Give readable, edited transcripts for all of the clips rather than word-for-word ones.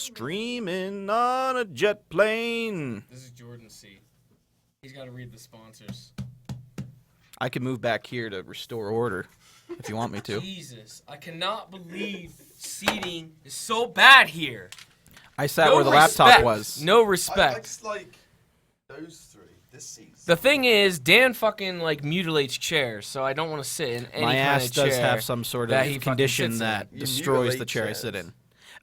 Streaming on a jet plane. This is Jordan's seat. He's got to read the sponsors. I can move back here to restore order if you want me to. Jesus, I cannot believe seating is so bad here. I sat where the laptop was. No respect. I just like those three. This seat's... The thing is, Dan fucking mutilates chairs, so I don't want to sit in any My kind ass of chair. does have some sort that he of fucking condition sits in. that You destroys mutilate the chair I chairs. sit in.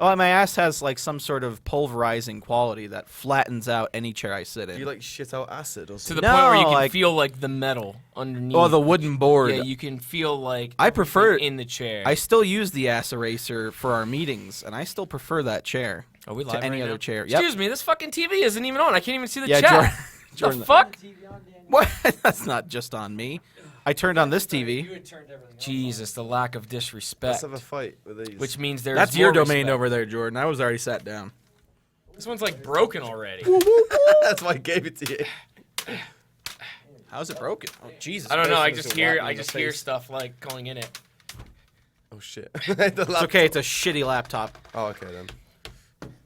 Oh, my ass has like some sort of pulverizing quality that flattens out any chair I sit in. You like shit out acid or To something? the point where you No, can like- feel like the metal underneath. Oh, the wooden board. Yeah, you can feel like I prefer- everything in the chair. I still use the ass eraser for our meetings, and I still prefer that chair Are we to live any right other now? chair. Yep. Excuse me, this fucking TV isn't even on. I can't even see the Yeah, chat. Jordan. The fuck? What? That's not just on me. I turned on this TV. Jesus, the lack of disrespect. Let's have a fight with these. Which means there's That's your more domain respect. over there, Jordan. I was already sat down. This one's like broken already. That's why I gave it to you. How's it broken? Oh, Jesus. I don't know. I Christ, just there's a hear lot in the I just hear face. stuff like going in it. Oh shit. It's okay. It's a shitty laptop. Oh, okay then.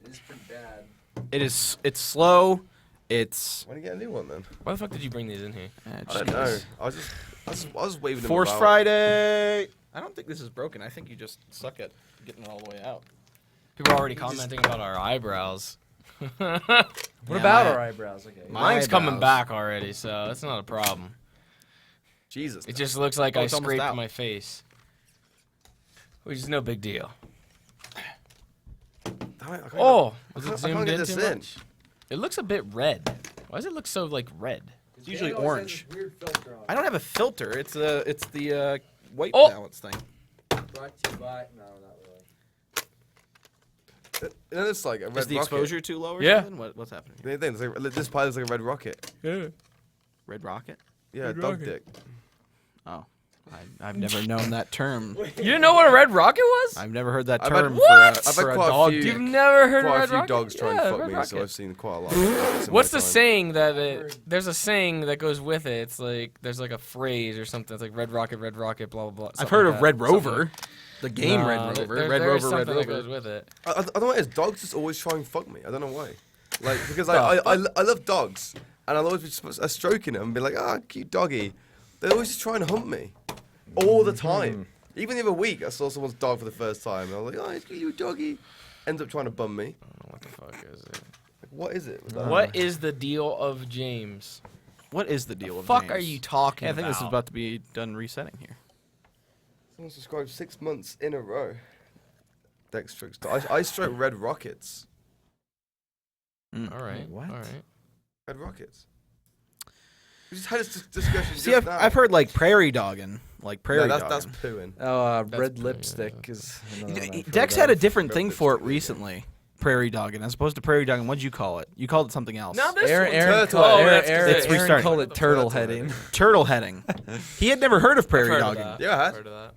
It's pretty bad. It's slow. It's Why don't you get a new one then? Why the fuck did you bring these in here? I don't know. I was waving them Force about. Friday. I don't think this is broken. I think you just suck at getting it all the way out. People are already commenting about our eyebrows. What Yeah, about my- our eyebrows? Okay. Mine's coming eyebrows. back already, so that's not a problem. Jesus. It just looks like Oh, I it's almost scraped out. my face, which is no big deal. Damn it, I can't Oh, get- was I it can't zoomed get in this too in. much? It looks a bit red. Why does it look so like red? It's usually orange. I don't have a filter. It's the white Oh! balance thing. Brought to you by... No, not really. You know, it's like a red Is the rocket. exposure too low or Yeah. something? What's happening? The thing, it's like, this pilot's like a red rocket. Yeah. Red rocket? Yeah, Red dog rocket. dick. Oh. I've never known that term. You didn't know what a red rocket was? I've never heard that I've had- term What? for I've had a quite a dog few- dick. You've never heard of Quite red a few rocket? dogs try and Yeah, fuck red me, so rocket. I've seen quite a lot. of it in What's my the time. saying that there's a saying that goes with it? It's like there's like a phrase or something. It's like red rocket, blah blah blah blah. I've heard of like Red that. Something- Rover. The game Nah, Red Rover. there- Red there's Rover, Red something that goes Rover. with it. I don't know what it is. Dogs just always try and fuck me. I don't know why. Like, because Oh. I love dogs. And I'll always be stroking them and be like, ah, cute doggy. They always just try and hump me. All the time. Even the other week, I saw someone's dog for the first time. And I was like, oh, it's cute, you doggy. Ends up trying to bum me. I don't know what the fuck is it? Like, what is it? with that? What is the deal of James? What is the deal with Fuck James? are you talking Yeah, I think about? this is about to be done resetting here. Someone subscribed 6 months in a row. Dextrix. I stroke red rockets. All right. What? All right. Red rockets. We just had this discussion See, just now. I've heard like prairie dogging. Like prairie No, dogging. that's pooing. Oh, That's red pretty- lipstick yeah. is another one I've heard Dex had a of. different Red thing for it lipstick, yeah. recently. Prairie dogging, as opposed to prairie dogging. What'd you call it? You called it something else. Now this Aaron, one. Aaron, Turtle. called, Oh, Aaron, that's Aaron, good. It's restarting. called it turtle heading. Turtle heading. He had never heard of I've prairie heard of dogging. that. Yeah, I had. I've heard of that.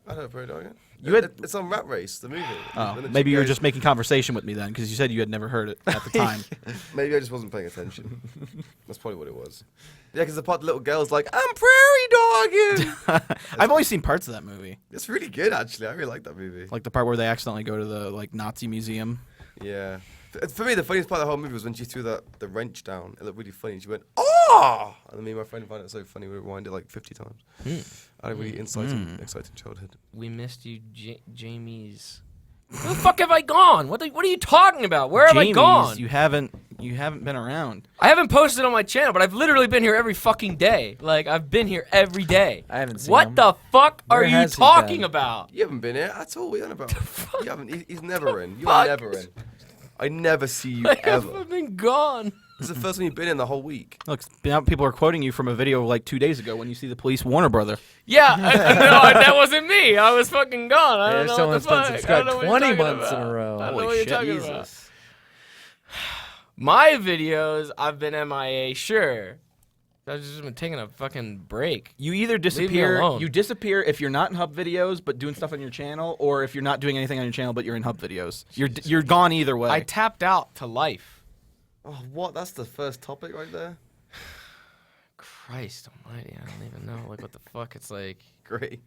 I heard prairie dogging. You had- It's on Rat Race, the movie. Oh, When the maybe chick you were goes- just making conversation with me then, because you said you had never heard it at the time. Maybe I just wasn't paying attention. That's probably what it was. Yeah, because the part the little girl's like, I'm prairie dogging. I've only seen parts of that movie, It's really good, actually. I really like that movie. like the part where they accidentally go to the like Nazi museum. Yeah. For me, the funniest part of the whole movie was when she threw the wrench down. It looked really funny. She went, oh! And me and my friend found it so funny, we rewind it like 50 times. I had a really exciting childhood. We missed you, Jamie's. Where the fuck have I gone? What are you talking about? Where have I Jamie's, gone? You haven't been around. I haven't posted on my channel, but I've literally been here every fucking day. Like, I've been here every day. I haven't seen What him. the fuck Where are you has he talking been? about? You haven't been here at all. What are you on about? You haven't. He's never in. You're fuck? never in. I never see you I ever. haven't been gone. This is the first time you've been in the whole week. Look, now people are quoting you from a video like 2 days ago when you see the police Warner Brother. Yeah, no, that wasn't me. I was fucking gone. I don't There's know what the someone's fuck. been I subscribed don't know what 20 you're talking months in a about. row. I don't know Holy what you're shit. talking about. Jesus. My videos, I've been MIA, sure. I've just been taking a fucking break. You either disappear. alone. You disappear if you're not in Hub videos but doing stuff on your channel, or if you're not doing anything on your channel but you're in Hub videos. You're gone either way. I tapped out to life. Oh, what? That's the first topic right there. Christ almighty, I don't even know. Like, what the fuck? It's like, Great.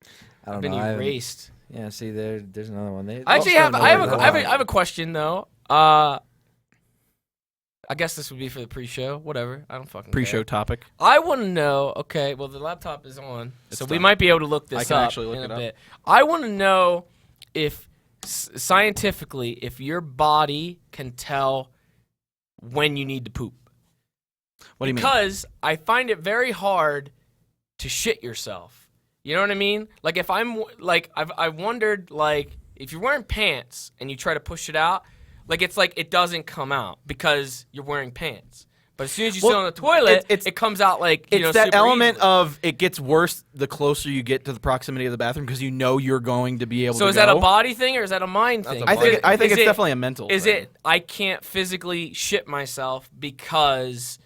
I I've don't been know. I haven't- erased. Yeah, see, there's another one. I actually Lost have, don't I have, know a, what I have, they're a, I have a question, though. I guess this would be for the pre-show. Whatever. I don't fucking Pre-show care. topic. I want to know. Okay, well the laptop is on, It's so we done. might be able to look this I can up actually look in it a up. bit. I want to know if scientifically, if your body can tell when you need to poop. What do you mean? Because I find it very hard to shit yourself. You know what I mean? Like if I'm like I wondered like if you're wearing pants and you try to push it out, like it's like it doesn't come out because you're wearing pants. But as soon as you sit on the toilet, it comes out like It's that super element easily. of it gets worse the closer you get to the proximity of the bathroom because you know you're going to be able to So is that a body thing or is that a mind thing? a I think body it's definitely a mental Is thing. it I can't physically shit myself because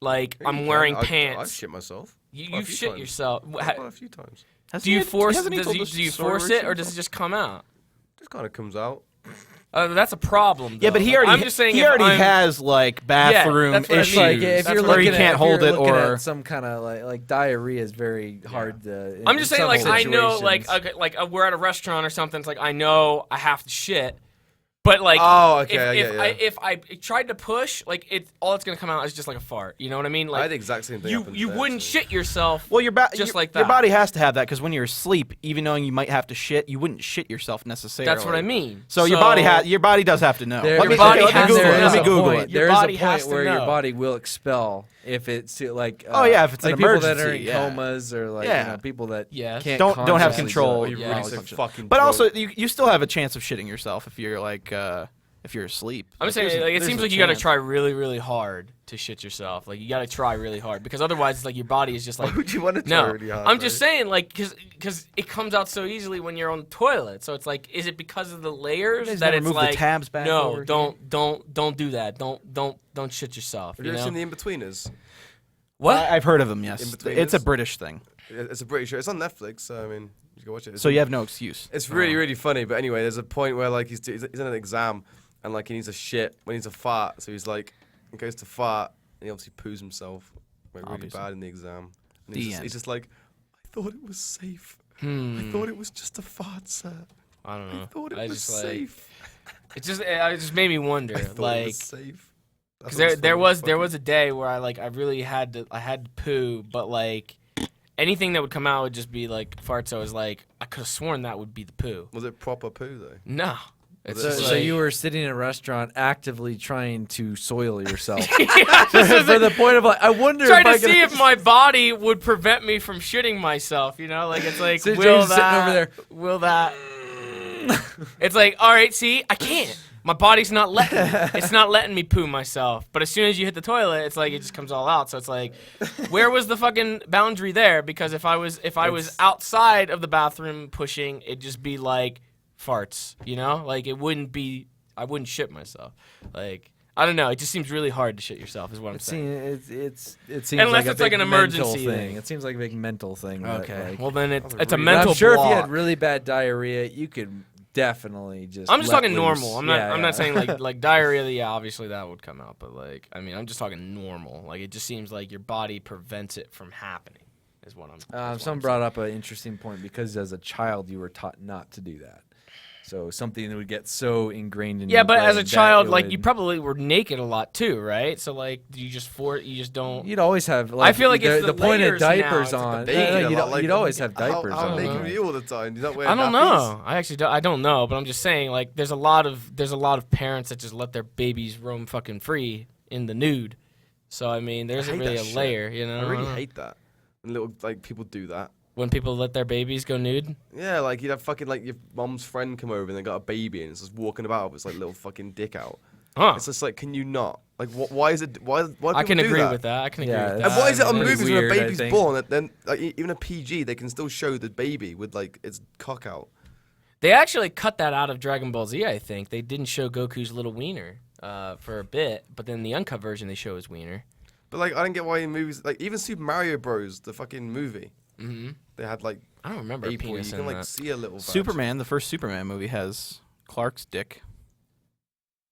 like Yeah, I'm you wearing can. I pants? shit myself. You Quite a few shit times. yourself. Quite a few times. Do you force? Hasn't he Do told this you story force where he it or shit does it himself? just come out? Just kind of comes out. That's a problem. Yeah, but though. he already I'm just saying he if already I'm- has like bathroom that's what I mean. issues. Like if That's you're what where looking you can't at, hold if it you're looking or at some kind of like diarrhea is very hard to. I'm just saying, like I know, like situations. we're at a restaurant or something. It's like I know I have to shit, but like Oh, okay, if I tried to push, like all it's gonna come out is just like a fart. You know what I mean? I Like had the exact same thing. you happen you today, wouldn't actually. shit yourself. Well, your Just like your that. body has to have that because when you're asleep, even knowing you might have to shit, you wouldn't shit yourself necessarily. That's what I mean. So your body does have to know. There, Let me, your body let me has Google to it. know. Let me Google point, it. Your There is body a has point to where your know. body will expel if it's like. Oh, yeah, if it's an like people that are emergency, in yeah. comas or like Yeah. people that Yes. can't Don't have consciously control. do it. You're Yeah, really I'll so function. fucking But drunk. also, you still have a chance of shitting yourself if you're like if you're asleep. I'm Like, saying there's- like, it there's seems a like you got to chance. try really, really hard to shit yourself. Like you got to try really hard because otherwise, it's like your body is just like. Why would you want to try No, really hard? I'm just though? saying, like, because it comes out so easily when you're on the toilet. So it's like, is it because of the layers Guys that never it's move the like, tabs back no, over don't do that. Don't shit yourself. Have You you ever know seen the In-Betweeners? what? I've heard of them. Yes, In-Betweeners? it's a British thing. It's a British show. It's on Netflix, so I mean, you can watch it. It's So you have no excuse. It's really, really funny. But anyway, there's a point where like he's in an exam and like he needs a shit when he needs a fart. So he's like, he goes to fart and he obviously poos himself like really Obviously. bad in the exam. And The he's end. just like, I thought it was safe. I Hmm. thought it was just a fart, sir. I don't I know. thought it I was just like safe. it just made me wonder, I thought it like. was safe. That's Because what there was there funny. was a day where I really had to poo, but like anything that would come out would just be like farts. So I was like, I could have sworn that would be the poo. Was it proper poo though? No, it's So- just So like, you were sitting in a restaurant actively trying to soil yourself Yeah, for the point of like, I wonder trying if to I see could. if my body would prevent me from shitting myself. You know, like it's like So will James is sitting that over there. will that? It's like all right, see, I can't. My body's not letting me. It's not letting me poo myself. But as soon as you hit the toilet, it's like it just comes all out. So it's like, where was the fucking boundary there? Because if I was outside of the bathroom pushing, it'd just be like farts, you know? Like it wouldn't be. I wouldn't shit myself. Like I don't know. It just seems really hard to shit yourself. Is what I'm saying. It seems Unless like a it's like big an mental emergency thing. thing. It seems like a big mental thing. that, Okay. like- Well then it's a really- mental I'm sure block. if you had really bad diarrhea, you could definitely just. I'm just let talking loose. normal. I'm not. Yeah, I'm yeah. not saying like diarrhea. Yeah, obviously that would come out, but like I mean, I'm just talking normal. Like it just seems like your body prevents it from happening. Is what I'm. is what Someone I'm brought up an interesting point because as a child you were taught not to do that. So something that would get so ingrained in Yeah, your but as a brain that child, it like would- you probably were naked a lot too, right? So like, you just don't. You'd always have. Like, feel like it's the point of layers now, diapers it's like the on. Naked No, a you'd, lot, like, you'd always have diapers How on. naked right? are you all the time? Do you not wear I don't nappies? know. I actually I don't know, but I'm just saying like there's a lot of parents that just let their babies roam fucking free in the nude. So I mean, there I isn't hate really that a shit. layer, you know. I really hate that. When little like people do that. when people let their babies go nude. Yeah, like you'd have fucking like your mum's friend come over and they got a baby and it's just walking about with its like little fucking dick out. Huh. It's just like, can you not? Like, why is it? Why do I can people do agree that? with that. I can Yeah, agree with And that. why is it on That's movies when weird, a I baby's think. born that then like, even a PG they can still show the baby with like its cock out? They actually cut that out of Dragon Ball Z, I think. They didn't show Goku's little wiener for a bit, but then the uncut version they show his wiener. But like, I don't get why in movies like even Super Mario Bros. The fucking movie, Mm-hmm. they had like I don't remember a April. You penis can in like that. see a little. Badge. Superman, the first Superman movie has Clark's dick,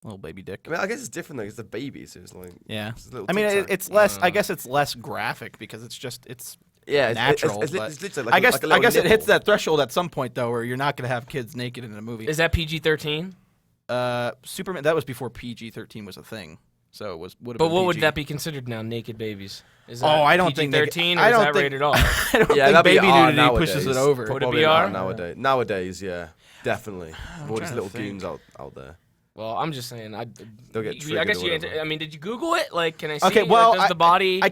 little baby dick. I mean, I guess it's different though. It's a baby, so it's like Yeah, it's a little I mean tic-tac. it's less. I Uh. guess it's less graphic because it's yeah, natural. It's but literally like I guess like a little it hits nipple. that threshold at some point though, where you're not gonna have kids naked in a movie. Is that PG-13? Superman. That was before PG-13 was a thing. So it would have. But been what would PG. that be considered now? Naked babies? Is Oh, that I don't think PG-13 or I is don't that think- rated R? I don't Yeah, think that'd be baby R nudity pushes it nowadays. over. Would it Probably be not R? nowadays. Nowadays, yeah, definitely. All these trying little to think. goons out there. Well, I'm just saying. They'll get I triggered guess or you. whatever. I mean, did you Google it? Like, can I see? Okay, well, like, does the body? I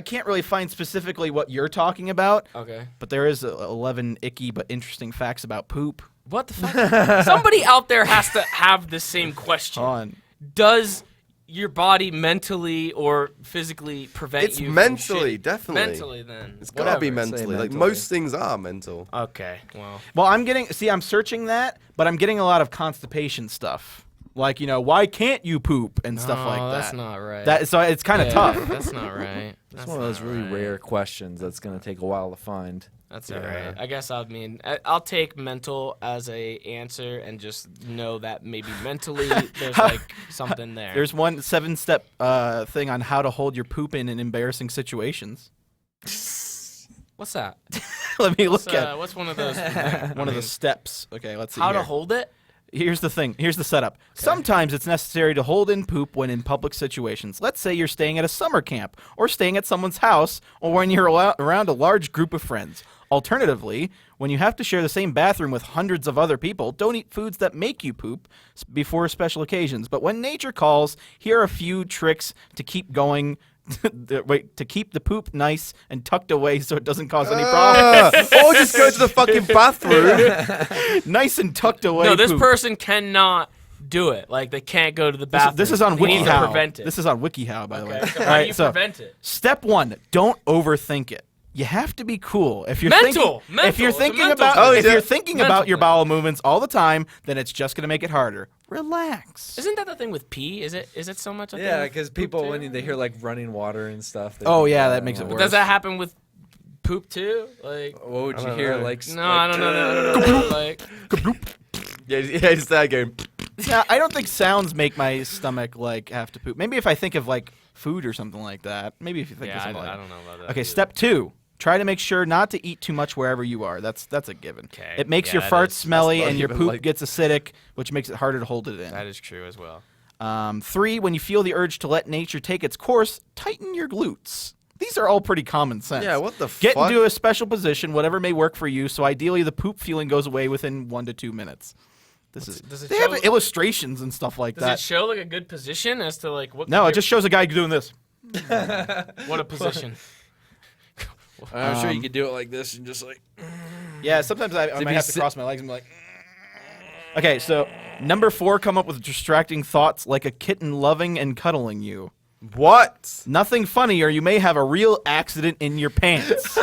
can't really find specifically what you're talking about, Okay. but there is 11 icky but interesting facts about poop. What the fuck? Somebody out there has to have the same question. On. Does your body mentally or physically prevent It's you from mentally, shitting? definitely. Mentally, then. It's gotta be Whatever. mentally. Like mentally. most things are mental. Okay, well. Well, I'm searching that, but I'm getting a lot of constipation stuff. Like, why can't you poop and stuff like that. That's not right. So it's kind of Yeah, tough. That's not right. It's That's one of those not really right. rare questions that's going to take a while to find. That's all right. I guess I'll take mental as a answer and just know that maybe mentally there's like something there. There's one 7-step thing on how to hold your poop in embarrassing situations. What's that? Let me look at What's one of those? one of the steps. Okay, let's see. How here. to hold it? Here's the thing. Here's the setup. Sometimes it's necessary to hold in poop when in public situations. Let's say you're staying at a summer camp or staying at someone's house or when you're around a large group of friends. Alternatively, when you have to share the same bathroom with hundreds of other people, don't eat foods that make you poop before special occasions. But when nature calls, here are a few tricks to keep going. To keep the poop nice and tucked away so it doesn't cause any problems. Or just go to the fucking bathroom. Nice and tucked away. No, this poop. person cannot do it. Like they can't go to the bathroom. This is on He needs to WikiHow. prevent it. This is on WikiHow, by the way. Okay, so All how do right, you so prevent it? step 1: don't overthink it. You have to be cool. If you're Mental. thinking, if you're It's a thinking mental about, thing. if yeah. you're thinking Mental about your thing. bowel movements all the time, then it's just gonna make it harder. Relax. Isn't that the thing with pee? Is it so much? A thing Yeah, with because poop people, too? when they hear like running water and stuff. they Oh, think, yeah, that makes it like, worse. Does that happen with poop too? Like What would I you don't hear? know. Like, no, I don't know. No. Like Yeah, just there going. Now, I don't think sounds make my stomach like have to poop. Maybe if I think of like food or something like that. Maybe if you think of yeah, something I like don't know about that. Okay, either. step 2. Try to make sure not to eat too much wherever you are. That's a given. Okay, It makes yeah, your that farts is- smelly that's not and your even, poop like- gets acidic, which makes it harder to hold it in. That is true as well. 3, when you feel the urge to let nature take its course, tighten your glutes. These are all pretty common sense. Yeah, what the Get fuck? into a special position, whatever may work for you, so ideally the poop feeling goes away within 1 to 2 minutes. Does it They have show- illustrations and stuff like Does that. it show like a good position as to like what? No, it just shows a guy doing this. what a position. I'm sure you could do it like this and just like. Yeah, sometimes I To might be have to si- cross my legs and be like. Okay, so number 4, come up with distracting thoughts like a kitten loving and cuddling you. What? Nothing funny, or you may have a real accident in your pants.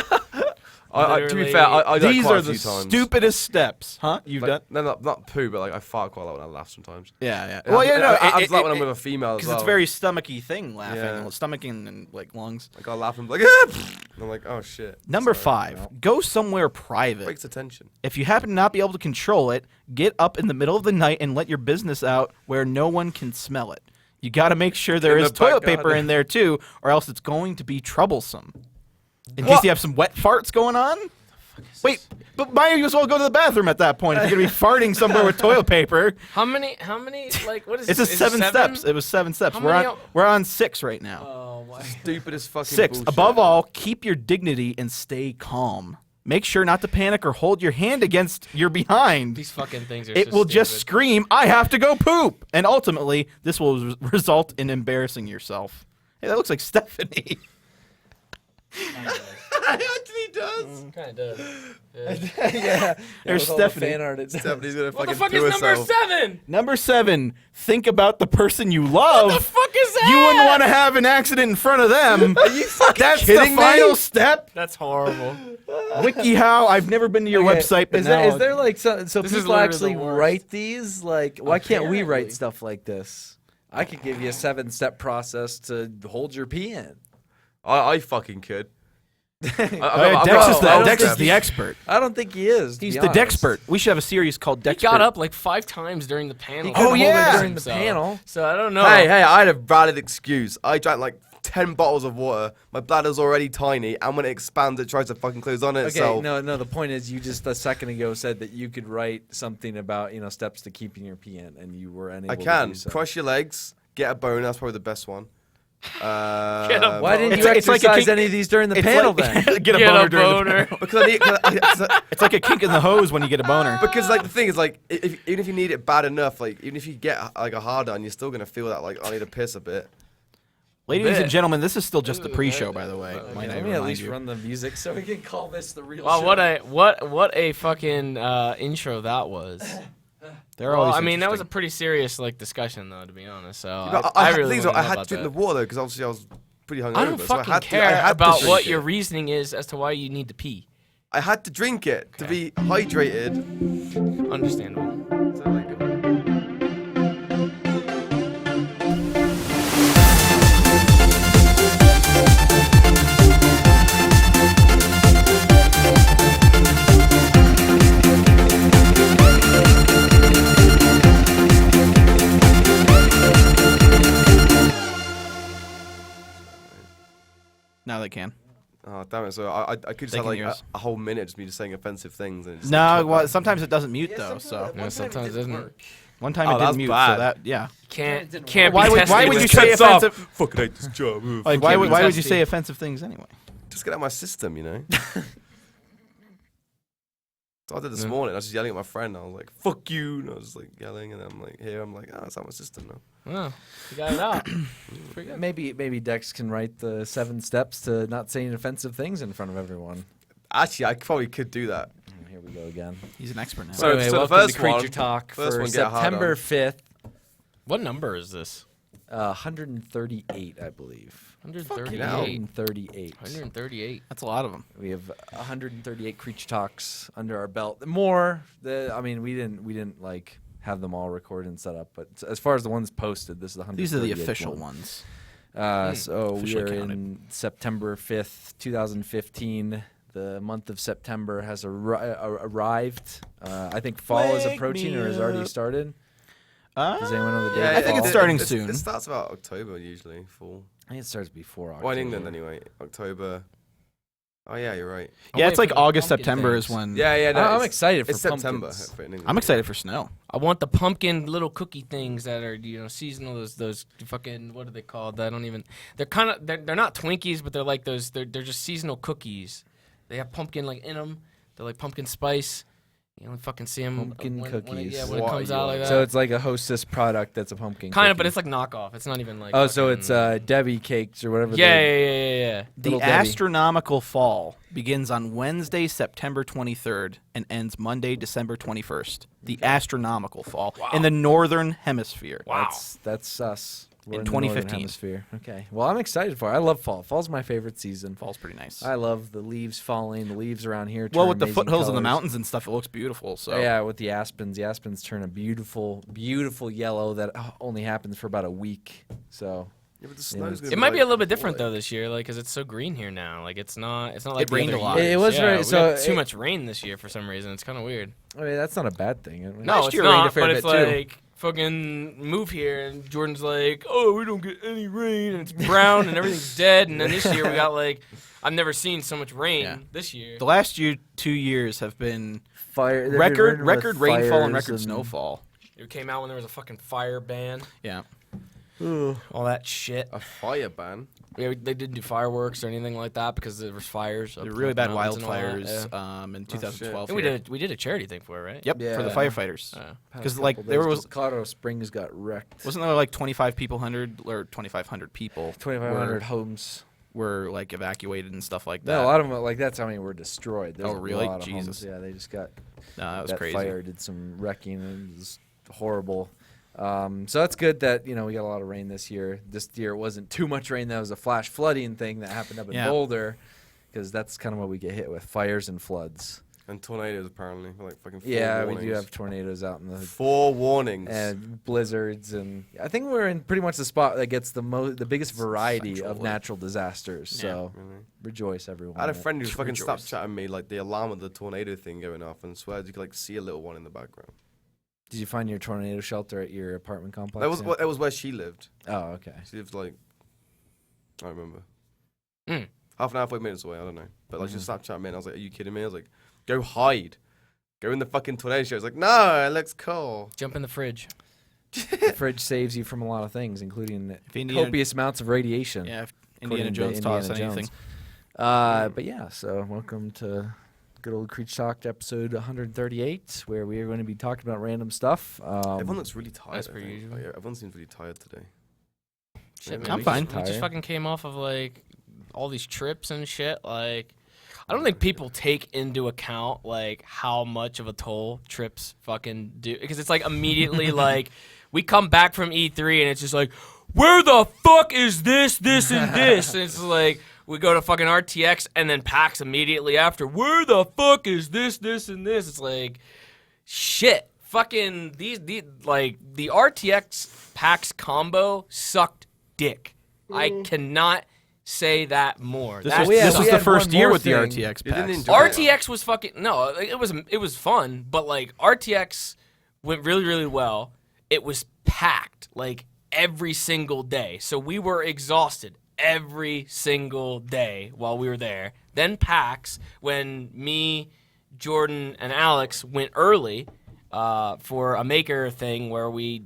To be fair, I do that These quite are a the few times. stupidest steps, huh? You've done? Like, no, not poo, but like I fart quite a lot when I laugh sometimes. Yeah. Well, yeah, no, I it- like when I'm it- with a female as because well. it's a very stomachy thing, laughing, Yeah. stomach and like lungs. Like I laugh and be like, ah! And I'm like, oh shit. Number Sorry. 5, go somewhere private. Breaks attention. If you happen to not be able to control it, get up in the middle of the night and let your business out where no one can smell it. You got to make sure there In is the back toilet paper garden. in there too, or else it's going to be troublesome. In What? case you have some wet farts going on. Wait, but might as well go to the bathroom at that point if you're gonna be farting somewhere with toilet paper. How many? Like what is? It's a is it 7 steps. It was 7 steps. How We're many on we're on 6 right now. Oh my. Stupidest fucking 6. bullshit. Above all, keep your dignity and stay calm. Make sure not to panic or hold your hand against your behind. These fucking things are. It so will just stupid. scream, "I have to go poop," and ultimately, this will result in embarrassing yourself. Hey, that looks like Stephanie. Actually does. Kind of. Yeah. There's with all the Stephanie. Fan art, it's Stephanie's gonna What the fucking fuck is poo number herself. 7? Number 7, think about the person you love. What the fuck is that? You wouldn't want to have an accident in front of them. Are you fucking That's kidding the final me? step. That's horrible. WikiHow. I've never been to your Okay, website, but is now there like so This is people literally actually the worst. write these? Like, why can't we Apparently. write stuff like this? I could give you a 7-step process to hold your pee in. I fucking could. Dex I've is got- Dex is think the he- expert. I don't think he is. to He's be the honest. Dexpert. We should have a series called He Dexpert. got up like 5 times during the panel. He couldn't hold it during the So- panel. So I don't know. Hey, I had a valid excuse. I drank like 10 bottles of water. My bladder's already tiny, and when it expands, it tries to fucking close on itself. Okay, no. The point is, you just a second ago said that you could write something about steps to keeping your pee in, and you were unable I to can. do so. Cross your legs, get a boner. That's probably the best one. Why didn't you It's like a exercise kink- any of these during the It's panel like, then? get a Get boner a during the boner. Because I need. It's like a kink in the hose when you get a boner. Because like the thing is like even if you need it bad enough, like even if you get like a hard on, you're still gonna feel that like I need to piss a bit. Ladies bit. and gentlemen, this is still just the pre-show, by the way. Might I Let me at remind least you. run the music so we can call this the real Wow, show. what a fucking intro that was. They're Well, always I mean, that was a interesting. pretty serious like discussion though, to be honest. So But I the really thing is, wouldn't I know had about to drink that. the water because obviously I was pretty hungover. I don't so fucking I care had to about drink what it. your reasoning is as to why you need to pee. I had to drink it to be hydrated. Understandable. So, like, Now they can. oh damn it! So I could just They have can like hear us. a whole minute just me just saying offensive things. And just, No, like, well, sometimes it doesn't mute though. So Yeah, sometimes it doesn't. one time Oh, it didn't that's mute. bad. So that yeah. Can't Why be would- tested why would with you say cuts offensive- off. fucking hate this job. Like why Can't would be why would you testy. say offensive things anyway? Just get out of my system, you know. So I did this Yeah. morning. I was just yelling at my friend. I was like, "Fuck you!" And I was like yelling, and I'm like, "Here." I'm like, "Oh, it's out of my system now." Oh, you got it out. Pretty good. Maybe Dex can write the 7 steps to not saying offensive things in front of everyone. Actually, I probably could do that. Here we go again. He's an expert now. So- Anyway, the welcome first to Creature one- Talk first for one get hard September on. 5th, What number is this? 138, I believe. 138. 138. 138. That's a lot of them. We have 138 Creature Talks under our belt. More. I mean, we didn't like have them all recorded and set up, but as far as the ones posted, this is the 138th These are the official one. ones. So we Officially are counted. in September 5th, 2015. The month of September has arrived. I think fall is Wake approaching me or has already up. started. Does anyone know the date? Yeah, of I think fall? it's starting soon. It starts about October usually. Fall. I think it starts before October. Well, in England anyway. October. Oh yeah, you're right. Yeah, wait it's like for the August, pumpkin September is things. when. Yeah, yeah. No, I'm it's- excited for It's September. pumpkins. for in England. I'm excited for snow. I want the pumpkin little cookie things that are seasonal. Those fucking what are they called? I don't even. They're kind of they're not Twinkies, but they're like those. They're just seasonal cookies. They have pumpkin like in them. They're like pumpkin spice. You only fucking see them Pumpkin when cookies. yeah, when it What comes you out like want. that. So it's like a Hostess product that's a pumpkin. kind of, but cookie. it's like knockoff. It's not even like. Oh, so it's fucking- Debbie cakes or whatever. Yeah, they- yeah, yeah, yeah. The Little Debbie. astronomical fall begins on Wednesday, September 23rd, and ends Monday, December 21st. The astronomical fall in the northern hemisphere. Wow. That's us. We're In the northern 2015. hemisphere. Okay. Well, I'm excited for it. I love fall. Fall's my favorite season. Fall's pretty nice. I love the leaves falling. The leaves around here. Well, turn with the amazing foothills and the colors. mountains and stuff, it looks beautiful. So Yeah, with the aspens. The aspens turn a beautiful, beautiful yellow that only happens for about a week. So Yeah, but the snow's gonna It might be a like little bit different fall, though this year, like, cause it's so green here now. Like, it's not like the rained other a lot. years. It was yeah, very- we so had too it- much rain this year for some reason. It's kind of weird. I mean, that's not a bad thing. No, Last it's year rained a not. fair But it's bit, too. like fucking move here, and Jordan's like, oh, we don't get any rain, and it's brown, and everything's dead. And then this year we got like, I've never seen so much rain Yeah. this year. the last 2 years have been Fire. they've been record ridden with rainfall and fires record snowfall. It came out when there was a fucking fire ban, Yeah. all that shit. A fire ban. Yeah, they didn't do fireworks or anything like that because there was fires. up There were in really the bad mountains and all that, wildfires yeah. in 2012. And we here. did a charity thing for it, right? Yep, for the Yeah. firefighters. Yeah. Because like there was Colorado Springs got wrecked. wasn't there like 2,500 people 2,500 homes. were like evacuated and stuff like that. No, a lot of them, like that's how many were destroyed. There's Oh, really? A lot of Jesus. homes. Yeah, they just got No, that was that crazy. fire did some wrecking and it was horrible. So that's good that we got a lot of rain this year. This year it wasn't too much rain. That was a flash flooding thing that happened up in Yeah. Boulder, because that's kind of what we get hit with: fires and floods. And tornadoes apparently. Like fucking 4 Yeah, warnings. we do have tornadoes out in the 4 warnings. and blizzards, and I think we're in pretty much the spot that gets the biggest variety of Central. natural disasters. Yeah. So Really. rejoice, everyone. I had a friend who was fucking Rejoice. Snapchatting me like the alarm of the tornado thing going off, and swears you could like see a little one in the background. Did you find your tornado shelter at your apartment complex? That was yet? that was where she lived. Oh, okay. She lived like I remember. Mm. Half an hour, 40 minutes away. I don't know. But like, just Snapchat me, and I was like, "Are you kidding me?" I was like, "Go hide, go in the fucking tornado." She was like, "No, it looks cool." Jump in the fridge. The fridge saves you from a lot of things, including Indiana- copious amounts of radiation. Yeah, if according Indiana to Jones taught us Indiana anything. Jones. But yeah, so welcome to good old Creech Talk episode 138, where we are going to be talking about random stuff. Everyone looks really tired. as I per think. usual. Like, everyone seems really tired today. Shit, Yeah, man. I'm we fine. Just, we just Tired. fucking came off of like all these trips and shit. Like, I don't think people take into account like how much of a toll trips fucking do, because it's like immediately like we come back from E3 and it's just like, where the fuck is this, and this? And it's like we go to fucking RTX and then PAX immediately after. Where the fuck is this, and this? It's like, shit. Fucking these like the RTX PAX combo sucked dick. I cannot say that more. This That was, we had- this was we the had first one year more with the thing. RTX You didn't packs. enjoy it? RTX was fucking no. Like, it was fun, but like RTX went really well. It was packed like every single day, so we were exhausted every single day while we were there. Then PAX, when me, Jordan, and Alex went early for a maker thing where we,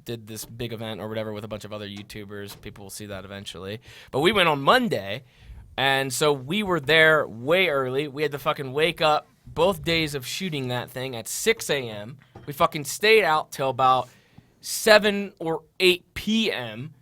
did this big event or whatever with a bunch of other YouTubers. People will see that eventually. But we went on Monday, and so we were there way early. We had to fucking wake up both days of shooting that thing at 6 a.m. We fucking stayed out till about 7 or 8 p.m.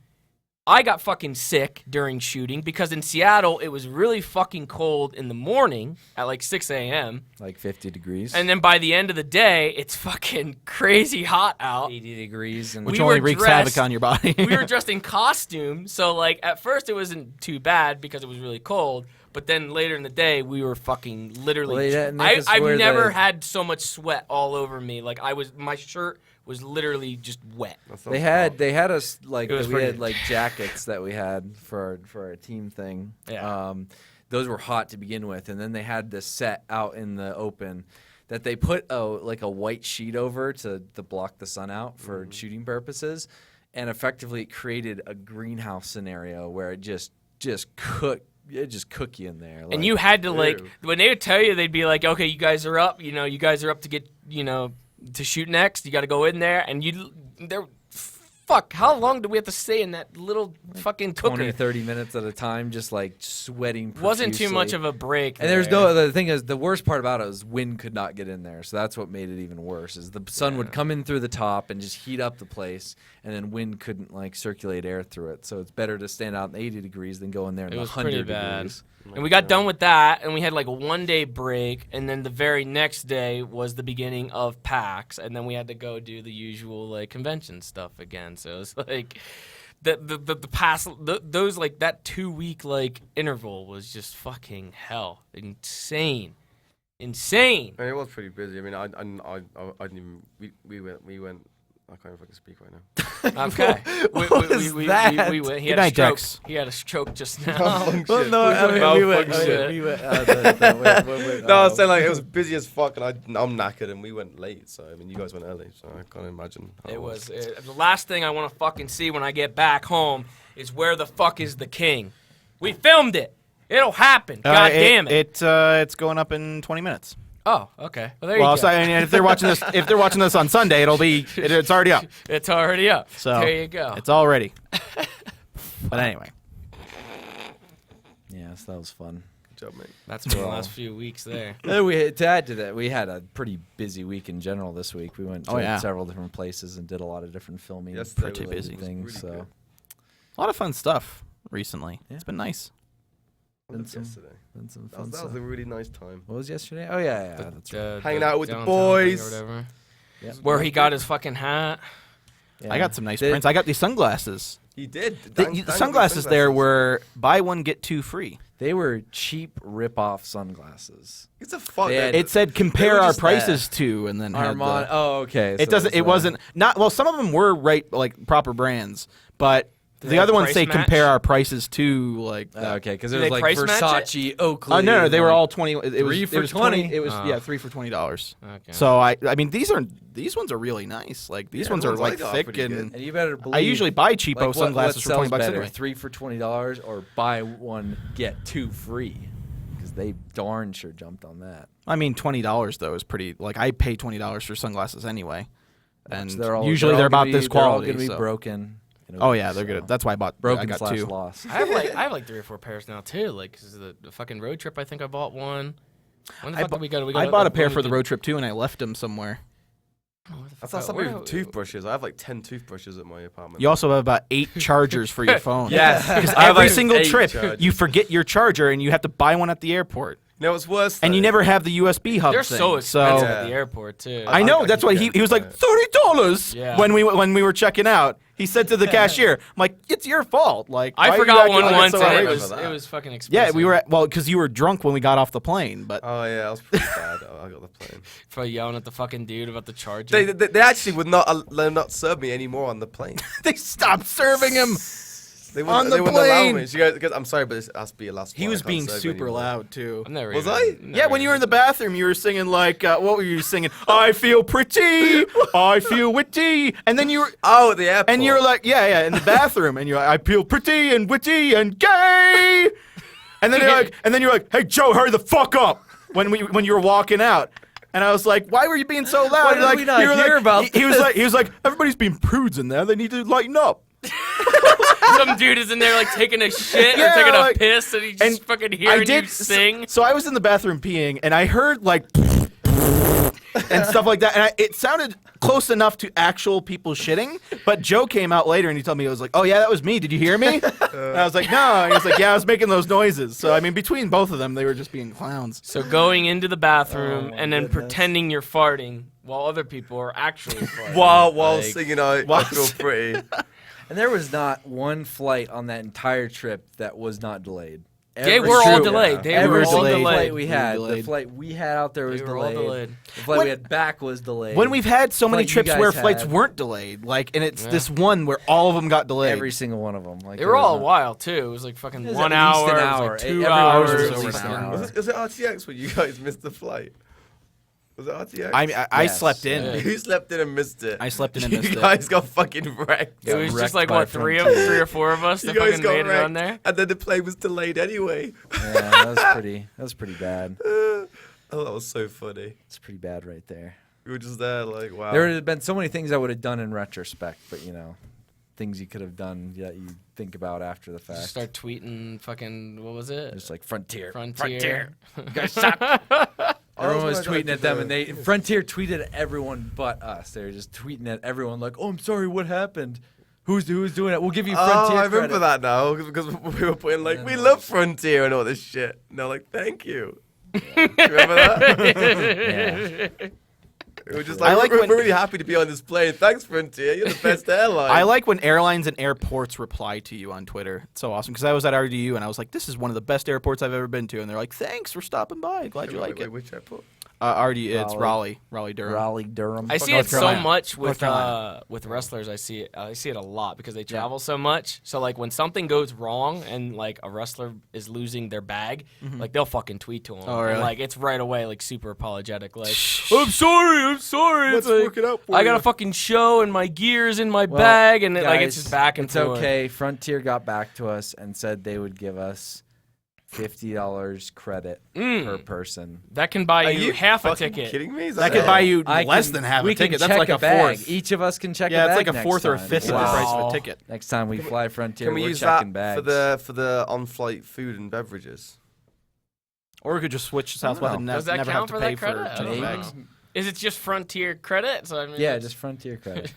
I got fucking sick during shooting because in Seattle it was really fucking cold in the morning at like 6 a.m. like 50 degrees. And then by the end of the day, it's fucking crazy hot out. 80 degrees. And Which we only were wreaks dressed- havoc on your body. We were dressed in costume, so like at first it wasn't too bad because it was really cold. But then later in the day, we were fucking literally. Well, they didn't make us I've wear never the- had so much sweat all over me. Like my shirt was literally just wet. That They sounds had us like It was we pretty- had like jackets that we had for our team thing. Yeah. Those were hot to begin with, and then they had this set out in the open that they put a white sheet over to block the sun out for shooting purposes, and effectively it created a greenhouse scenario where it just cook you in there. And you had to like Ew. when they would tell you, they'd be like, "Okay, you guys are up. You guys are up to get to shoot next. You got to go in there." And fuck, how long did we have to stay in that little fucking cooker? 20, 30 minutes at a time, just like sweating. Wasn't too much profusely. of a break. And there's there. the thing is, the worst part about it is wind could not get in there, so that's what made it even worse. Is the sun would come in through the top and just heat up the place, and then wind couldn't like circulate air through it. So it's better to stand out in 80 degrees than go in there in It was 100 pretty bad. degrees. And we got done with that, and we had like a 1 day break, and then the very next day was the beginning of PAX, and then we had to go do the usual like convention stuff again. So it was like those like that 2 week like interval was just fucking hell, insane. I mean, it was pretty busy. I mean, I didn't even. We went. I can't even fucking speak right now. Okay, What was that? we went. He Good had a night, stroke. Dex. He had a stroke just now. Malfunction. No, I mean, we went. Malfunction. We went No, I was saying like it was busy as fuck, and I'm knackered, and we went late. So I mean, you guys went early, so I can't imagine. How It was the last thing I want to fucking see when I get back home is where the fuck is the king? We filmed it. It'll happen. God damn it. It's going up in 20 minutes. Oh, okay. Well, there you Well, go. so, I mean, if they're watching this on Sunday, it's already up. It's already up. So there you go. It's all ready. But anyway, Yes, that was fun. Good job, mate. That's been the last few weeks there. To add to that, we had a pretty busy week in general this week. We went to Oh, yeah. several different places and did a lot of different filming. Yes, Pretty they were- busy. it was things. really So good. a lot of fun stuff recently. Yeah. It's been nice. What was some- yesterday? and some That fun was stuff. a really nice time. What was yesterday? Oh yeah, that's right. Hanging out with the downtown thing boys. or whatever. Yeah. Where he got his fucking hat. I got some nice Did- prints. I got these sunglasses. He did. The sunglasses there were buy one get two free. They were cheap rip-off sunglasses. It's a fuck. They had- It said compare were our just prices to, and then had Armand. the- Oh, okay. It doesn't. It wasn't not. Well, some of them were right, like proper brands, but The other ones price say match? compare our prices to like. Okay, because Do it was they like price match Versace, Oakley. No, they were like- all 20. It was Three for it was 20? It was Oh. 3 for $20. Okay. So I mean these ones are really nice. Like these Yeah, ones the are ones I like got are thick pretty and. good. And you better believe. I usually buy cheapo like, sunglasses what for sells $20 better, anyway. 3 for $20 or buy one get 2 free, because they darn sure jumped on that. I mean $20 though is pretty. Like I pay $20 for sunglasses anyway, and So usually they're about this They're all quality. going to be so- broken. in a Oh week, yeah, they're so. good. That's why I bought. Broken I got / two. lost. I have like 3 or 4 pairs now too. Like 'cause the fucking road trip, I think I bought one. When the fuck did we go? I bought a pair for the road trip too, and I left them somewhere. I thought somebody with toothbrushes. I have like 10 toothbrushes at my apartment. You also have about 8 chargers for your phone. Yes. Because I have every like single 8 trip chargers. you forget your charger and you have to buy one at the airport. You know what's worse? And you though? never have the USB hub They're thing. so expensive Yeah. at the airport too. I know. I That's keep why getting he was like that. $30 Yeah. when we were checking out. He said to the cashier, "I'm like, it's your fault. Like, why I are you forgot acting one like it's once, so and it outrageous?" was that. it was fucking expensive. Yeah, we were because you were drunk when we got off the plane. But Oh yeah, I was pretty bad. I got the plane. for yelling at the fucking dude about the charger. They actually would not serve me anymore on the plane. they stopped serving him. They On wouldn't, the they wouldn't allow plane. me. She goes, I'm sorry, but this has to be your last He flight. was I can't being serve you super anymore." loud too. I've never Was even- I? never Yeah, when you were in the bathroom, you were singing like, what were you singing? I feel pretty, I feel witty, and then you were, Oh, at the airport. and you were like, yeah, in the bathroom, and you're like, I feel pretty and witty and gay, and then you're like, hey Joe, hurry the fuck up when you were walking out. And I was like, "Why were you being so loud?" Why did Like, we not you were hear like, about he was like, "Everybody's being prudes in there. They need to lighten up." some dude is in there like taking a shit Yeah, or taking like- a piss, and he just and fucking hearing you so- sing. So I was in the bathroom peeing, and I heard like and stuff like that, and it sounded close enough to actual people shitting. But Joe came out later, and he told me, "I was like, oh yeah, that was me. Did you hear me?" And I was like, "No." And he was like, "Yeah, I was making those noises." So I mean, between both of them, they were just being clowns. So going into the bathroom my and then goodness. pretending you're farting while other people are actually farting. while Like, singing I feel pretty. And there was not one flight on that entire trip that was not delayed. They Every were all trip- delayed. They Every were all single delayed. flight we We were had, the delayed. flight we had out there was They were all delayed. delayed. The flight When- we had back was delayed. When we've had so many Flight you trips where guys flights had. weren't delayed, like, and it's Yeah. this one where all of them got delayed. every single one of them, like They there were was all a not- while too. It was like fucking It was 1 at least hour, an it was hour. like 2 Every hours. hour was it at was least an fucking- hour. Was it RTX when you guys missed the flight? Was it RTX? I Yes. slept in. Yeah. You slept in and missed it. I slept in and missed You it. guys got fucking wrecked. It was wrecked just like by what three or 4 of us You that guys fucking got made it wrecked, on there. and then the plane was delayed anyway. Yeah, that was pretty bad. Oh, that was so funny. It's pretty bad right there. We were just there, like, wow. There would have been so many things I would have done in retrospect, but things you could have done that you think about after the fact. Just start tweeting fucking what was it? Just like Frontier. Frontier. You guys suck. Everyone was what I tweeting did at them, to and they Frontier tweeted at everyone but us. They were just tweeting at everyone like, "Oh, I'm sorry, what happened? Who's doing it? We'll give you Frontier Oh, I remember credit." that now because we were putting like, And we then love Frontier and all this shit. And they're like, thank you. You remember that? Yeah. We were just I like, like we're when- really happy to be on this plane. Thanks, Frontier. You're the best airline. I like when airlines and airports reply to you on Twitter. It's so awesome because I was at RDU and I was like, "This is one of the best airports I've ever been to," and they're like, "Thanks for stopping by. Glad you like it." Which airport? RDU, it's Raleigh. Raleigh, Durham. Raleigh, Durham. I see North it so Carolina. much North with Carolina. wrestlers. I see it a lot because they travel so much. So like when something goes wrong and like a wrestler is losing their bag, like they'll fucking tweet to him. Oh, really? And, like it's right away, like super apologetic. Like I'm sorry. It's Let's like, work it out for I got you. a fucking show and my gear's in my Well, bag, and like it's guys, just back and it's forth. okay. Frontier got back to us and said they would give us $50 credit per person. That can buy Are you you half a fucking ticket. kidding me? Is That could buy you I less can- than half we a ticket. Can That's check like a bag. fourth. Each of us can check a Yeah, bag. it's like a next fourth or a time. fifth of the price of Wow. a ticket. Next time we fly Frontier, Can we we're use checking that bags. for the on-flight food and beverages? Or we could just switch to Southwest and Does that never count have for to pay that credit? I for don't bags. know. Is it just Frontier credit? So I mean, Yeah, it's- just Frontier credit.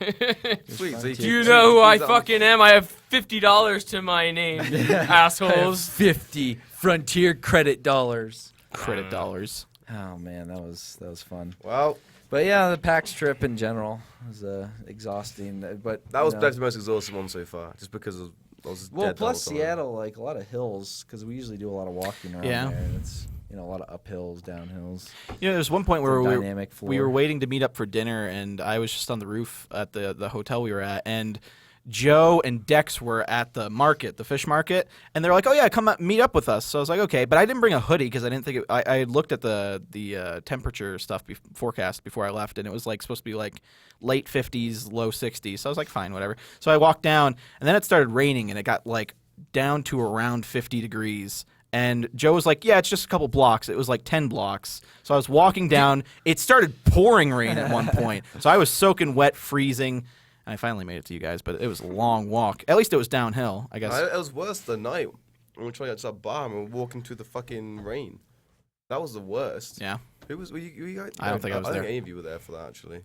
Sweet. So Frontier. Do you can know who I use that on- fucking am? I have $50 to my name, assholes. 50 Frontier credit dollars. Credit dollars. Oh man, that was fun. Well, But yeah, the PAX trip in general was exhausting. But that was you know, definitely the most exhausting one so far, just because of I was well. dead the Plus whole time. Seattle, like a lot of hills, because we usually do a lot of walking around Yeah. there. And it's a lot of uphills, downhills. You know, there's one point where It's a we dynamic we were floor. waiting to meet up for dinner, and I was just on the roof at the hotel we were at, and Joe and Dex were at the market, the fish market, and they're like, "Oh yeah, come meet up with us." So I was like, "Okay," but I didn't bring a hoodie because I didn't think I had looked at the temperature stuff forecast before I left, and it was like supposed to be like late 50s, low 60s. So I was like, "Fine, whatever." So I walked down, and then it started raining, and it got like down to around 50 degrees. And Joe was like, "Yeah, it's just a couple blocks." It was like 10 blocks. So I was walking down. It started pouring rain at one point. So I was soaking wet, freezing. And I finally made it to you guys, but it was a long walk. At least it was downhill, I guess. It was worse the night when we were trying to get to that bar and we were walking through the fucking rain. That was the worst. Yeah. Were you guys? I don't think I was I there. think any of you were there for that, actually.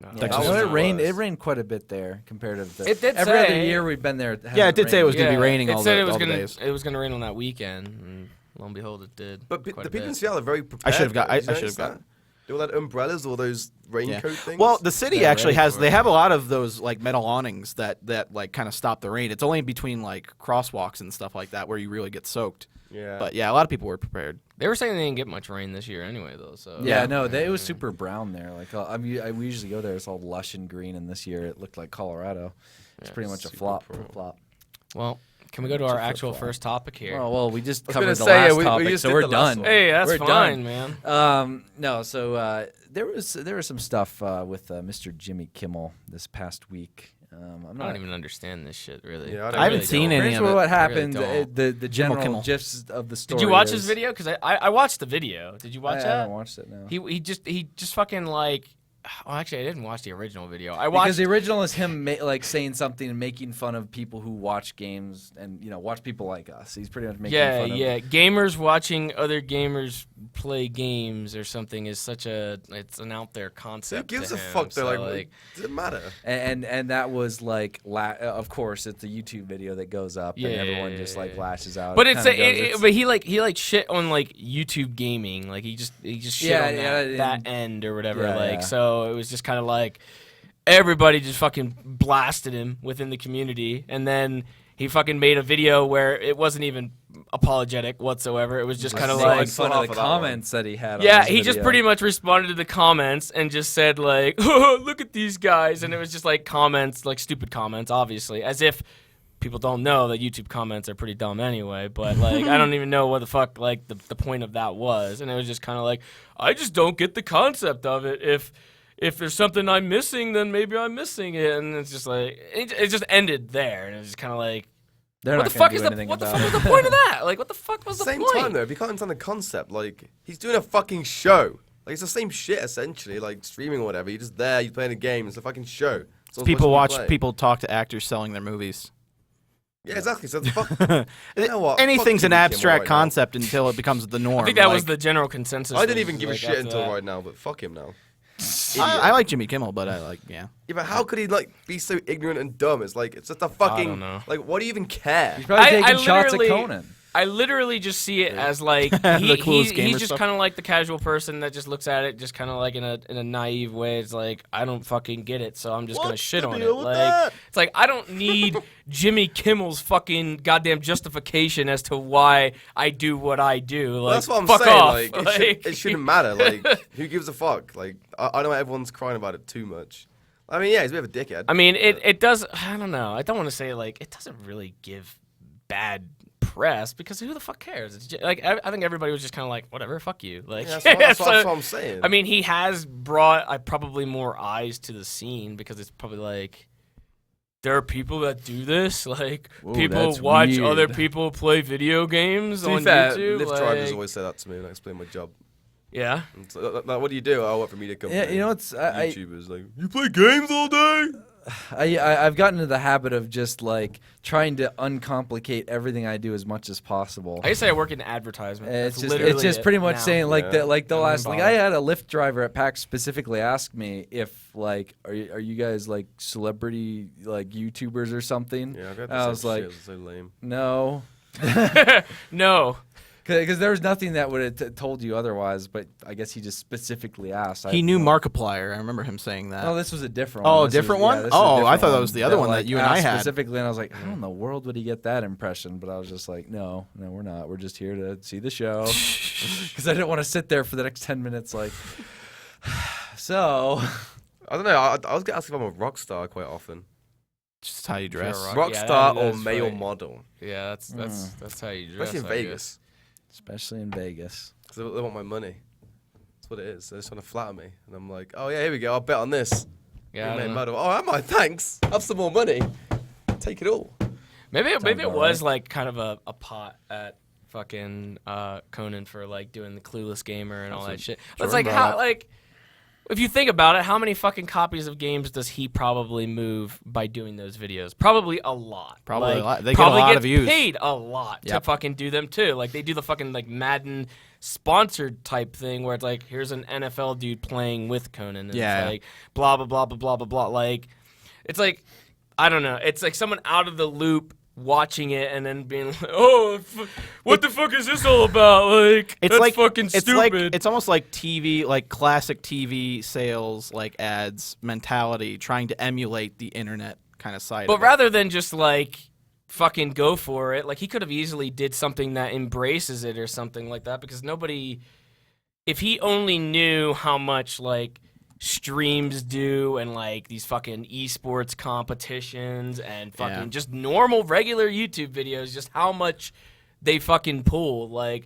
Yeah, That was well, the it rained. It worst. rained quite a bit there compared to It did every other say- year we've been there. Yeah, it did say it was going to be raining it all said the it was all the gonna days. it was gonna rain on that weekend, and lo and behold, it did. But quite the a people in bit. Seattle are very prepared. I should have got. I Did you should have notice got. that? They all had umbrellas, all those raincoat things. Well, the city They're actually ready has. for They it. have a lot of those like metal awnings that like kind of stop the rain. It's only between like crosswalks and stuff like that where you really get soaked. yeah. But yeah, a lot of people were prepared. They were saying they didn't get much rain this year anyway, though. So Yeah, no, it was super brown there. Like we usually go there; it's all lush and green, and this year it looked like Colorado. It's Yeah, pretty much a super pro. flop. Well, can we go to our It's a actual flip-flop. first topic here? Oh well, we just I was covered gonna the say, yeah, last we topic, just so did we're the last done. one. Hey, that's We're fine, done. man. No, so there was some stuff with Mr. Jimmy Kimmel this past week. I'm I not don't even understand this shit, really. Yeah, I haven't really seen don't. any Here's of it. what I happened. really don't. The general Kimmel. gist of the story. Did you watch is, his video? Because I watched the video. Did you watch I that? haven't watched it now. He just fucking like. Well, actually, I didn't watch the original video. I Because watched. the original is him like saying something and making fun of people who watch games and watch people like us. He's pretty much making Yeah, fun of. yeah. Gamers watching other gamers play games or something is such it's an out there Who concept. gives to a him, fuck? They're so, like, does it matter? And that was like of course it's a YouTube video that goes up and everyone just like lashes out. But It it's, kinda goes, but he like shit on like YouTube gaming, like he just shit Yeah, on yeah, that end or whatever. Yeah, like yeah. so it was just kind of like everybody just fucking blasted him within the community, and then he fucking made a video where it wasn't even apologetic whatsoever. It was just kind of making like making fun off of the of that one. comments that he had. On yeah, his he just video. pretty much responded to the comments and just said like, "Look at these guys," and it was just like comments, like stupid comments, obviously, as if people don't know that YouTube comments are pretty dumb anyway. But like, I don't even know what the fuck like the point of that was, and it was just kind of like, I just don't get the concept of it. If there's something I'm missing, then maybe I'm missing it, and it's just like it just ended there, and it was just kind of like. They're What not the gonna fuck do is the anything what the about fuck it. was the point of that? Like, what the fuck was the Same point? time though, if you can't understand the concept, like he's doing a fucking show. Like it's the same shit essentially, like streaming or whatever. You're just there, you're playing a game. It's a fucking show. It's all People supposed watch to be play. people talk to actors selling their movies. Yeah, exactly. So the fuck. You know what? Anything's Fuck an Jimmy Kimmel abstract right now. concept until it becomes the norm. I think that was Like, the general consensus. I didn't was, even give a like, shit after until that. right now, but fuck him now. I like Jimmy Kimmel, but I like Yeah, but how could he like be so ignorant and dumb? It's like it's just a fucking don't know. like. What do you even care? He's probably I taking shots at literally- Conan. I literally just see it as like The coolest gamer he's just stuff. kind of like the casual person that just looks at it just kind of like in a naive way. It's like I don't fucking get it, so I'm just gonna What's shit the on it. deal with Like that? it's like I don't need Jimmy Kimmel's fucking goddamn justification as to why I do what I do. Like Well, that's what I'm fuck saying. off. Like, it shouldn't matter. Like, who gives a fuck? Like, I know everyone's crying about it too much. I mean, yeah, he's a bit of a dickhead. I mean, it does. I don't know. I don't want to say like it doesn't really give bad press because who the fuck cares? It's just, like I think everybody was just kind of like whatever, fuck you. Like Yeah, that's so- what I'm saying. I mean, he has brought probably more eyes to the scene because it's probably like there are people that do this. Like Whoa, people that's watch weird. other people play video games to be on fair, YouTube. Lyft like, drivers always say that to me when I explain my job. yeah. It's like, what do you do? I work for a media company. Yeah, you know what's YouTubers like you play games all day. I've gotten into the habit of just like trying to uncomplicate everything I do as much as possible. I used to say I work in advertisement. It's That's just literally pretty much now. saying like Yeah. the Don't last even like I bother. had a Lyft driver at PAX specifically ask me if like are you guys like celebrity like YouTubers or something? Yeah, I've got I was like, shit. It's so lame. no, No. because there was nothing that would have told you otherwise. But I guess he just specifically asked. he knew Markiplier. I remember him saying that. No, this was a different Oh, one. a This was- different yeah, one? this was a Oh, I different thought that was the other one that you and I asked had. specifically, and I was like, how in the world would he get that impression? But I was just like, no, we're not. We're just here to see the show because I didn't want to sit there for the next 10 minutes. Like, so I don't know. I was getting asked if I'm a rock star quite often. Just how you dress. Rock- Rock yeah, star that or is male right. model. Yeah, that's how you dress. Especially in I Vegas. Especially in Vegas. Because they want my money. That's what it is. They're just trying to flatter me. And I'm like, oh, yeah, here we go. I'll bet on this. Yeah, I Male don't know. model. Oh, am I? Thanks. Have some more money. Take it all. Maybe it about was right. like kind of a pot at fucking Conan for like doing the Clueless Gamer and all that shit. But it's like how like if you think about it, how many fucking copies of games does he probably move by doing those videos? Probably a lot. Probably Like, a lot. They get a probably lot gets of views. paid a lot to Yep. fucking do them too. Like they do the fucking like Madden sponsored type thing where it's like here's an NFL dude playing with Conan and Yeah. it's like blah blah blah blah blah blah blah. Like it's like I don't know. It's like someone out of the loop watching it and then being like, "Oh, what the fuck is this all about?" Like, It's that's like fucking it's stupid. like it's almost like TV, like classic TV sales, like ads mentality, trying to emulate the internet kind of side. but of it. rather than just like fucking go for it, like he could have easily did something that embraces it or something like that because nobody. If he only knew how much like streams do and like these fucking esports competitions and fucking Yeah. just normal regular YouTube videos, just how much they fucking pull. Like,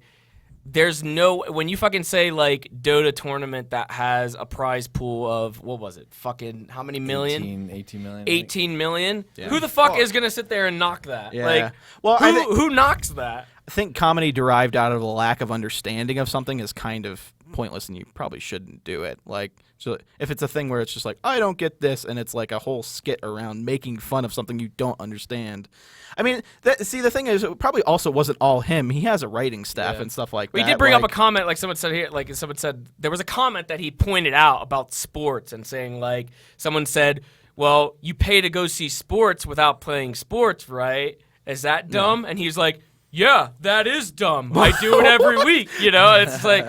there's no when you fucking say like Dota tournament that has a prize pool of what was it? Fucking how many million? 18 million. I think. 18 million. Yeah. Who the fuck Fuck. is gonna sit there and knock that? Yeah. Like, Well, who knocks that? I think comedy derived out of a lack of understanding of something is kind of pointless, and you probably shouldn't do it. Like, so if it's a thing where it's just like, I don't get this, and it's like a whole skit around making fun of something you don't understand. I mean, the thing is, it probably also wasn't all him. He has a writing staff Yeah. and stuff like We that. did bring up a like- comment, like someone said here, like someone said there was a comment that he pointed out about sports and saying like someone said, "Well, you pay to go see sports without playing sports, right? Is that dumb?" And he's like, "Yeah, that is dumb. I do it every week." You know, it's like,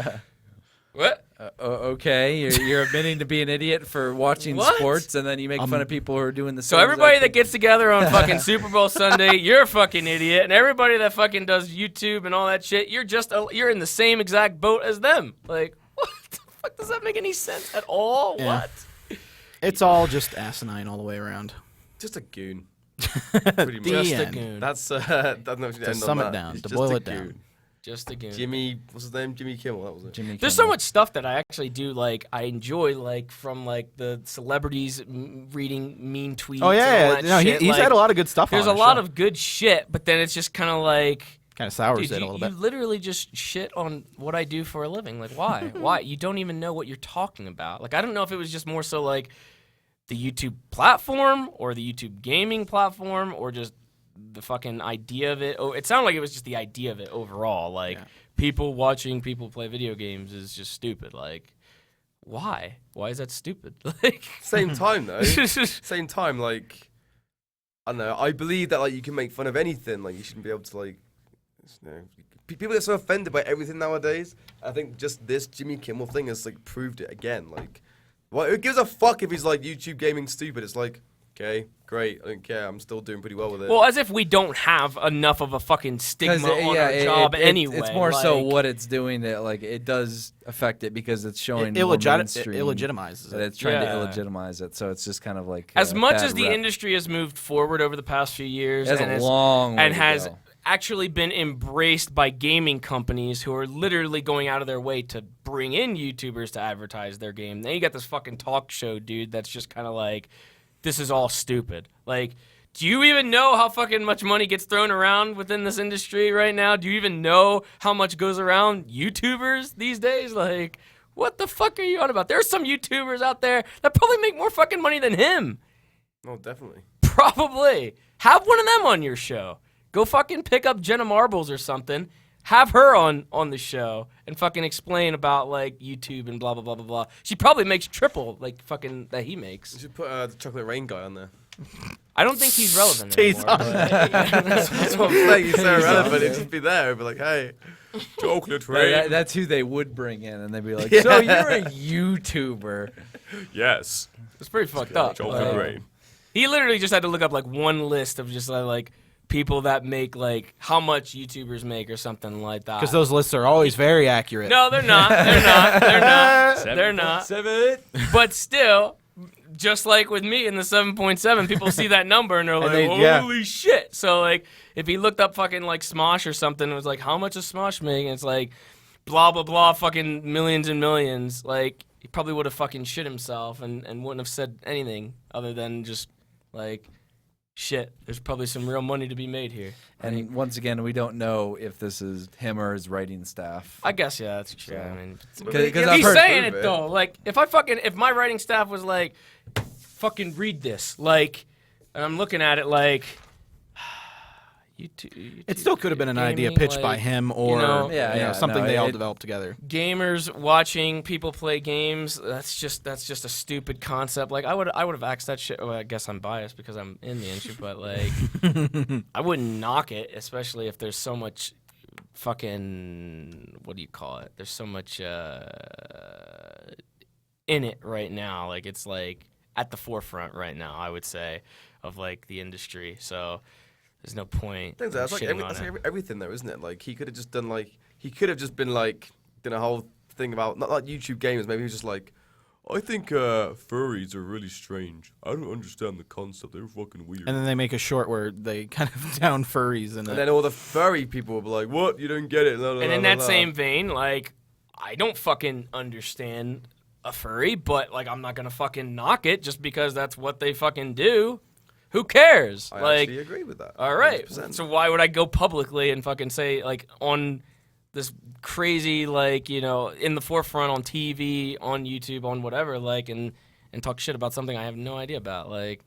what? Okay, you're admitting to be an idiot for watching What? sports, and then you make fun of people who are doing the So same. everybody exact that gets together on fucking Super Bowl Sunday, you're a fucking idiot, and everybody that fucking does YouTube and all that shit, you're in the same exact boat as them. Like, what the fuck does that make any sense at all? Yeah. What? It's all just asinine all the way around. Just a goon. Pretty The much. Just a end. goon. That's to sum it down, to boil it down. Just a goon. Jimmy, what's his name? Jimmy Kimmel. That was it. Jimmy There's so Kimmel. much stuff that I actually do like. I enjoy like from like the celebrities reading mean tweets. Oh and all yeah, that no, shit. he's Like, had a lot of good stuff. There's on a lot of good shit, but then it's just kind of like. kind of sours Dude, it a you, little you bit. literally just shit on what I do for a living. Like, why? Why? You don't even know what you're talking about. Like, I don't know if it was just more so like the YouTube platform or the YouTube gaming platform or just the fucking idea of it. Oh, it sounded like it was just the idea of it overall. Like, Yeah. people watching people play video games is just stupid. Like, why? Why is that stupid? Like, Same time though. Same time, like I don't know. I believe that like you can make fun of anything. Like you shouldn't be able to like, you know, people get so offended by everything nowadays. I think just this Jimmy Kimmel thing has like proved it again. Like, well, who gives a fuck if he's like YouTube gaming stupid? It's like, okay, great. I don't care. I'm still doing pretty well with it. well, as if we don't have enough of a fucking stigma on our job anyway. It's more so like- what it's doing that like it does affect it because it's showing It more illegit- mainstream illegitimizes that it. it's trying Yeah. to illegitimize it. So it's just kind of like As much bad as the rep. industry has moved forward over the past few years It has and a has, long way and to has go. actually been embraced by gaming companies who are literally going out of their way to bring in YouTubers to advertise their game. Then you got this fucking talk show dude that's just kind of like, this is all stupid. Like, do you even know how fucking much money gets thrown around within this industry right now? Do you even know how much goes around YouTubers these days? Like, what the fuck are you on about? There's some YouTubers out there that probably make more fucking money than him. oh, definitely. Probably. Have one of them on your show. Go fucking pick up Jenna Marbles or something. Have her on the show and fucking explain about like YouTube and blah blah blah blah blah. She probably makes triple like fucking that he You makes. should put the Chocolate Rain guy on there. I don't think he's relevant Stays anymore. but- That's what I'm saying. He's so relevant. He'd just be there. He'd be like, hey, Chocolate Rain. That's who they would bring in, and they'd be like, "So you're a YouTuber?" Yes. It's pretty fucked up. Chocolate Like, Rain. he literally just had to look up like one list of just like people that make like how much YouTubers make or something like that. Because those lists are always very accurate. No, they're not. They're not. They're not. They're not. 7. But still, just like with me in the 7.7, people see that number and they're like, yeah. holy shit. So, like, if he looked up fucking, like, Smosh or something, it was like, how much is Smosh making? It's like, blah, blah, blah, fucking millions and millions. Like, he probably would have fucking shit himself and wouldn't have said anything other than just, like, shit, there's probably some real money to be made here. And once again, we don't know if this is him or his writing staff. I guess, yeah, that's true. I mean, Because he's saying it though. Like, if my writing staff was like, fucking read this, like, and I'm looking at it like, It still could have been an idea pitched by him or something they all developed together. Gamers watching people play games, that's just a stupid concept. Like, I would have asked that shit. Well, I guess I'm biased because I'm in the industry, but like I wouldn't knock it, especially if there's so much fucking, what do you call it? There's so much in it right now. Like, it's like at the forefront right now, I would say, of like the industry. So there's no point. That's like everything though, isn't it? Like, he could have just done like, he could have just been like, done a whole thing about, not like YouTube gamers, maybe he was just like, I think furries are really strange. I don't understand the concept. They're fucking weird. And then they make a short where they kind of down furries. And then all the furry people will be like, what? You don't get it. La, la, and in la, that la. same vein, like, I don't fucking understand a furry, but like, I'm not gonna fucking knock it just because that's what they fucking do. Who cares? I like, actually agree with that. All right. 100%. So why would I go publicly and fucking say, like, on this crazy, like, you know, in the forefront on TV, on YouTube, on whatever, like, and talk shit about something I have no idea about? Like,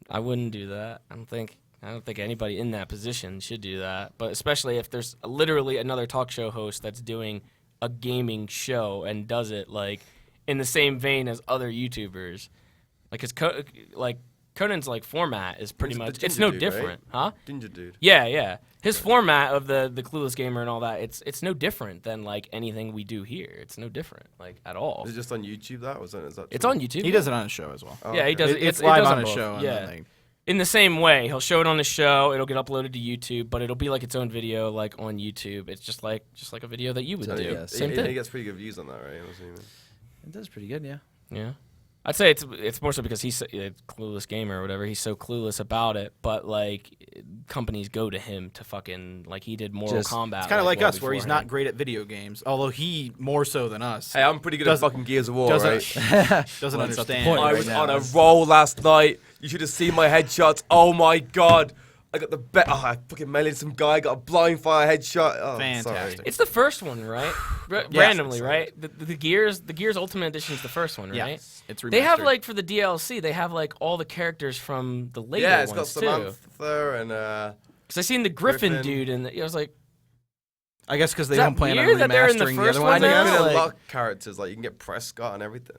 I wouldn't do that. I don't think anybody in that position should do that. But especially if there's literally another talk show host that's doing a gaming show and does it, like, in the same vein as other YouTubers. Like, Conan's like format is pretty much, it's no dude, different, right? huh? Ginger dude. Yeah. His format of the Clueless Gamer and all that, it's no different than like anything we do here. It's no different, like, at all. Is it just on YouTube that? Or is that It's on YouTube. he does it on his show as well. Oh, Yeah, he okay. does it. It's it live does on his both. show. And Yeah. then they, In the same way, he'll show it on his show. It'll get uploaded to YouTube, but it'll be like its own video, like on YouTube. It's just like a video that you would So do. yeah, Same he thing. gets pretty good views on that, right? I'm assuming. It does pretty good, yeah. Yeah. I'd say it's more so because he's a clueless gamer or whatever. He's so clueless about it, but like companies go to him to fucking, like, he did Mortal Kombat. it's kind of like well us, where he's not great at video games, although he more so than us. Hey, I'm pretty good at fucking Gears of War, doesn't right? doesn't Well, that's not the understand. point, I right was now. on a roll last night. You should have seen my headshots. Oh my god. I got the bet. Oh, I fucking melee some guy, got a blind fire headshot. Oh, Fantastic. Sorry. It's the first one, right? Randomly, right? The Gears Ultimate Edition is the first one, right? Yes, it's remastered. They have, like, for the DLC, they have like all the characters from the later Yeah, it's got ones too. Samantha and Because I seen the Griffin dude, and I was like, I guess because they Is that don't plan on weird that they're in the remastering the first other one ones. I think now? you can Like- unlock characters, like you can get Prescott and everything.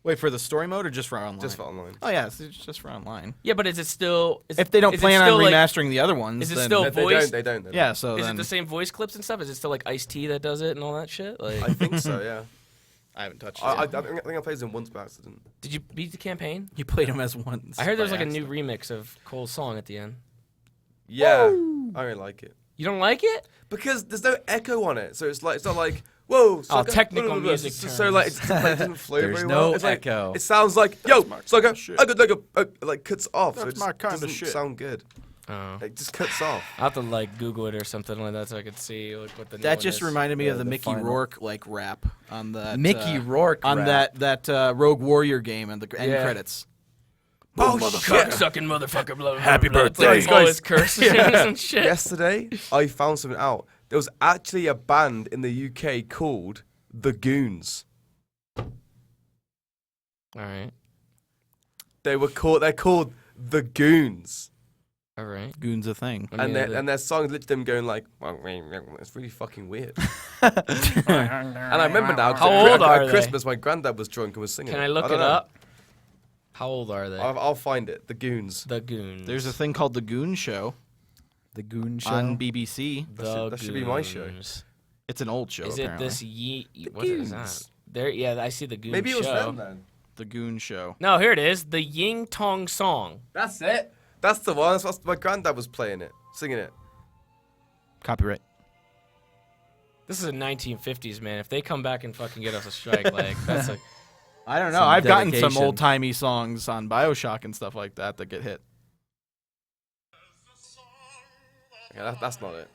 Wait, for the story mode or just for online? Just for online. Oh yeah, it's just for online. yeah, but is it still? If they don't is it plan on still, like- remastering the other ones, is it then still- They voice- don't. They don't. yeah. So Is then it the same voice clips and stuff? Is it still like Ice-T that does it and all that shit? Like, I think so. Yeah. I haven't touched it. I yet. think I played them once by accident. did you beat the campaign? You played him as once. I heard there's by like a new accident. remix of Cole's song at the end. Yeah. I really like it You don't like it? because there's no echo on it, so it's not like. Whoa! Sucker, technical music So like, it doesn't flow There's very no well. It's like, echo. it sounds like, yo, my sucker, kinda shit. I could like cuts off. so That's it my just kinda doesn't shit. sound good. Oh. It just cuts off. I'll have to like Google it or something like that so I could see like what the new That one just is. reminded me of the the Mickey final. Rourke like rap on that Mickey Rourke on rap. that Rogue Warrior game and the end Yeah. credits. Oh Cock sucking motherfucker. Blah, blah, Happy blah, blah. birthday. It's like all his curses and shit. Yesterday, I found something out. There was actually a band in the UK called The Goons. All right. They're called The Goons. All right. Goon's a thing. Let me And their songs literally them going like, it's really fucking weird. And I remember now, 'cause How at old are they? Christmas, my granddad was drunk and was singing. Can I look don't it know. up? How old are they? I'll find it. The Goons. The Goons. There's a thing called the Goon Show The Goon Show. on BBC. The That should be my show. Goons. It's an old show. Is it apparently. this what is that? Goons. There, yeah, I see the Goon Maybe it was show. them then. The Goon Show? No, here it is. The Ying Tong Song. That's it. That's the one. That's what my granddad was playing it, singing it. Copyright. This is a 1950s, man. If they come back and fucking get us a strike, like that's like I don't know. Some I've gotten some dedication. old timey songs on BioShock and stuff like that get hit. Yeah, that's not it.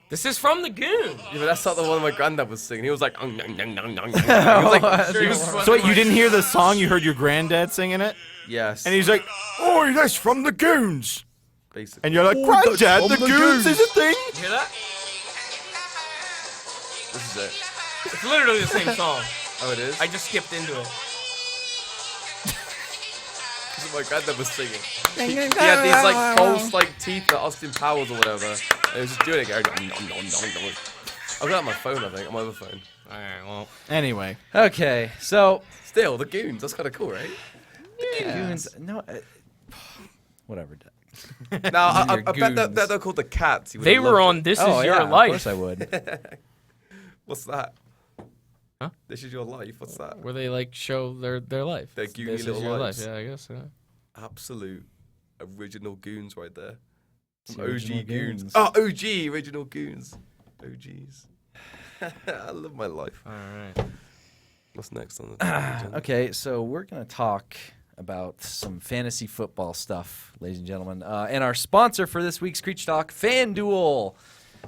This is from the Goons. Yeah, but that's not the one my granddad was singing. He was like, he was like, Sure, he was So wait, you didn't hear the song? You heard your granddad singing it, yes. and he's like, "Oh, that's from the Goons," basically. and you're like, "Granddad, the Goons is a thing." You hear that? This is it. It's literally the same song. Oh, it is? I just skipped into it. This is what my granddad was singing. He had these like false like teeth like Austin Powers or whatever. And he was just doing it. Going, I've got it on my phone, I think, on my other phone. Alright, well. Anyway, Okay, so Still, the Goons. That's kind of cool, right? Goons. No, whatever. Now, I Your bet Goons. that they're called the Cats. You would They have were loved on it. This Oh Is yeah, Your of Life. course I would. What's that? Huh? This is your life. What's that? Where they like show their life. Their This goony is little your lives. life. Yeah, I guess. Yeah. Absolute original Goons right there. It's Some the OG original Goons. Goons. Oh, OG original Goons. OGs. I love my life. All right. What's next on the agenda? Okay, so we're gonna talk about some fantasy football stuff, ladies and gentlemen, and our sponsor for this week's Creature Talk, FanDuel.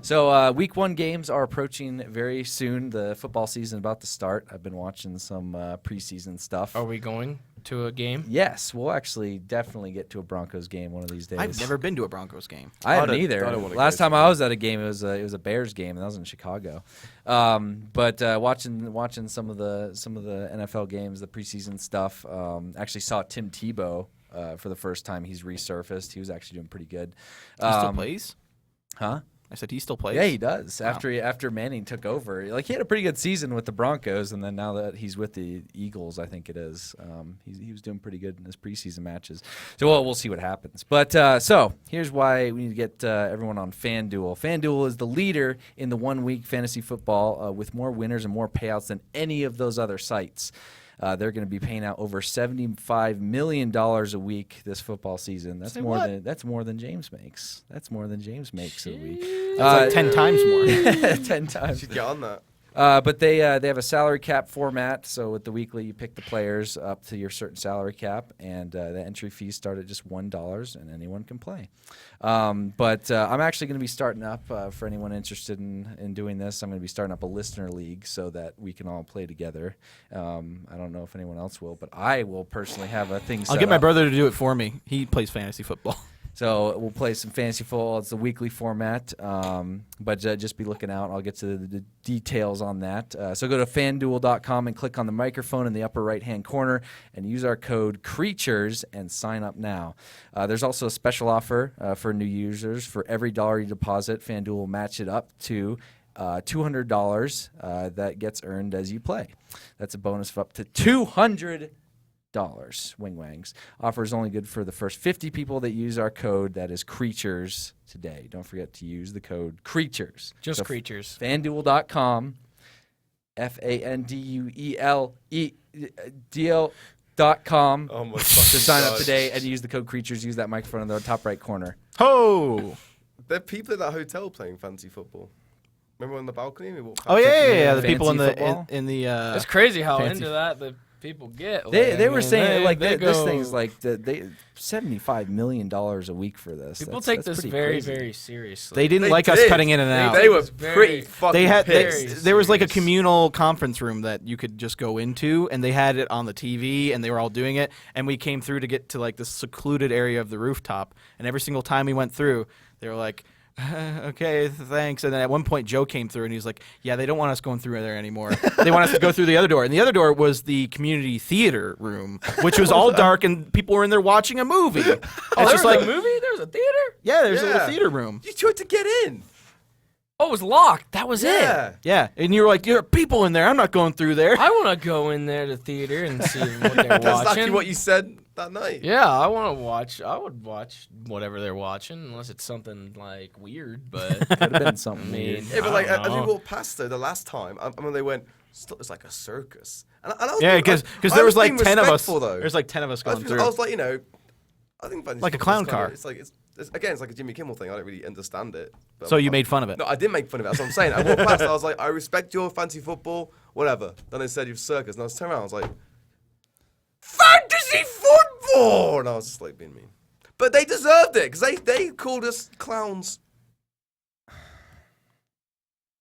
So week 1 games are approaching very soon. The football season about to start. I've been watching some preseason stuff. Are we going to a game? Yes, we'll actually definitely get to a Broncos game one of these days. I've never been to a Broncos game. I haven't don't- either. I don't wanna Last go time to I one. was at a game, it was a Bears game, and that was in Chicago. But watching some of the NFL games, the preseason stuff. Actually saw Tim Tebow for the first time. He's resurfaced. He was actually doing pretty good. He still plays? Huh? I said he still plays. Yeah, he does. Wow. After Manning took over, like he had a pretty good season with the Broncos, and then now that he's with the Eagles, I think it is, he was doing pretty good in his preseason matches. So we'll see what happens. But so here's why we need to get everyone on FanDuel. FanDuel is the leader in the 1-week fantasy football with more winners and more payouts than any of those other sites. They're going to be paying out over $75 million a week this football season. That's Say more what? than James makes. That's more than James makes a week. It's like 10 times more. 10 times. Should get on that. But they have a salary cap format. So with the weekly, you pick the players up to your certain salary cap, and the entry fees start at just $1, and anyone can play. But I'm actually going to be starting up for anyone interested in doing this. I'm going to be starting up a listener league so that we can all play together. I don't know if anyone else will, but I will personally have a thing. I'll set get my up. brother to do it for me. He plays fantasy football. So we'll play some fantasy football. It's a weekly format, but just be looking out. I'll get to the details on that. So go to fanduel.com and click on the microphone in the upper right-hand corner and use our code CREATURES and sign up now. There's also a special offer for new users. For every dollar you deposit, FanDuel will match it up to $200 that gets earned as you play. That's a bonus of up to $200. Wing Wangs. Offer is only good for the first 50 people that use our code. That is CREATURES today. Don't forget to use the code CREATURES. Just So creatures. FanDuel.com, FanDuel.com Oh my to fucking sign up God. today and use the code CREATURES. Use that microphone in the top right corner. Ho! There are people at that hotel playing fantasy football. Remember on the balcony? We walked Oh past yeah, it? yeah, yeah. The people in Fancy the football? in the. It's crazy how fancy. into that the people get. They Like, I were mean, saying like they this go- thing's like they $75 million a week for this. People That's- take that's this pretty very crazy. very seriously. They didn't They like us did. cutting in and out. They were It's very- pretty fucking They had pissed. there was like a serious. communal conference room that you could just go into, and they had it on the TV, and they were all doing it. And we came through to get to like this secluded area of the rooftop, and every single time we went through, they were like, "Okay, thanks." And then at one point, Joe came through, and he was like, "Yeah, they don't want us going through there anymore. They want us to go through the other door." And the other door was the community theater room, which was all dark, and people were in there watching a movie. Oh, It's there just was like, a movie. There was a theater. yeah, there's a Yeah. little theater room. You tried to get in. Oh, it was locked. That was it. Yeah. Yeah, and you were like, "There are people in there. I'm not going through there." I want to go in there to theater and see what they're That's watching. exactly what you said that night. Yeah, I want to watch. I would watch whatever they're watching, unless it's something like weird. But Could have been something I mean, weird. Yeah, but like I don't as we know. walked past though, the last time, I mean, they went, it's like a circus. And I was Yeah, being- because I there was being like 10 of us. respectful, though. There's like 10 of us I going was, through. I was like, you know, I think fantasy Like a football's clown kinda- car. It's like again, it's like a Jimmy Kimmel thing. I don't really understand it. But So you made fun of it. No, I didn't make fun of it. That's what I'm saying. I walked past. I was like, I respect your fancy football, whatever. Then they said you're circus, and I was turning around. I was like, oh, and I was just like being mean. But they deserved it because they called us clowns.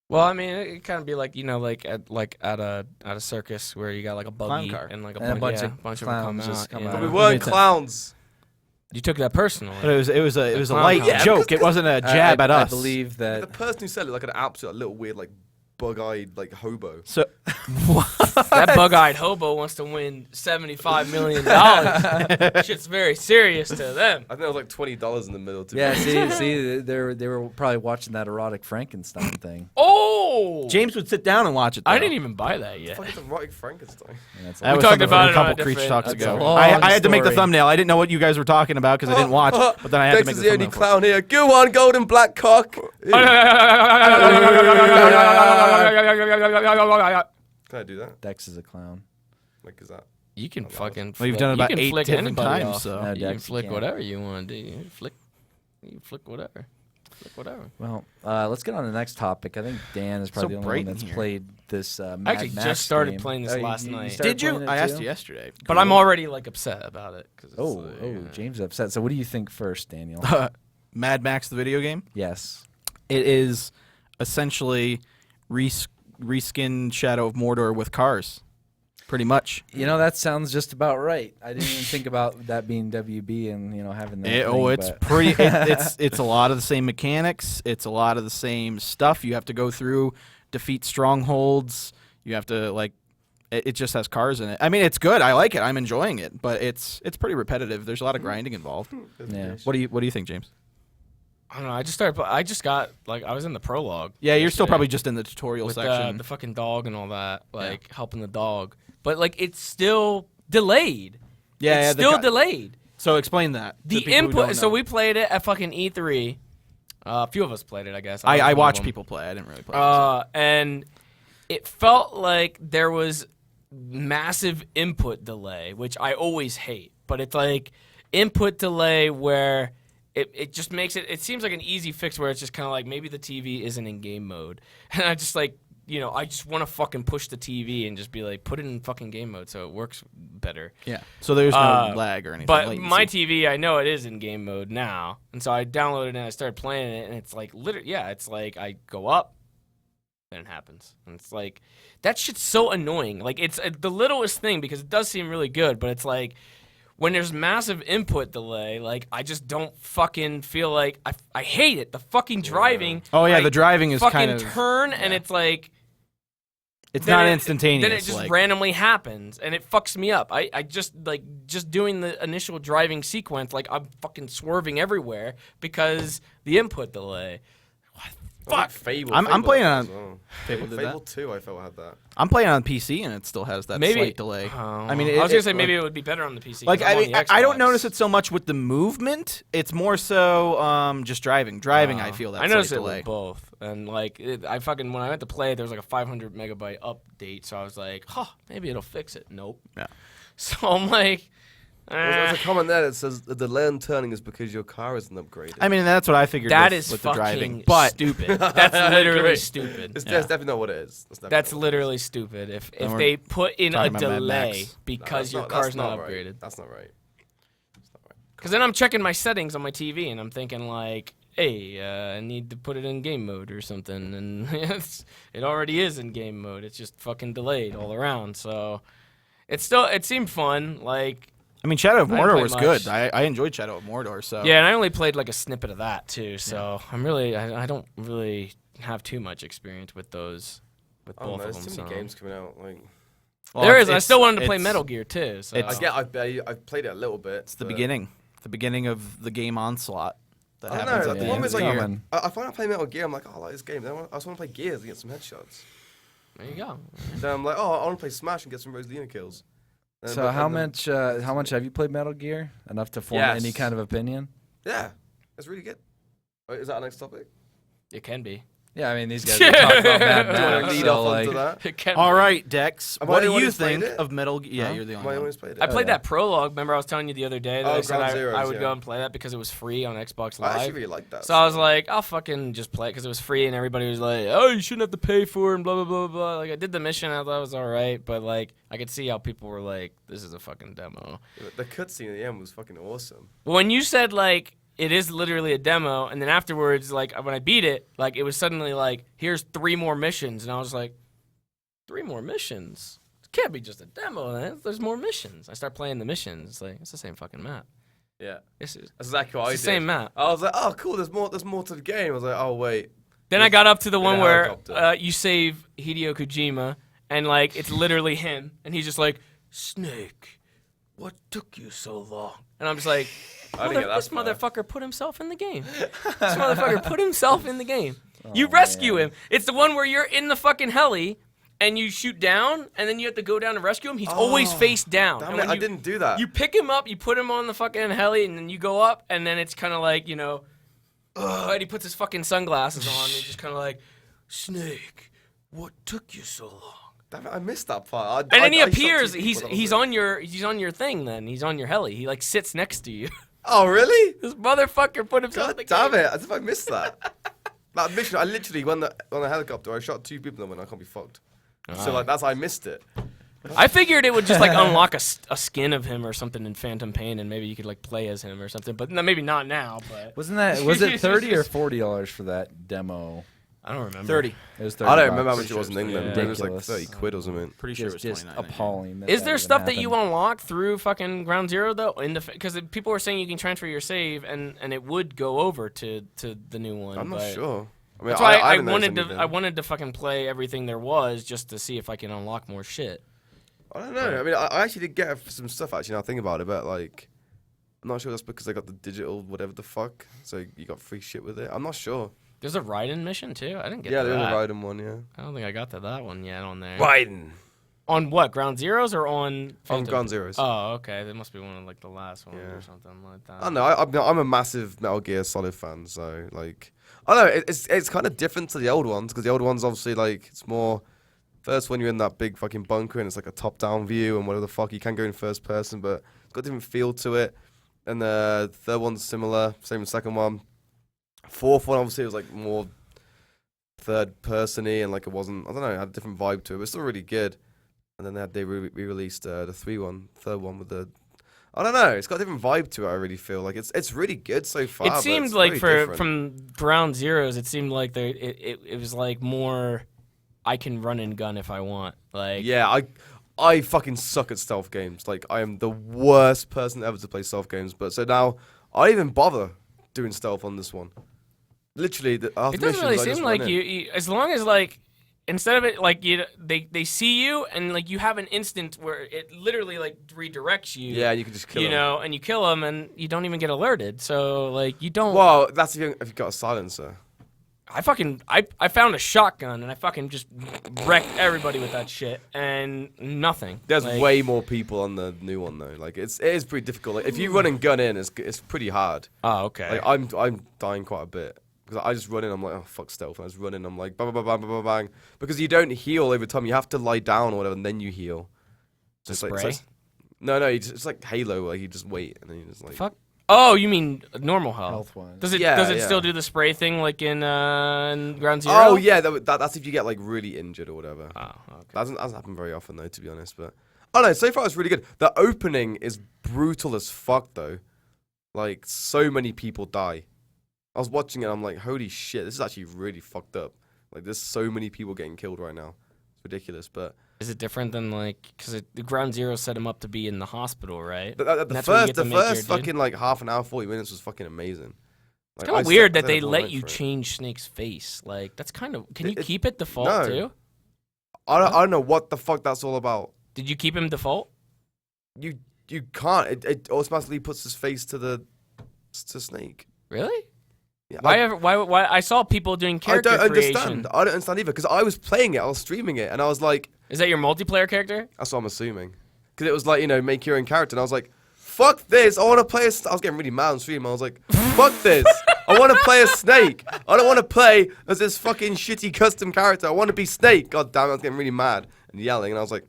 Well, I mean, it kind of be like at a circus where you got like a buggy car. and like And a bunch of bunch clowns of just them come come out. out. But we weren't Made sense. clowns. You took that personally. But it was a clown light car. Yeah, joke. It wasn't a jab at I us. believe The that. person who said it like an absolute little weird like bug-eyed like hobo. So That bug-eyed hobo wants to win $75 million. Shit's very serious to them. I think there was like $20 in the middle. Yeah, see, they were probably watching that erotic Frankenstein thing. Oh, James would sit down and watch it. I though. didn't even buy that yet. Fuck, it's erotic Frankenstein. And that's That We was talked something about from it a on a couple Creech different- talks that's ago. a long I had to make the story. thumbnail. I didn't know what you guys were talking about because I didn't watch. But then I had to Dex make is the the only thumbnail. for it. clown here. Go on, golden black cock. Ew. Can I do that? Dex is a clown. Like, is that? You can fucking. Well, you've flick- done it you about can 8 flick different anybody times, off. so- No, You can Dex, you flick can't. whatever you want to do. You flick whatever. Flick whatever. Well, let's get on to the next topic. I think Dan is probably So the only bright one in that's here. played this. Mad I actually Max just started game. playing this last night. started Did you? playing it I asked too? you yesterday. But I'm already like upset about it. 'Cause it's Oh, like, James is upset. So, what do you think first, Daniel? Mad Max the video game. Yes. It is essentially reskin Shadow of Mordor with cars, pretty much. You know, that sounds just about right. I didn't even think about that being WB and having that. It's but- pretty. It's a lot of the same mechanics. It's a lot of the same stuff. You have to go through, defeat strongholds. You have to like. It just has cars in it. I mean, it's good. I like it. I'm enjoying it, but it's pretty repetitive. There's a lot of grinding involved. Yeah. What do you think, James? I don't know. I just got like I was in the prologue. Yeah, you're still yesterday probably just in the tutorial with section. the fucking dog and all that, like helping the dog. But like it's still delayed. yeah, It's still delayed. So explain that. to The people who input. don't So know. we played it at fucking E3. A few of us played it, I guess. was I one of watch them. people play. I didn't really play. And it felt like there was massive input delay, which I always hate. But it's like input delay where it just makes it seems like an easy fix where it's just kind of like maybe the TV isn't in game mode. And I just like, I just want to fucking push the TV and just be like, put it in fucking game mode so it works better. Yeah. So there's no lag or anything. But latency. my TV, I know it is in game mode now. And so I downloaded it and I started playing it. And it's like, it's like I go up, then it happens. And it's like, that shit's so annoying. Like, it's the littlest thing because it does seem really good. But it's like, when there's massive input delay, like, I just don't fucking feel like, I hate it. The fucking driving. Oh yeah, I the driving is fucking kind of. turn and it's like. It's then not it- instantaneous. Then it just like, randomly happens, and it fucks me up. I just doing the initial driving sequence, like I'm fucking swerving everywhere because the input delay. Fuck. Fable. I'm Fable playing had on- that as well. Fable did Fable that? 2, I felt had that. I'm playing on PC and it still has that Maybe slight delay. Oh, I mean, I was gonna say like- maybe it would be better on the PC. Like 'cause I'm I on mean, the I don't Xbox. notice it so much with the movement. It's more so just driving. Driving, I feel that I slight noticed it delay. with both, and like when I went to play, there was like a 500 megabyte update, so I was like, maybe it'll fix it. Nope. Yeah. So I'm like, There's a comment there that says the delay in turning is because your car isn't upgraded. I mean, that's what I figured. that with, is with the fucking driving, but stupid. That's literally Great. stupid. That's Yeah. definitely not what it is. That's literally stupid. If we're they put in a talking about Mad delay Max. because your car's not right. upgraded. That's not right. Because then I'm checking my settings on my TV and I'm thinking like, hey, I need to put it in game mode or something, and it already is in game mode. It's just fucking delayed all around. So it seemed fun. Like I mean, Shadow of I didn't Mordor play was much. good. I enjoyed Shadow of Mordor. So yeah, and I only played like a snippet of that too. So I'm really I don't really have too much experience with those. With Oh both no, of there's them. too many so. games coming out. Like, Well, There it's- is. And I still wanted to play it's- Metal Gear too. So it's- I've played it a little bit. It's the beginning. The beginning of the game onslaught that I don't happens know. at The the problem end is of the like, year. coming. I find I play Metal Gear. I'm like, oh, I like this game. Then I just want to play Gears and get some headshots. there you go. Then I'm like, oh, I want to play Smash and get some Rosalina kills. Then- So but how then- much have you played Metal Gear? Enough to form Yes. any kind of opinion? Yeah, it's really good. Wait, is that our next topic? It can be. Yeah, I mean these guys are talking about Mad Do you want Max. to lead So, off onto like, that? All right, Dex. Am I What the do one you who's played think it? of Metal? Yeah, Huh? you're the Am I only one. always played it? I played yeah. that prologue. Remember, I was telling you the other day that Oh, I said Ground I Zeroes, would yeah. go and play that because it was free on Xbox I Live. actually really like that. So I was like, I'll fucking just play it because it was free, and everybody was like, "Oh, you shouldn't have to pay for it," and blah blah blah blah. Like I did the mission, I thought it was all right, but like I could see how people were like, "This is a fucking demo." the cutscene at the end was fucking awesome. But when you said like it is literally a demo, and then afterwards, like when I beat it, like it was suddenly like, "Here's 3 more missions," and I was like, 3 more missions? It can't be just a demo, man. There's more missions. I start playing the missions. It's like it's the same fucking map. Yeah, This is that's exactly what I did. it's the same map. I was like, oh cool, there's more to the game. I was like, oh wait. Then I got up to the one where helicopter. you save Hideo Kojima, and like it's literally him, and he's just like, "Snake, what took you so long?" And I'm just like, I didn't get that "This far. motherfucker put himself in the game. This motherfucker put himself in the game. You rescue him. It's the one where you're in the fucking heli, and you shoot down, and then you have to go down and rescue him. He's always face down. Damn And it, when I you- didn't do that. You pick him up, you put him on the fucking heli, and then you go up, and then it's kind of like, you know, and he puts his fucking sunglasses on, and he's just kind of like, "Snake, what took you so long?" Damn it, I missed that part. And then he I shot appears. 2 He's people, that was he's it. on your thing. Then he's on your heli. He like sits next to you. Oh really? This motherfucker put himself. God in the damn game. it! As if I missed that. That mission, I literally on the helicopter, I shot 2 people and went, I can't be fucked. So like that's I missed it. I figured it would just like unlock a skin of him or something in Phantom Pain, and maybe you could like play as him or something. But no, maybe not now. But was it $30 or $40 for that demo? I don't remember. 30. It was 30 I don't remember how bucks. much it was in England. Yeah. But it was like Ridiculous. 30 quid or something. Pretty sure it was Just 29. appalling. Is there stuff that you unlock through fucking Ground Zero though? Because people were saying you can transfer your save and it would go over to the new one. I'm not but sure. I mean, That's why I haven't noticed wanted to. anything. I wanted to fucking play everything there was just to see if I can unlock more shit. I don't know. I mean, I actually did get some stuff actually. Now I think about it, but like, I'm not sure that's because I got the digital whatever the fuck. So you got free shit with it. I'm not sure. There's a Raiden mission too. I didn't get Yeah, to there was that. a Raiden one. Yeah. I don't think I got to that one yet on there. Raiden. On what? Ground Zeroes or on? On Phantom? Ground Zeroes. Oh, okay. That must be one of like the last ones Yeah. or something like that. I don't know. I'm a massive Metal Gear Solid fan, so like, I don't know. It's kind of different to the old ones because the old ones obviously like it's more. First, when you're in that big fucking bunker and it's like a top-down view and whatever the fuck, you can go in first person, but it's got a different feel to it. And the third one's similar, same as the second one. Fourth one obviously was like more third person-y and like it wasn't. I don't know. It had a different vibe to it, but it's still really good. And then they re-released the third one with the. I don't know. It's got a different vibe to it. I really feel like it's really good so far. It but seemed it's like very different. from Ground Zeroes, it seemed like it was like more. I can run and gun if I want. Like Yeah, I fucking suck at stealth games. Like I am the worst person ever to play stealth games. But so now I don't even bother doing stealth on this one. Literally, it doesn't really seem like you. As long as like instead of it like they see you and like you have an instant where it literally like redirects you. Yeah, you can just kill you them. know, and you kill them and you don't even get alerted. So like you don't. Well, that's if you've got a silencer. I found a shotgun and I fucking just wrecked everybody with that shit and nothing. There's Like, way more people on the new one though. Like it is pretty difficult. Like, if you run and gun in, it's pretty hard. Oh, okay. Like I'm dying quite a bit because I just run in. I'm like, oh fuck stealth. And I just run in. I'm like bang bang bang bang bang bang because you don't heal over time. You have to lie down or whatever, and then you heal. To Just like spray? no, it's like Halo. Like you just wait and then you just like. Fuck. Oh, you mean normal health? Health-wise. Does it Yeah, does it yeah. still do the spray thing like in Ground Zero? Oh yeah, that's if you get like really injured or whatever. Oh, okay. That doesn't happen very often though, to be honest. But I don't know. So far, it's really good. The opening is brutal as fuck though. Like so many people die. I was watching it. I'm like, holy shit, this is actually really fucked up. Like there's so many people getting killed right now. It's ridiculous. But Is it different than like because the Ground Zero set him up to be in the hospital, right? the And that's where you get the to make your first dude. fucking like half an hour, 40 minutes was fucking amazing. It's Like, kind I of weird sat that they there all let night you for it. change Snake's face. Like that's kind of. Can you It- keep it default no. too? I don't know what the fuck that's all about. Did you keep him default? You can't. It automatically puts his face to Snake. Really? Yeah, Why? I saw people doing I character don't creation. understand. I don't understand either because I was playing it, I was streaming it, and I was like, Is that your multiplayer character? that's what I'm assuming. Because it was like, make your own character, and I was like, fuck this, I want to play I was getting really mad on stream. I was like, fuck this, I want to play a Snake. I don't want to play as this fucking shitty custom character. I want to be Snake. God damn it, I was getting really mad and yelling, and I was like,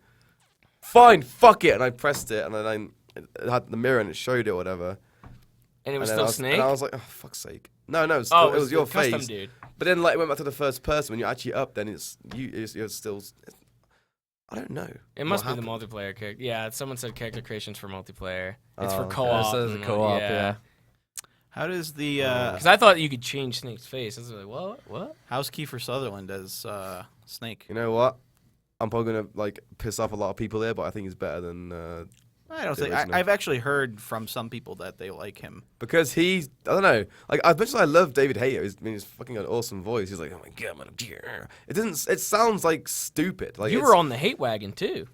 fine, fuck it. And I pressed it, and then it had the mirror, and it showed it or whatever. And it was And still then Snake? And I was like, oh, fuck's sake. No, it was, Oh, it was your the custom face. dude. But then, like, it went back to the first person. When you're actually up, then you're still. I don't know. It must be the multiplayer character. Yeah, someone said character creations for multiplayer. It's for co-op. It says and, co-op, yeah. How does the Because I thought you could change Snake's face. I was like, what? how's Kiefer Sutherland as Snake? You know what? I'm probably gonna like piss off a lot of people there, but I think he's better than I don't the think original. I've actually heard from some people that they like him. because he's. I don't know. Like as much as I love David Hayter, he's fucking got an awesome voice. He's like, oh my god, man, dear. It doesn't. It sounds like stupid. Like You it's- were on the hate wagon too.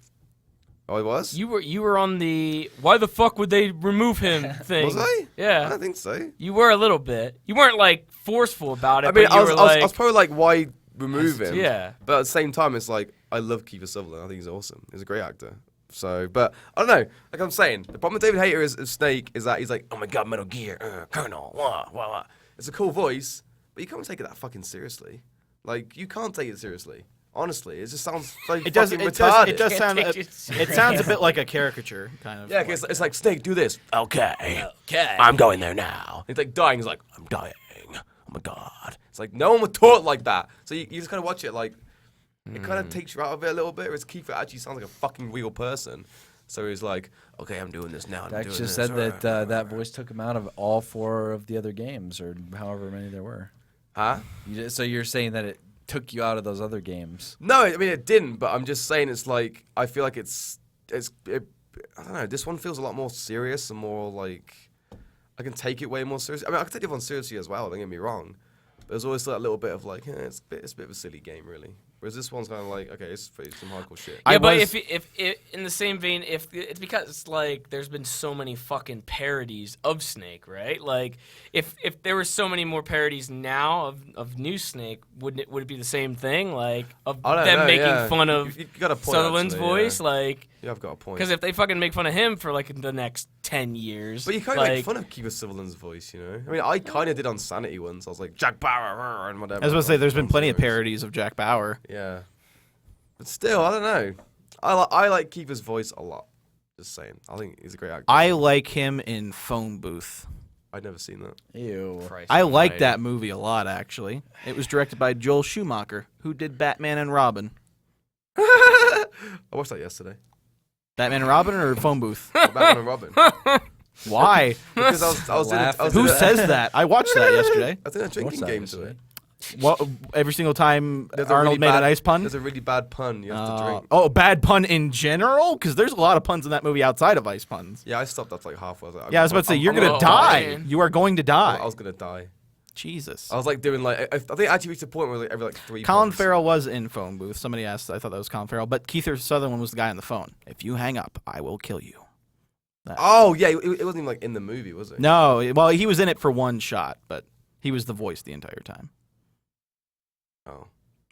Oh, I was. You were on the why the fuck would they remove him thing. Was I? I Yeah. don't think so. You were a little bit. You weren't like forceful about it. I mean, but you were I was probably like, why remove him? Yeah. But at the same time, it's like I love Kiefer Sutherland. I think he's awesome. He's a great actor. So, but I don't know. Like I'm saying, the problem with David Hayter is Snake is that he's like, oh my god, Metal Gear, Colonel, wah, wah, wah. It's a cool voice, but you can't take it that fucking seriously. Like you can't take it seriously. Honestly, it just sounds like It does. fucking It retarded. does. It does Can't sound. take It it sounds a bit like a caricature, kind of. Yeah, 'cause it's like Snake, do this. Okay, Okay. I'm going there now. He's like dying. He's like, I'm dying. Oh my god. It's like no one would talk like that. So you just kind of watch it like it kind of takes you out of it a little bit. Whereas Kiefer actually sounds like a fucking real person. So he's like, okay, I'm doing this now. I'm Dax doing just this. said that that voice took him out of all 4 of the other games, or however many there were. Huh? So you're saying that it took you out of those other games? No, I mean it didn't. But I'm just saying it's like I feel like it's I don't know. This one feels a lot more serious and more like I can take it way more seriously. I mean, I can take it one seriously as well. Don't get me wrong. But there's always that little bit of like, it's a bit of a silly game, really. Whereas this one's kind of like, okay, it's some hardcore shit. Yeah, but was- if in the same vein, if it's because like there's been so many fucking parodies of Snake, right? Like if there were so many more parodies now of new Snake, would it be the same thing? Like of I don't them know, making yeah. fun of You got a point, Sutherland's actually, voice, yeah. like Yeah, I've got a point. because if they fucking make fun of him for like the next 10 years, But you kind of like, make fun of Kiefer Sutherland's voice, you know? I mean, I kind of did on Sanity once. I was like, Jack Bauer and whatever. I was about to say, there's been plenty of parodies. parodies of Jack Bauer. Yeah. But still, I don't know. I like Kiefer's voice a lot. Just saying. I think he's a great actor. I like him in Phone Booth. I'd never seen that. Ew. Christ I like almighty. that movie a lot, actually. It was directed by Joel Schumacher, who did Batman and Robin. I watched that yesterday. Batman and Robin or Phone Booth? Batman and Robin. Why? Because I was doing Who says that? I watched that yesterday. I was doing a drinking that game yesterday? to it. What, every single time There's a Arnold really made bad- a nice pun? There's a really bad pun you have to drink. Oh, bad pun in general? Because there's a lot of puns in that movie outside of ice puns. Yeah, I stopped after like halfway. Yeah, I was about to say, you're I'm- going to die. man. You are going to die. I was gonna die. Jesus. I was like doing like I think I actually reached a point where like, every like 3 Colin puns. Farrell was in Phone Booth. Somebody asked, I thought that was Colin Farrell. But Kiefer Sutherland was the guy on the phone. If you hang up, I will kill you. Oh yeah, it wasn't even like in the movie, was it? No, well, he was in it for one shot, but he was the voice the entire time. Oh.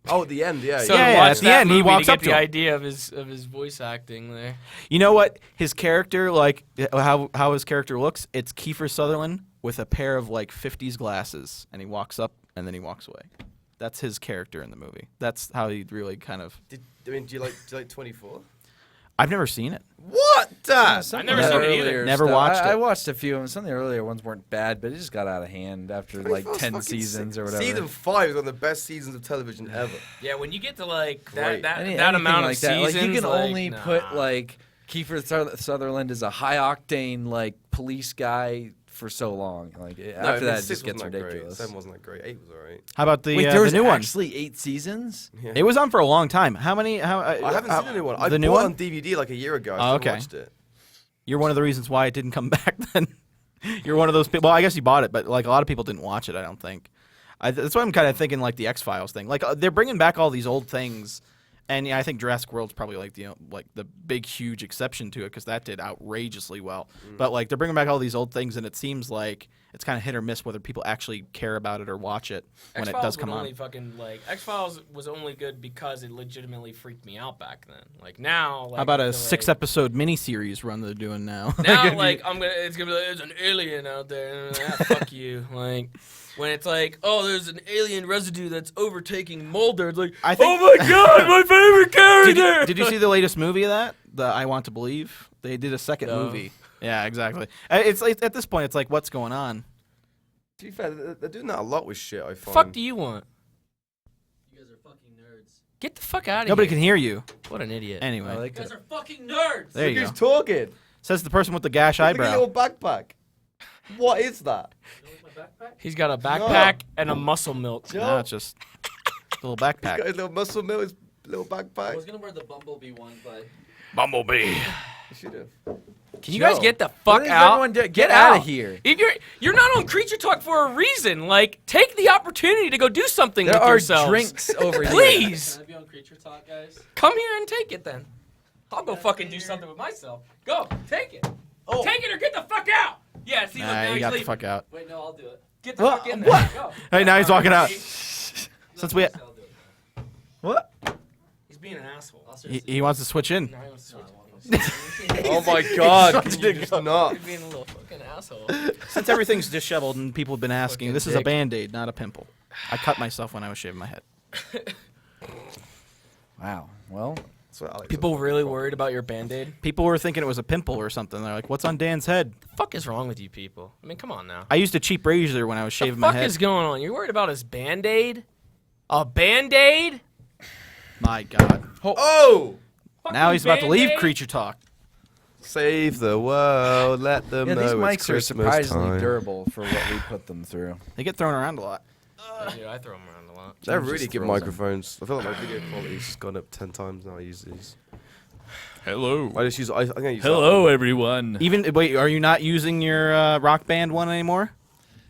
Oh, at the end, yeah. So Yeah, to yeah, watch at the that end, he movie walks to up get to the him. idea of his voice acting there. You know what? His character, like, how his character looks, it's Kiefer Sutherland with a pair of, like, 50s glasses, and he walks up, and then he walks away. That's his character in the movie. That's how he really kind of... Do you like 24? I've never seen it. What? I've never seen it either. Never watched I it. watched a few of them. Some of the earlier ones weren't bad, but it just got out of hand after like 24 's 10 fucking seasons sick. or whatever. Season 5 is one of the best seasons of television ever. Yeah, when you get to like Great. that Anything amount of like that. seasons, Like, you can like, only nah. put like Kiefer Sutherland as a high octane like police guy for so long. Like after that, it just gets ridiculous. 7 wasn't that great. 8 was alright. How about the, Wait, there the was new one? actually 8 seasons. It was on for a long time. How many... I haven't seen the new one. I the bought new it one? on DVD like a year ago. I Oh, still okay. watched it. You're one of the reasons why it didn't come back then. You're one of those people. Well, I guess you bought it, but like a lot of people didn't watch it, I don't think. That's why I'm kind of thinking like the X-Files thing. Like they're bringing back all these old things, and yeah, I think Jurassic World's probably like the big huge exception to it because that did outrageously well. But like they're bringing back all these old things, and it seems like it's kind of hit or miss whether people actually care about it or watch it when it does come on. Only fucking like X-Files was only good because it legitimately freaked me out back then. Like now, like, How about I a feel 6-episode miniseries run they're doing now? Like, now, like it's gonna be like there's an alien out there. Fuck you. Like when it's like, oh, there's an alien residue that's overtaking Mulder. It's like, I think- oh my god, my favorite character. Did you see the latest movie of that? The I Want to Believe? They did a second No. movie. Yeah, exactly. It's like, at this point, it's like, what's going on? To be fair, they're doing that a lot with shit. I find. Fuck do you want? You guys are fucking nerds. Get the fuck out of Nobody here. can hear you. What an idiot. Anyway, I like You guys that. are fucking nerds. there you Who's go. talking? Says the person with the gash Look at eyebrow. your backpack. What is that? You like my backpack? He's got a backpack and a muscle milk. No, it's just a little He's backpack. got his little muscle mill, his little I backpack. was gonna wear the Bumblebee one, but Bumblebee. You should have. Can you guys Joe, get the what fuck is out? everyone get out of here. If you're not on Creature Talk for a reason. Like, take the opportunity to go do something There with are yourselves. drinks over here. Please can I be on Creature Talk, guys? come here and take it then. I'll go fucking do something with myself. Go, take it. Oh. Take it or get the fuck out. Yeah, see, look, now Nah, you he's got the leaving. fuck out. Wait, no, I'll do it. Get the What? fuck in there. What? Go. Hey, now he's walking out. See? Since we, I'll do it. what? He's being an asshole. I'll He, seriously he wants to switch in. No, he wants to No, I switch. won't. Oh my god, can you just not? He's being a little fucking asshole. Since everything's disheveled and people have been asking, Fucking this is a dick. Band-Aid, not a pimple. I cut myself when I was shaving my head. Wow. Well, That's what Alex People does. really worried about your Band-Aid? People were thinking it was a pimple or something. They're like, what's on Dan's head? The fuck is wrong with you people? I mean, come on now. I used a cheap razor when I was What the shaving my fuck head. is going on? You're worried about his Band-Aid? A Band-Aid? My God. Oh! Now he's about to leave Band-Aid? Creature Talk. Save the world, let them yeah, know these it's mics are Christmas surprisingly time. durable for what we put them through. They get thrown around a lot. Dude, I throw them around a lot. They're James really just good throws them. microphones. I feel like my video quality's gone up 10 times now I use these. Hello. I just use, I think I use Hello, everyone. Even wait, are you not using your Rock Band one anymore?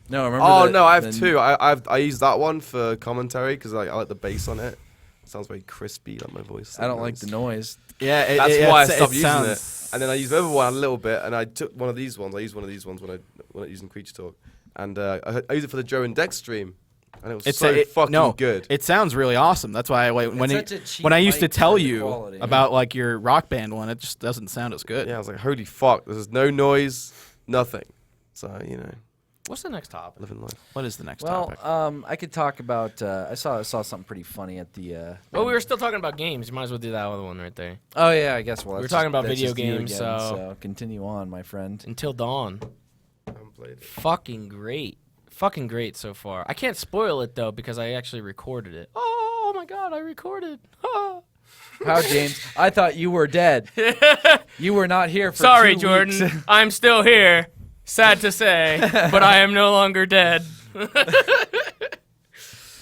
No, remember Oh the- no, I have the- two. I use that one for commentary because I like the bass on it. Sounds very crispy, like my voice. I don't like the noise. Yeah, That's why I stopped using sounds, it. And then I used the other one a little bit, and I took one of these ones. I used one of these ones when I using Creature Talk, and I used it for the Joe and Dex stream, and it was It's so fucking good. It sounds really awesome. That's why when such a cheap when I used to mic tell for the you quality. about like your Rock Band one, it just doesn't sound as good. Yeah, I was like, holy fuck! There's no noise, nothing. So you know, What's the next topic? living life. What is the next Well, topic? I could talk about. I saw something pretty funny at the. Well, we were still talking about games. You might as well do that other one right there. Oh yeah, I guess. Well, We were that's talking just- about that's video just you games, again, so- continue on, my friend. Until Dawn. I haven't played it. Fucking great. Fucking great so far. I can't spoil it, though, because I actually recorded it. Oh, my God, I recorded. Ah. How, James? I thought you were dead. You were not here for Sorry, 2 Jordan. weeks. I'm still here. Sad to say, but I am no longer dead.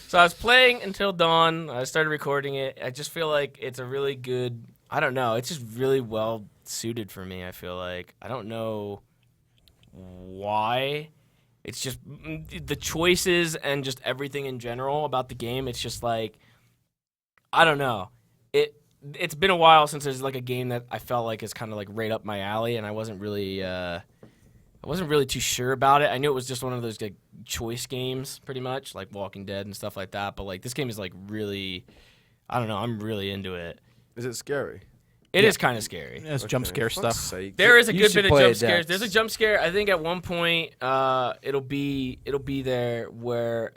So I was playing Until Dawn. I started recording it. I just feel like it's a really good. I don't know. It's just really well suited for me. I feel like I don't know why. It's just the choices and just everything in general about the game. It's just like I don't know. It's been a while since there's like a game that I felt like is kind of like right up my alley, and I wasn't really too sure about it. I knew it was just one of those like choice games, pretty much like Walking Dead and stuff like that. But like this game is like really, I don't know. I'm really into it. Is it scary? It is kind of scary. It's jump scare For fuck's stuff. sake. There is a You good should bit of play jump it, scares. Dex. There's a jump scare. I think at one point, it'll be there where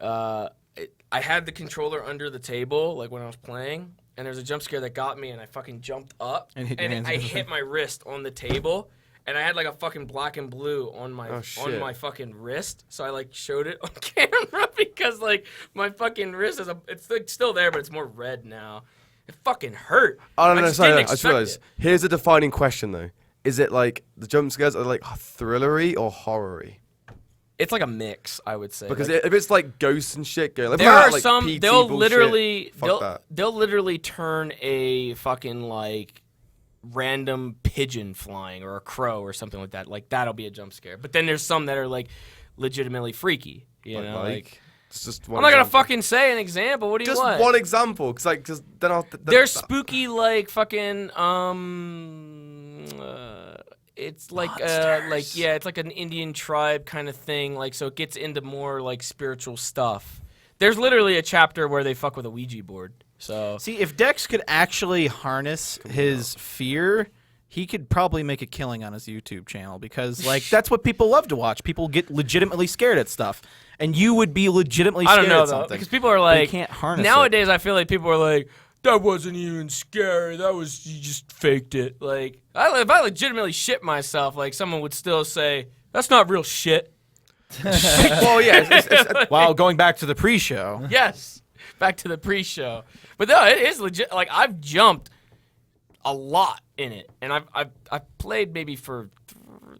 I had the controller under the table, like when I was playing, and there's a jump scare that got me, and I fucking jumped up, And hit your hands I on the hit my wrist on the table, and I had like a fucking black and blue on my Oh, shit. fucking wrist, so I like showed it on camera because like my fucking wrist it's like still there, but it's more red now. It fucking hurt. Oh no, no, just sorry, didn't no, I just expect realized. it. Here's a defining question though: is it like the jump scares are like thrillery or horror-y? It's like a mix, I would say. Because Like, if it's like ghosts and shit going, if there it's are like some PT they'll bullshit, literally fuck that. they'll literally turn a fucking like random pigeon flying or a crow or something like that. Like that'll be a jump scare. But then there's some that are like legitimately freaky. You know, like it's just I'm one not gonna example. fucking say an example. What do you Just want? one example, because then I'll. They're spooky like fucking it's like Monsters. yeah, it's like an Indian tribe kind of thing. Like, so it gets into more like spiritual stuff. There's literally a chapter where they fuck with a Ouija board. So See, if Dex could actually harness his fear, he could probably make a killing on his YouTube channel because, like, that's what people love to watch. People get legitimately scared at stuff, and you would be legitimately I scared don't know at though, something. because people are But you like, can't harness it. nowadays I feel like people are like, that wasn't even scary. That was, you just faked it. Like, if I legitimately shit myself, like, someone would still say, that's not real shit. Well, yeah. While going back to the pre-show, Yes, back to the pre-show. But no, it is legit. Like, I've jumped a lot in it, and I've played maybe for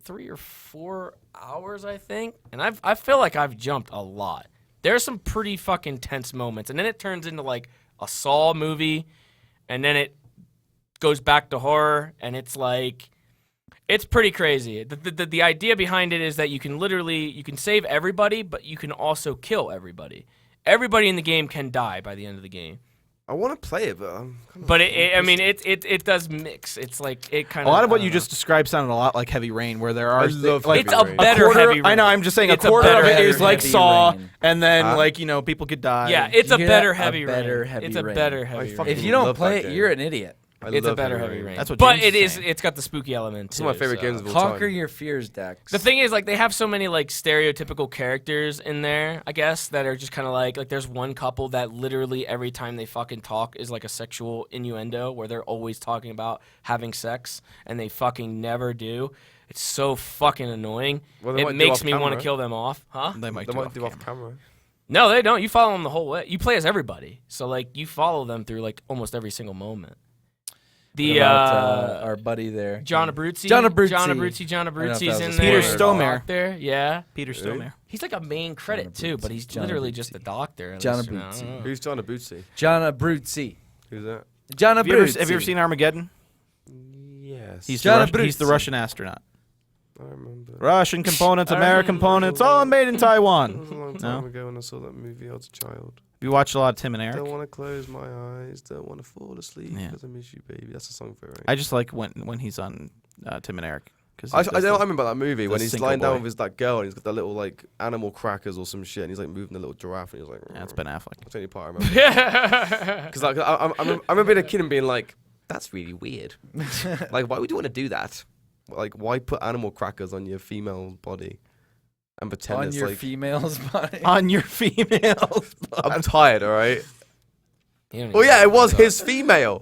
3 or 4 hours, I think, and I feel like I've jumped a lot. There's some pretty fucking tense moments, and then it turns into like a Saw movie, and then it goes back to horror, and it's like, it's pretty crazy. The idea behind it is that you can save everybody, but you can also kill everybody. Everybody in the game can die by the end of the game. I want to play it, but I'm kind of. But it does mix. It's like it kind a of. lot of what you just described sounded a lot like Heavy Rain, where there are I love like It's Heavy a Rain. better quarter, Heavy Rain. I know. I'm just saying It's a a quarter of better it is Heavy like Rain. Saw, Heavy Rain. and then Huh? like people could die. Yeah, it's a Yeah, better a Heavy better Rain. Heavy It's a Rain. better I Heavy fucking Rain. If you don't love play that it, game. you're an idiot. I It's a love better Heavy Heavy Rain. That's what But James is saying. it's got the spooky element It's too. one of my favorite so. games of all Conquer time. your fears, Dex. The thing is, like, they have so many like stereotypical characters in there, I guess, that are just kind of like there's one couple that literally every time they fucking talk is like a sexual innuendo where they're always talking about having sex and they fucking never do. It's so fucking annoying. Well, they It might do makes off me want to camera. kill them off, huh? They might They do might off do off camera. camera. No, they don't. You follow them the whole way. You play as everybody, so like you follow them through like almost every single moment. The What about, our buddy there, John Abruzzi. John Abruzzi. John I don't know if Abruzzi's that in was there. Peter Stormare. There, yeah. Peter Stormare. He's like a main credit too, but he's John literally Abruzzi. just a doctor. at John least, you know, I Abruzzi. don't know. Who's John Abruzzi? John Abruzzi. Who's that? John Have you ever seen Armageddon? Yes. He's John he's the Abruzzi. Russian astronaut. I remember. Russian components, American components, all made in It was a Taiwan. long time ago when I saw that movie. I was a child. You watched a lot of Tim and Eric. Don't want to close my eyes. Don't want to fall asleep Yeah. because I miss you, baby. That's a song for it. I just like when he's on Tim and Eric. Cause I he does don't the- remember that movie when the he's single lying down boy. with his that girl and he's got that little like animal crackers or some shit and he's like moving the little giraffe and he's like. Yeah, it's Ben Affleck. That's the only part I remember. Because like I remember being a kid and being like, that's really weird. Like, why would you want to do that? Like, why put animal crackers on your female body and pretend on it's your like? female's body. On your female. I'm tired, all right. You don't Well, even yeah, know it was about his female.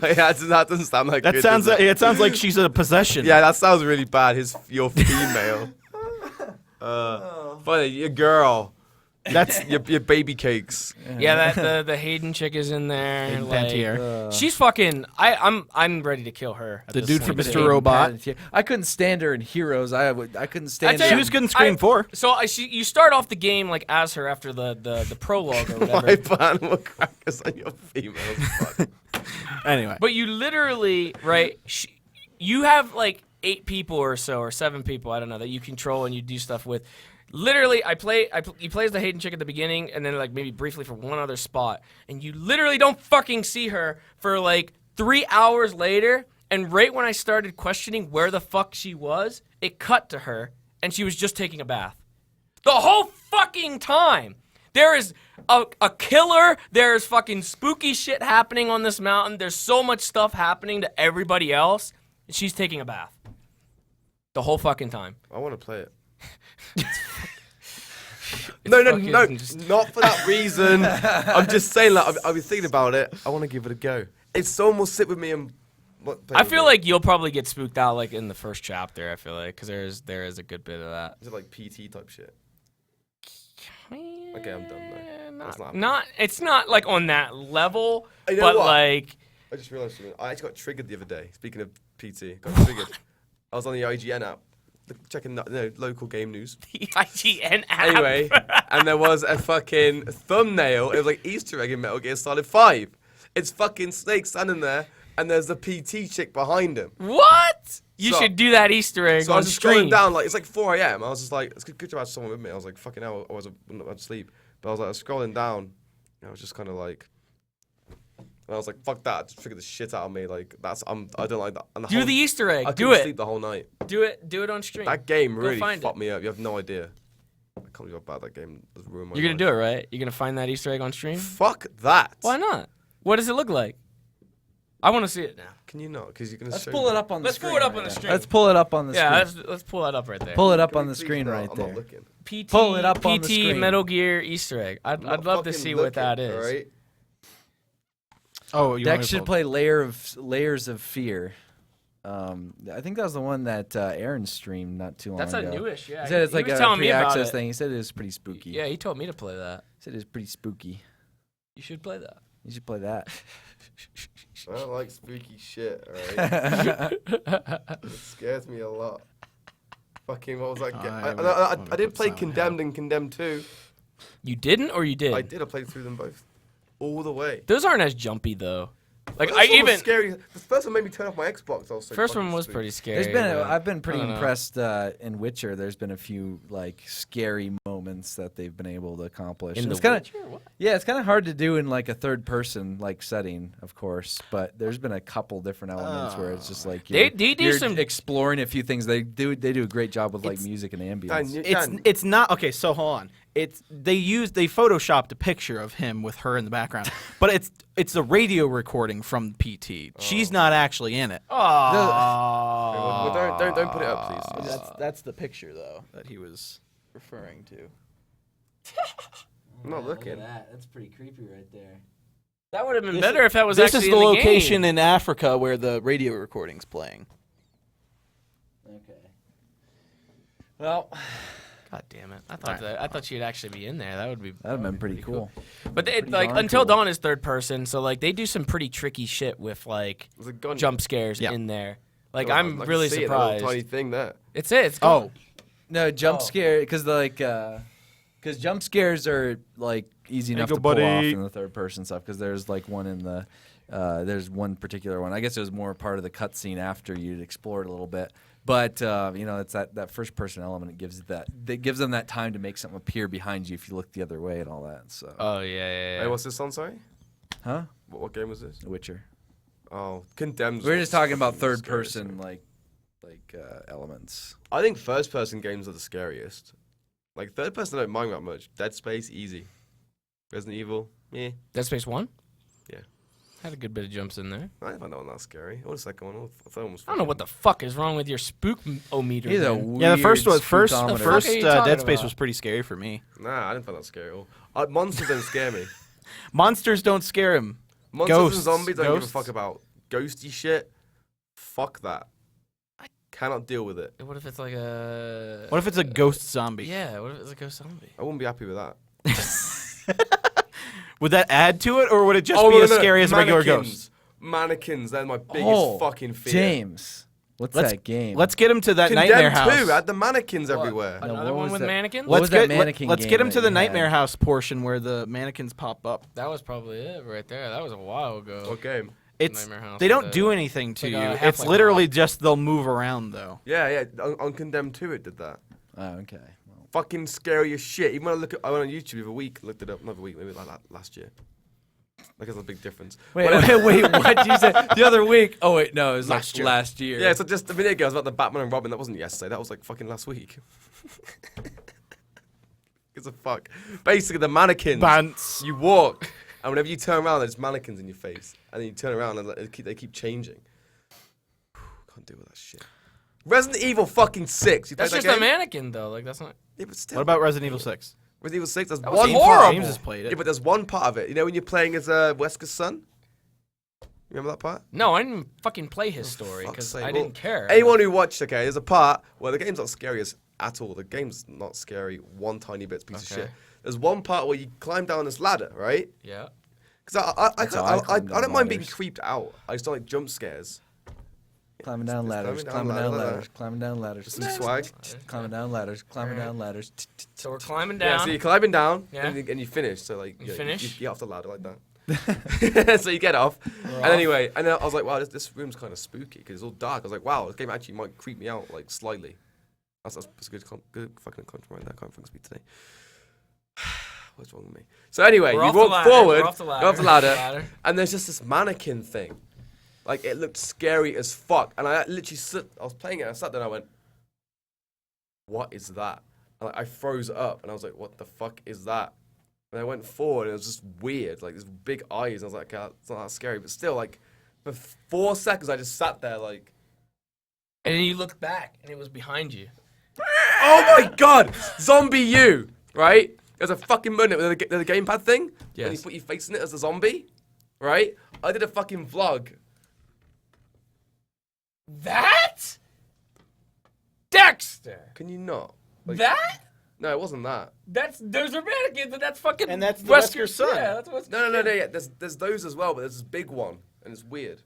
Yeah, that doesn't sound like That good, sounds does like, it sounds like she's a possession. Yeah, that sounds really bad. Your female. Funny, your girl. That's Your baby cakes. Yeah, that the Hayden chick is in there. Hayden Like, Panettiere. she's fucking. I'm ready to kill her. at The this dude point. from Mr. Robot. I couldn't stand her in Heroes. I couldn't stand tell her. She was good in Scream 4. So you start off the game like as her after the prologue or whatever. Why put animal crackers on your female? Anyway. But you literally, right? You have like 8 people or so, or 7 people, I don't know, that you control and you do stuff with. Literally, he plays the Hayden chick at the beginning, and then like maybe briefly for one other spot, and you literally don't fucking see her for like 3 hours later. And right when I started questioning where the fuck she was, it cut to her, and she was just taking a bath. The whole fucking time. There is a killer. There's fucking spooky shit happening on this mountain. There's so much stuff happening to everybody else. And she's taking a bath. The whole fucking time. I want to play it. It's No, fucking just- not for that reason. I'm just saying, like, I've been thinking about it. I want to give it a go. If someone will sit with me and. I feel like you'll probably get spooked out like in the first chapter. I feel like because there is a good bit of that. Is it like PT type shit? Okay, I'm done though. That's not Not it's not like on that level, You know but what? like I just realised something. I actually got triggered the other day. Speaking of PT, got triggered. I was on the IGN app, checking local game news. the IGN app. Anyway, and there was a fucking thumbnail. It was like Easter egg in Metal Gear Solid 5. It's fucking Snake standing there, and there's the PT chick behind him. What? You So- should do that Easter egg So I on was just stream. scrolling down, like, it's like 4 a.m. I was just like, it's good to have someone with me. I was like, fucking hell, I wouldn't have had sleep. But I was like, scrolling down, and I was just kind of like, And I was like, fuck that. Just triggered the shit out of me. Like, I don't like that. And Do the Easter egg. I Do couldn't it. sleep the whole night. Do it on stream. That game Go really find fucked it. me up. You have no idea. I can't believe how bad that game has ruined my You're gonna life. do it, right? You're gonna find that Easter egg on stream? Fuck that. Why not? What does it look like? I want to see it now. Can you not? Because you're gonna Let's show pull me. it up on the Let's screen. pull it up right on the there. screen. Let's pull it up on the Yeah, screen. let's pull that up right there. Pull it up Can on we the please screen not? right I'm there. not looking. PT, Pull it up on the PT screen. Metal Gear Easter egg. I'd I'm not love to fucking see what that looking, is. alright? Oh, you want Dex me to should pull- play Layers of Fear. I think that was the one that Aaron streamed not too long That's a ago. newish, yeah. He said it's He like was a telling me about pre-access it. thing. He said it was pretty spooky. Yeah, he told me to play that. He said it was pretty spooky. You should play that. You should play that. I don't like spooky shit, alright? It scares me a lot. Fucking, what was that game? I I would did put play Silent Condemned and Condemned 2. You didn't, or you did? I did. I played through them both. All the way. Those aren't as jumpy though. Like First I one was even scary. The first one made me turn off my Xbox. I was so first fucking one was spooked. pretty scary. There's been but I've been pretty I don't know. impressed in Witcher. There's been a few like scary moments that they've been able to accomplish. In And The it's kind of Witcher? What? yeah, it's kind of hard to do in like a third person like setting, of course. But there's been a couple different elements where it's just like They- you're, they do you're some- exploring a few things. They do a great job with like It's- music and Dan, ambience. you It's can. it's not okay. So hold on. They photoshopped a picture of him with her in the background, but it's a radio recording from PT. She's not actually in it. Well, don't put it up, please. That's the picture though that he was referring to. I'm not Look looking. at that. That's pretty creepy right there. That would have been better if that was This actually is the in the location game. in Africa where the radio recording's playing. Okay. well, God damn it! I thought she'd actually be in there. That would be. that'd have been pretty cool. But they, Pretty like darn Until cool. Dawn is third person, so like they do some pretty tricky shit with like There's a gun. jump scares Yeah. in there. Like Oh, I I'm can really see it, that little surprised. tiny thing there. It's it. It's Oh, No, jump Oh. scare because because jump scares are like easy enough go, to pull off buddy. in the third person stuff. Because there's like one in the there's one particular one. I guess it was more part of the cutscene after you'd explored a little bit. But it's that first person element. It gives them that time to make something appear behind you if you look the other way and all that. So, Oh yeah. Hey, what's this on? Sorry. huh? What game was this? The Witcher. Oh, Condemned. We were just talking about fucking third scary. person like elements. I think first person games are the scariest. Like third person, I don't mind that much. Dead Space, easy. Resident Evil, yeah. Dead Space 1? Yeah. Had a good bit of jumps in there. I didn't find that one that scary. What was the second one? I thought it was I don't know what the fuck is wrong with your spook-o-meter. He's a man. yeah. The first one, weird the spookometer. first are you talking Dead Space about? was pretty scary for me. Nah, I didn't find that scary at all. Monsters don't scare me. Monsters don't scare him. Monsters Ghosts. and zombies, I don't give a Ghosts. fuck about. Ghosty shit, fuck that. I cannot deal with it. What if it's like a... What if it's a ghost zombie? Yeah, what if it's a ghost zombie? I wouldn't be happy with that. Would that add to it, or would it just Oh, be no, as no, scary as a regular mannequins. ghost? Mannequins, they're my biggest Oh, fucking fear. James, what's Let's- that game? Let's get him to that Condemned nightmare house. 2 had the mannequins everywhere. No, Another what one was with that? mannequins? What was that Let's mannequin let's game get him that to the you nightmare had? house portion where the mannequins pop up. That was probably it right there. That was a while ago. What game? It's Nightmare House they with don't the- do anything to like you. a It's Half-Life literally just they'll move around though. Yeah. On Condemned 2 it did that. Oh, okay. Well, Fucking scary as shit. Even when I went on YouTube the other week, looked it up, not the week, maybe like last year. Like there's a big difference. wait, Whatever. wait, what you said the other week? Oh wait, no, it was Last like year. last year. Yeah, so just a minute ago I was about the Batman and Robin. That wasn't yesterday. That was like fucking last week. Gives a fuck. Basically, the mannequins. Bants. You walk, and whenever you turn around, there's mannequins in your face, and then you turn around and they keep changing. Can't deal with that shit. Resident Evil fucking 6. You That's played just that a game? mannequin, though. Like, that's not... Yeah, but still. What about Resident Evil 6? Resident Evil 6? There's was one horrible. James has played it. Yeah, but there's one part of it. You know when you're playing as Wesker's son? Remember that part? No, I didn't fucking play his story Fuck's because sake. I Well, didn't care. Anyone who watched, okay, there's a part where the game's not scary at all. The game's not scary. One tiny bit's piece of Okay. shit. There's one part where you climb down this ladder, right? Yeah. Because That's how I climb I don't down mind being ladders. creeped out. I just don't like jump scares. Climbing down It's ladders, climbing down ladders, climbing down ladders, Some swag. climbing down ladders, climbing down ladders. So we're climbing Yeah, down. so you're climbing down Yeah. and you finish. So like You finish? You get off the ladder like that. So you get off. And off. anyway, and then I was like, wow, this room's kind of spooky because it's all dark. I was like, wow, this game actually might creep me out like slightly. That's a good fucking accomplishment right there. I can't fucking speak today. What's wrong with me? So anyway, We're you off the walk ladder, forward, we're off the ladder, go off the we're off the ladder, ladder. and there's just this mannequin thing. Like, it looked scary as fuck. And I literally I was playing it, and I sat there and I went, what is that? And I froze up, and I was like, what the fuck is that? And I went forward, and it was just weird, like, these big eyes. And I was like, God, it's not that scary. But still, like, for 4 seconds, I just sat there, like, And then you looked back, and it was behind you. oh my God! Zombie you, right? There's a fucking moment with the gamepad thing. Yes. And you put your face in it as a zombie, right? I did a fucking vlog. That? Dexter! Can you not? Like, That? No, it wasn't that. Those are mannequins, and that's fucking. And that's the Wesker Wesker son. Yeah, that's Wesker. No, yeah. There's those as well, but there's this big one, and it's weird.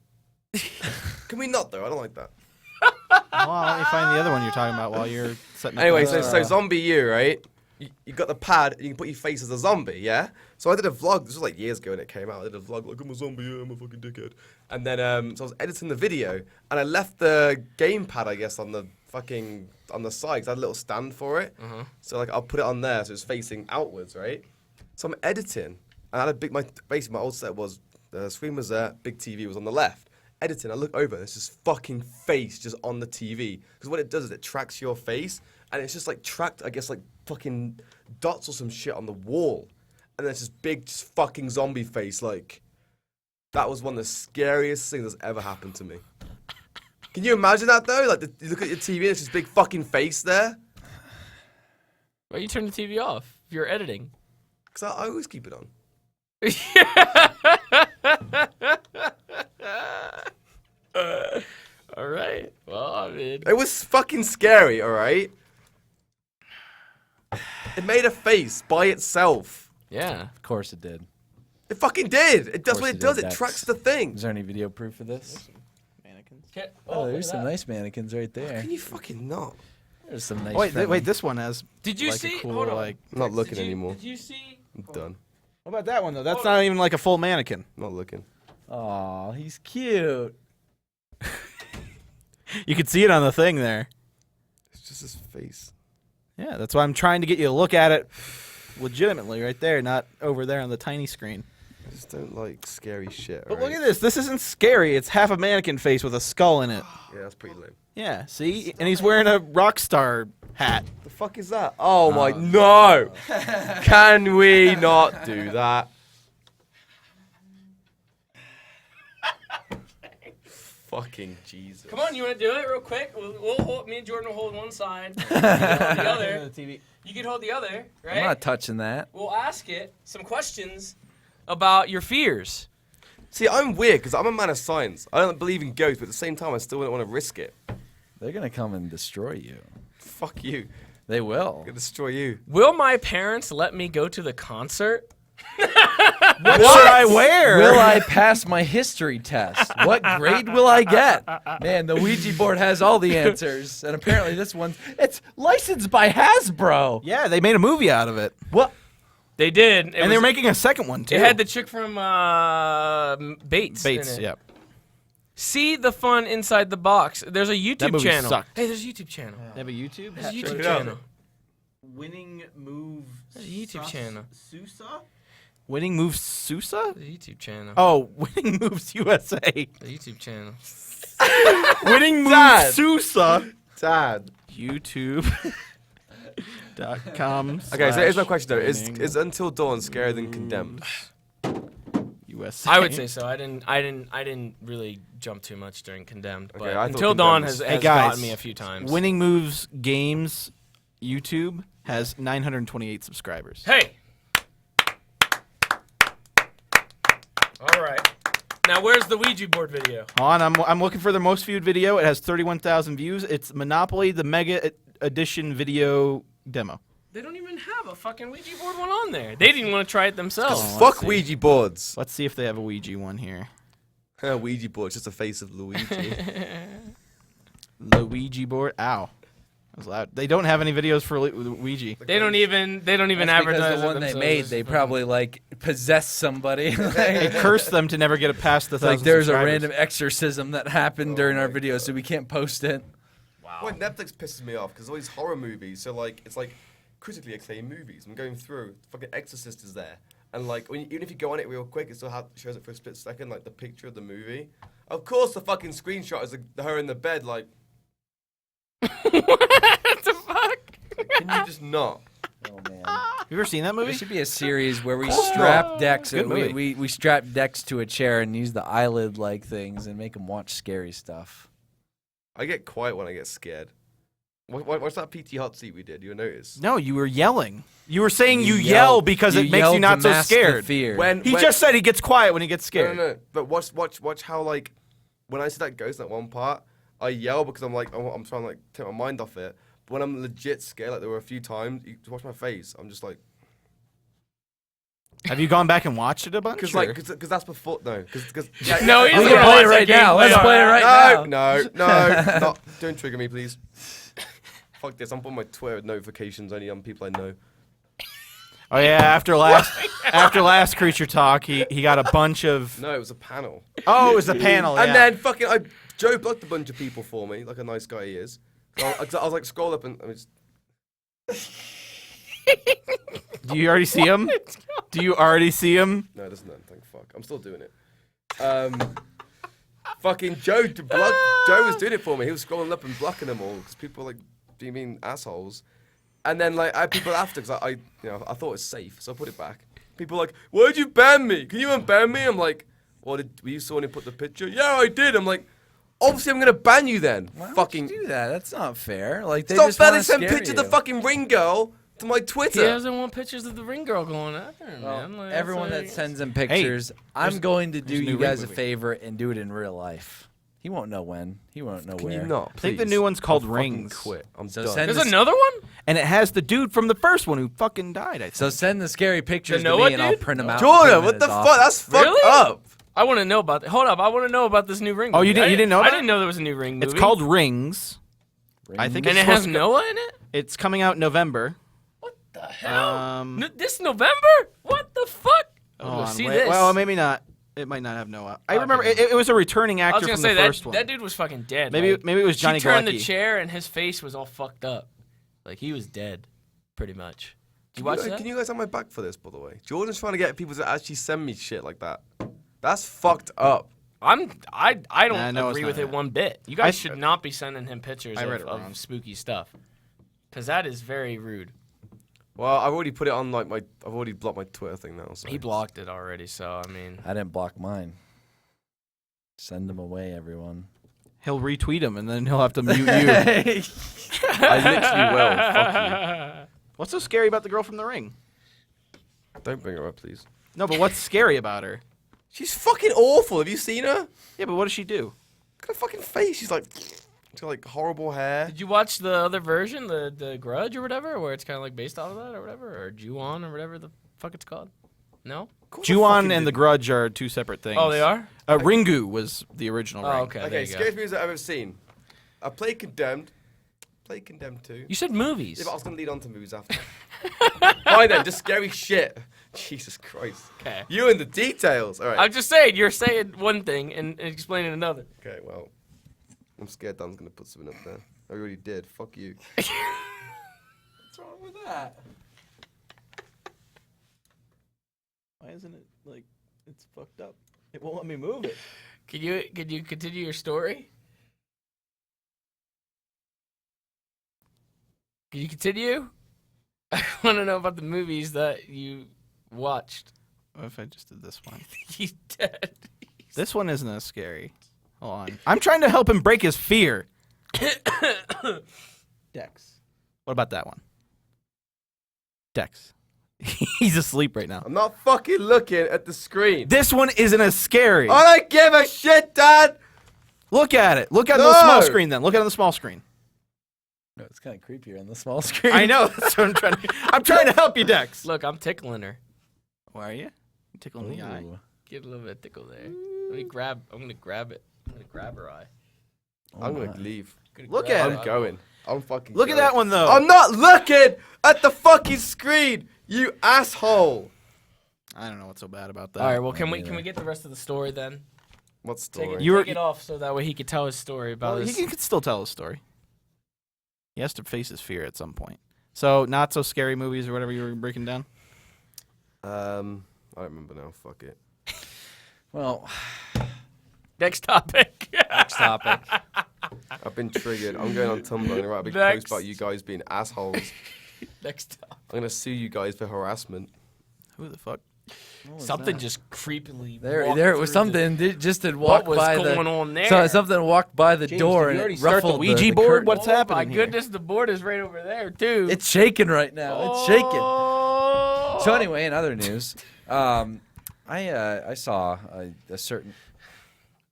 Can we not though? I don't like that. Well, let me find the other one you're talking about while you're setting up. Anyway, the- so zombie you, right? You got the pad, and you can put your face as a zombie, yeah? So I did a vlog, this was like years ago when it came out. I did a vlog, like, I'm a zombie, yeah, I'm a fucking dickhead. And then, so I was editing the video, and I left the gamepad, I guess, on the side, 'cause I had a little stand for it. So, like, I'll put it on there, so it's facing outwards, right? So I'm editing, and I had basically my old set was, the screen was there, big TV was on the left. Editing, I look over, there's this fucking face just on the TV. Because what it does is it tracks your face, and it's just like tracked, I guess, like fucking dots or some shit on the wall. And there's this big just fucking zombie face, like, that was one of the scariest things that's ever happened to me. Can you imagine that though? Like, you look at your TV, there's this big fucking face there. Why you turn the TV off if you're editing? Because I always keep it on. All right. Well, I mean, It was fucking scary, alright? It made a face by itself. yeah. Of course it did. It fucking did. It does course what it it does. did, It Dex. tracks the thing. Is there any video proof of this? Oh, there's some nice mannequins right there. Can you fucking not? There's some nice. Wait, friendly- this one has. Did you like a see? cool, Hold on. like- I'm not Did looking you- anymore. Did you see? I'm done. What about that one though? That's not even like a full mannequin. I'm not looking. Aw, he's cute. You could see it on the thing there. It's just his face. Yeah, that's why I'm trying to get you to look at it legitimately right there, not over there on the tiny screen. I just don't like scary shit. But look at this. This isn't scary. It's half a mannequin face with a skull in it. Yeah, that's pretty lame. Yeah, see? And he's wearing a rock star hat. The fuck is that? Oh my no! Can we not do that? Fucking Jesus. Come on, you want to do it real quick? We'll hold, me and Jordan will hold one side. You can hold the other. You can hold the other, right? I'm not touching that. We'll ask it some questions about your fears. See, I'm weird because I'm a man of science. I don't believe in ghosts, but at the same time, I still don't want to risk it. They're gonna come and destroy you. Fuck you. They will. I'm gonna destroy you. Will my parents let me go to the concert? What should I wear? Will I pass my history test? What grade will I get? Man, the Ouija board has all the answers, and apparently this it's licensed by Hasbro. Yeah, they made a movie out of it. What? They did. And they're making a second one, too. It had the chick from Bates. Bates, in it. yep. See the fun inside the box. There's a YouTube movie channel. sucked. Hey, there's a YouTube channel. They have a YouTube? There's a check YouTube it out. channel. Winning Move There's a YouTube channel. Sousa? Winning Moves Sousa? There's a YouTube channel. Oh, Winning Moves USA. There's a YouTube channel. Winning Dad. Moves Sousa. Dad. YouTube.com. Okay, so here's my question though: Is Until Dawn scarier than Condemned? USA. I would say so. I didn't really jump too much during Condemned, but Okay, I thought Until Dawn Condemned has, was- Hey, has guys, gotten me a few times. Winning Moves Games YouTube has 928 subscribers. Hey. All right. Now, where's the Ouija board video? On, I'm looking for the most viewed video. It has 31,000 views. It's Monopoly, the Mega Edition video demo. They don't even have a fucking Ouija board one on there. They didn't want to try it themselves. let's Fuck see. Ouija boards. Let's see if they have a Ouija one here. Ouija board, just a face of Luigi. Luigi board. Ow. That was loud. They don't have any videos for Ouija. They don't even That's advertise because the it one they themselves. made, they probably like possessed somebody. It cursed them to never get it past the 1,000 Like there's a subscribers. random exorcism that happened during our video, so we can't post it. Well, Netflix pisses me off because all these horror movies. So like, it's like critically acclaimed movies. I'm going through. Fucking Exorcist is there, and like even if you go on it real quick, it still shows it for a split second, like the picture of the movie. Of course, the fucking screenshot is her in the bed, like. What the fuck? Can you just not? Oh man. You ever seen that movie? There should be a series where we strap Dex. Good movie. We strap Dex to a chair and use the eyelid-like things and make him watch scary stuff. I get quiet when I get scared. What's that PT hot seat we did? You notice? No, you were yelling. You were saying you yell because it makes you not so scared. Fear. He just said he gets quiet when he gets scared. No. But watch how like when I see that ghost in that one part, I yell because I'm like I'm trying to like take my mind off it. But when I'm legit scared, like there were a few times, you watch my face. I'm just like. Have you gone back and watched it a bunch? Because that's before because No, he We doesn't can wanna play watch it that right game. now. Let's play it right now. No, don't trigger me, please. Fuck this! I'm putting my Twitter notifications only on people I know. Oh yeah, after last creature talk, he got a bunch of. No, it was a panel. Oh, it was a panel. And yeah. then fucking Joe blocked a bunch of people for me, like a nice guy he is. So I was like, scroll up and I was. Do you already see him? Do you already see him? No, it doesn't. Thank fuck. I'm still doing it. Fucking Joe Joe was doing it for me. He was scrolling up and blocking them all because people were like being assholes. And then like I had people after because I thought it was safe, so I put it back. People were like, why'd you ban me? Can you unban me? I'm like, were you someone who put the picture? Yeah, I did. I'm like, obviously I'm gonna ban you then. Why fucking would you do that? That's not fair. Like they it's not just fair want they to send scare picture of the you. fucking ring girl to my He Twitter. doesn't want pictures of the ring girl going after him, man. Like, Everyone that's that like- sends him pictures, I'm going to do there's a new you Ring guys a movie. favor and do it in real life. He won't know when. He won't know Can where. you not? I think the please? new one's called I'll fucking Rings. Quit. I'm So done. send There's this- another one? And it has the dude from the first one who fucking died. I think. So send the scary pictures to Noah me and I'll dude? print them out. and Jordan, put 'em what in the his fuck? office. That's fucked Really? up. I want to know about that. Hold up, I want to know about this new Ring Oh, movie. you didn't know I that? didn't know there was a new Ring movie. It's called Rings. I think And it's it has supposed to Noah in it? It's coming out in November. What the hell? This November? What the fuck? I'm Hold gonna on, see wait. this. Well, maybe not. It might not have Noah. I Okay. remember it was a returning I actor was gonna from say the that first one. that dude was fucking dead. Maybe like, it was Johnny She turned Galecki. the chair and his face was all fucked up. Like he was dead, pretty much. Did you watch that? Can you guys have my back for this, by the way? Jordan's trying to get people to actually send me shit like that. That's fucked up. I don't no, it's agree not with it that. one bit. You guys should not be sending him pictures I read it wrong. of spooky stuff, because that is very rude. Well, I've already put it on like I've already blocked my Twitter thing now. So. He blocked it already, so I mean, I didn't block mine. Send them away, everyone. He'll retweet him and then he'll have to mute you. I literally will. Fuck you. What's so scary about the girl from The Ring? Don't bring her up, please. No, but what's scary about her? She's fucking awful. Have you seen her? Yeah, but what does she do? Look at her fucking face. She's got like horrible hair. did you watch the other version, the Grudge or whatever, where it's kind of like based off of that or whatever, or Ju-on or whatever the fuck it's called? No. Of course I Ju-on fucking and The didn't. Grudge are two separate things. Oh, they are. Ringu was the original Ring. Oh, okay. There Okay, you go. scariest movies I've ever seen. I played Condemned. Played Condemned 2. You said movies. Yeah, but I was gonna lead on to movies after. Fine then, just scary shit. Jesus Christ. Okay. You and the details. All right. I'm just saying, you're saying one thing and explaining another. Okay, well, I'm scared Dan's gonna put something up there. I already did. Fuck you. What's wrong with that? Why isn't it like it's fucked up? It won't let me move it. Can you continue your story? Can you continue? I want to know about the movies that you watched. What if I just did this one? He's dead. This one isn't as scary. Hold on. I'm trying to help him break his fear. Dex. What about that one? Dex. He's asleep right now. I'm not fucking looking at the screen. This one isn't as scary. I don't give a shit, Dad. Look at it. Look at the small screen then. Look at it on the small screen. No, it's kind of creepier on the small screen. I know. That's what I'm trying to. I'm trying to help you, Dex. Look, I'm tickling her. Why are you? You tickling the eye. Ooh. Get a little bit of tickle there. I'm gonna grab it. I'm gonna grab her eye. I'm my. gonna leave. Look grab at her it. I'm going. I'm fucking Look at going. that one though. I'm not looking at the fucking screen, you asshole. I don't know what's so bad about that. All right. Well, can we get the rest of the story then? What Take story? it, You were- take it off so that way he could tell his story about Well, his. he can still tell his story. He has to face his fear at some point. So not so scary movies or whatever you were breaking down. I don't remember now. Fuck it. Well, Next topic. next topic. I've been triggered. I'm going on Tumblr and write a big Next. post about you guys being assholes. Next topic. I'm gonna sue you guys for harassment. Who the fuck? Something just creepily. There walked was through something just had What walked was by going the. on there? So something walked by the door did and you already it start the ruffled Ouija board? curtain. What's Oh happening my here? goodness, the board is right over there too. It's shaking right now. It's shaking. Oh. So anyway, in other news, I saw a certain.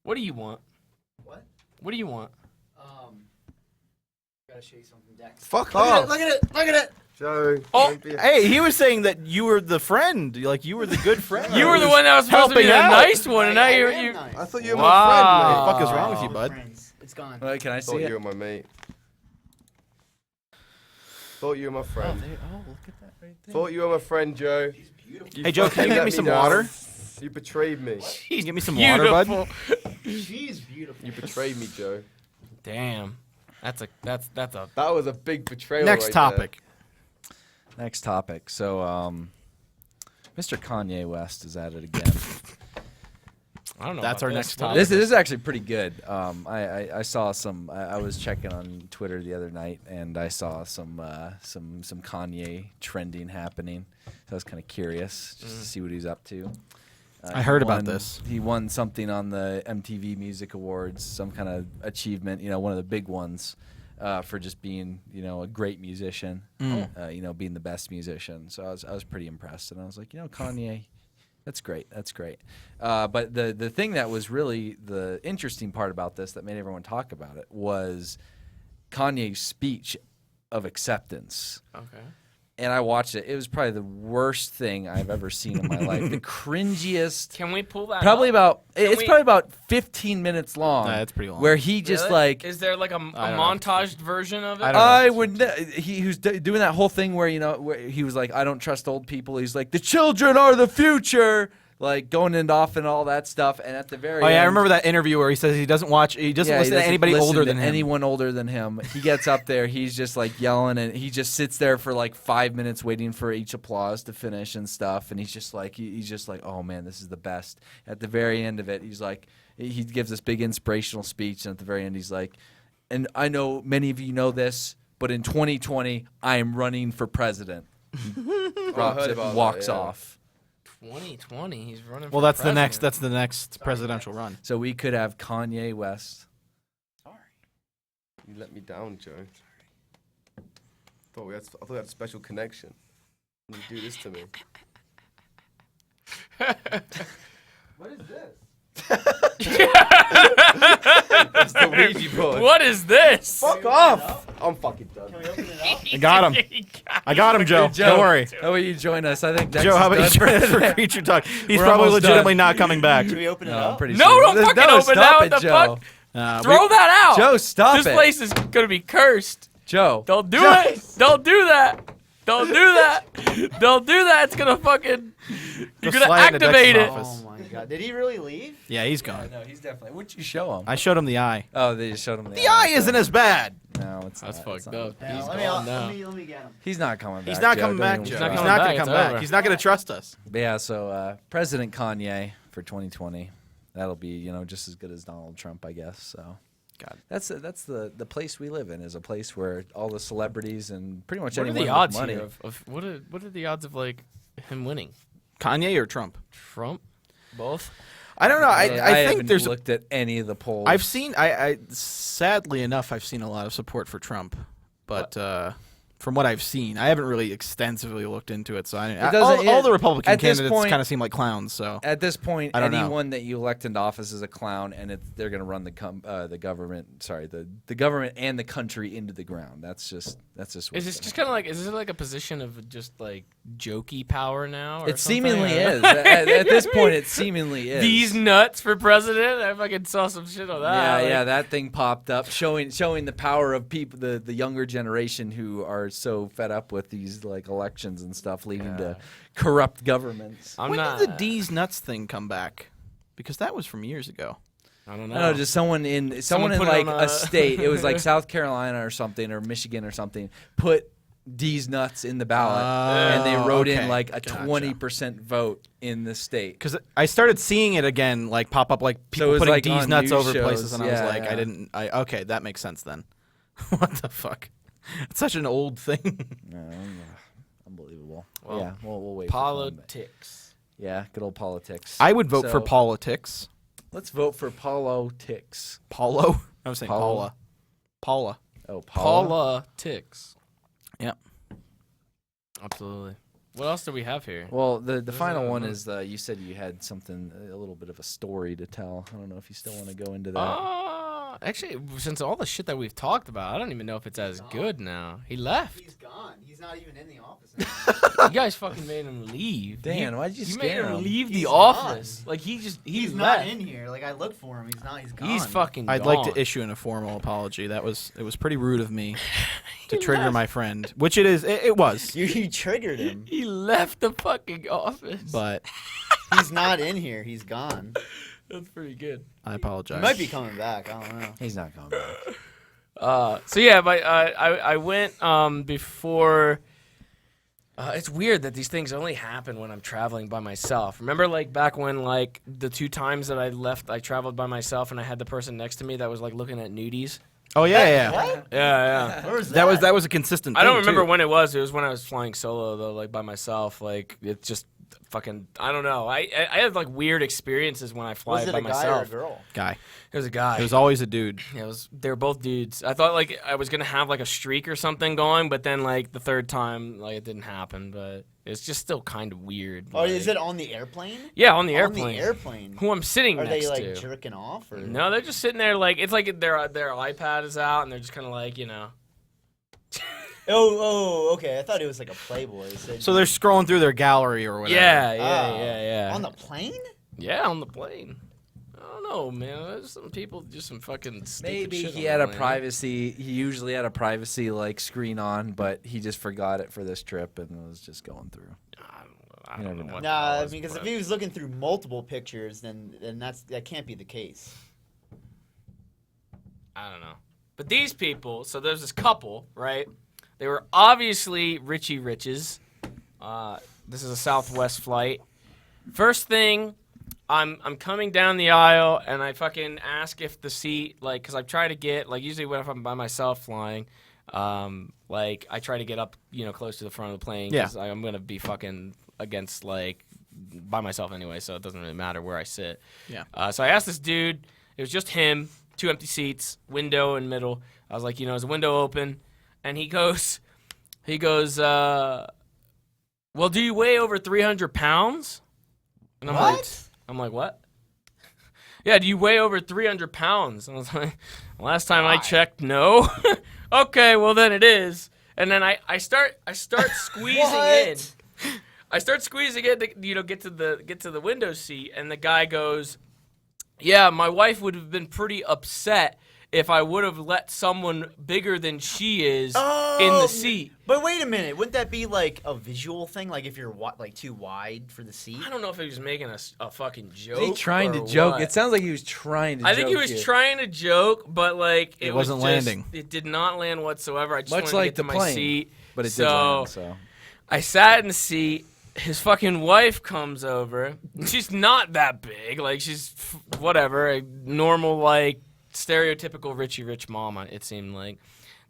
What do you want? What? What do you want? Gotta show you something, Dex. Fuck Look at it! off, Look at it! Look at it! Joe. Oh, don't be a- Hey, he was saying that you were the friend, like you were the good friend. You were the one that was supposed to be helping the out. nice one, and now I you're am you. nice. I thought you were Wow. my friend, What the fuck is mate. wrong with you, bud? Friends. It's gone. Wait, can I I see thought it? you were my mate. Thought you were my friend. look at that right there. Thought you were my friend, Joe. You Hey, Joe, can fucking you get let me some down. water? You betrayed me. Can you get me some water, bud? Beautiful. She's beautiful. You betrayed me, Joe. Damn, that's a. That was a big betrayal. Next right topic. Next topic. So, Mr. Kanye West is at it again. I don't know. That's about our this. next What topic. This is actually pretty good. I saw some. I was checking on Twitter the other night, and I saw some Kanye trending happening. So I was kind of curious just to see what he's up to. I He heard about won- this. He won something on the MTV Music Awards, some kind of achievement. One of the big ones for just being a great musician. Being the best musician. So I was pretty impressed, and I was like, Kanye. That's great. That's great. But the thing that was really the interesting part about this that made everyone talk about it was Kanye's speech of acceptance. Okay. And I watched it. It was probably the worst thing I've ever seen in my life. The cringiest. Can we pull that? Probably up? about. It's we- probably about 15 minutes long. Nah, that's pretty long. Where he just Really? like. Is there like a don't know. montaged version of it? I don't know. I would. He was doing that whole thing where where he was like, I don't trust old people. He's like, the children are the future. Like going and off and all that stuff. And at the very Oh yeah, I end, remember that interview where he says he doesn't listen he to doesn't anybody listen older to than him. anyone older than him. He gets up there, he's just like yelling, and he just sits there for like 5 minutes waiting for each applause to finish and stuff. And he's just like, oh man, this is the best. At the very end of it, he's like, he gives this big inspirational speech, and at the very end, he's like, and I know many of you know this, but in 2020, I am running for president. Drops heard it, about and that, walks yeah. off. 2020. He's running. Well, for that's the next. president. That's the next presidential run. So we could have Kanye West. You let me down, Joe. I thought we had a special connection. You do this to me. What is this? That's the Ouija board. What is this? Fuck off! I'm fucking done. Can we open it up? I got him. I got him, Joe. Don't worry. How about you join us? I think Dex Joe, is how about you done join us for today. Creature Talk? He's We're probably almost legitimately done. not coming back. Should we open it No, up? I'm pretty No, sure. don't fucking No, open stop that. it, What the Joe. fuck? Throw that out. Joe, stop This it. place is gonna be cursed. Joe. Don't do it. Don't do that. Don't do that. Don't do that. It's gonna fucking. You're Just gonna slide into activate Dex's it. office. Oh my god. Did he really leave? Yeah, he's gone. No, he's definitely. What'd you show him? I showed him the eye. Oh, they just showed him The eye isn't as bad. No, it's That's not. fucked It's not. up. Yeah, He's let gone now. let me get him. He's not coming back. He's not Joe. coming Don't back, even Joe. He's try. not He's coming not back. gonna come It's back. over. He's not gonna trust us. But yeah, so President Kanye for 2020. That'll be just as good as Donald Trump, I guess. So. God. That's the place we live in, is a place where all the celebrities and pretty much What are anyone the with odds money. here of what are the odds of like him winning? Kanye or Trump? Trump, both. I don't know. I think haven't there's. looked at any of the polls. I've seen. I sadly enough, I've seen a lot of support for Trump, but from what I've seen, I haven't really extensively looked into it. So all the Republican at this candidates point- kind of seem like clowns. So At this point, I don't know. anyone that you elect into office is a clown, and they're going to run the government. Sorry, the government and the country into the ground. That's just. What's Is this gonna just kind of like? Is this like a position of just like jokey power now? Or It seemingly something? is. At this point, it seemingly is. These nuts for president. I fucking saw some shit on that. Yeah, like- that thing popped up, showing the power of people, the younger generation who are so fed up with these like elections and stuff, leading to corrupt governments. I'm when not. did the D's nuts thing come back? Because that was from years ago. I don't know. I don't know, just someone in Someone put it like on a state. It was like South Carolina or something, or Michigan or something. Put D's nuts in the ballot, and they wrote in okay. like a Gotcha. 20% vote in the state. Because I started seeing it again, like pop up, like So it people was, putting like, D's on nuts news over shows. places, and I was Yeah, like, yeah. okay, that makes sense then. What the fuck? It's such an old thing. Unbelievable. Well, yeah, we'll wait. for Columbine. Politics. Yeah, good old politics. I would vote for So, politics. Let's vote for politics. Paulo? I was saying Paula. Paula. Oh, Paula. Politics. Yep. Absolutely. What else do we have here? Well, the final a one month. is you said you had something, a little bit of a story to tell. I don't know if you still want to go into that. Actually, since all the shit that we've talked about, I don't even know if it's as good now. He left. He's gone. He's not even in the office anymore. You guys fucking made him leave. Dan, why'd you made scare him him? leave the He's office. Like he He's left. not in here. Like I looked for him. He's not. He's gone. He's fucking I'd gone. like to issue a formal apology. It was pretty rude of me to trigger my friend, which it is. It was, You triggered him. He left the fucking office. but He's not in here. He's gone. That's pretty good. I apologize. He might be coming back. I don't know. He's not going back. So yeah, but I went before. It's weird that these things only happen when I'm traveling by myself. Remember, like back when, like the 2 times that I traveled by myself, and I had the person next to me that was like looking at nudies. Oh yeah. What? Yeah. Where was that? That was a consistent. I don't thing, remember too. when it was. It was when I was flying solo though, like by myself. Like it's just fucking. I don't know. I had like weird experiences when I fly Was it by a guy myself. or a girl? Guy. It was a guy. It was always a dude. Yeah, they were both dudes. I thought like I was gonna have like a streak or something going, but then like the 3rd time, like it didn't happen. But it's just still kind of weird. Oh, like- is it on the airplane? Yeah, on the On airplane. the airplane. Who I'm sitting Are next they like to. jerking off or? No, they're just sitting there like it's like their iPad is out and they're just kind of like Oh, okay. I thought it was like a Playboy. So they're scrolling through their gallery or whatever. yeah. On the plane? Yeah, on the plane. I don't know, man. There's some people just some fucking stupid Maybe shit he on had the a plane. privacy. He usually had a privacy like screen on, but he just forgot it for this trip and was just going through. I You don't never know. know. what Nah, that was, because if but- he was looking through multiple pictures, then that can't be the case. I don't know. But these people, so there's this couple, right? They were obviously Richie Riches. This is a Southwest flight. First thing, I'm coming down the aisle and I fucking ask if the seat, like, because I try to get, like, usually when if I'm by myself flying, like, I try to get up, close to the front of the plane because I'm going to be fucking against, like, by myself anyway, so it doesn't really matter where I sit. Yeah. So I asked this dude, it was just him, 2 empty seats, window in middle. I was like, is the window open? And he goes, well, do you weigh over 300 pounds? And I'm like, what? Yeah, do you weigh over 300 pounds? And I was like, last time I checked, no. Okay, well then it is. And then I start squeezing in. I start squeezing in to get to the window seat, and the guy goes, yeah, my wife would have been pretty upset if I would have let someone bigger than she is in the seat. But wait a minute, wouldn't that be like a visual thing? Like if you're like too wide for the seat? I don't know if he was making a fucking joke. Was he trying to or joke? what. It sounds like he was trying to I joke. think he was you. trying to joke, but like It was wasn't just- landing. It did not land whatsoever. I just Much wanted like to get the to my plane, seat. but it so did land. So I sat in the seat. His fucking wife comes over. She's not that big. Like she's whatever, a normal like stereotypical Richie Rich mama. It seemed like.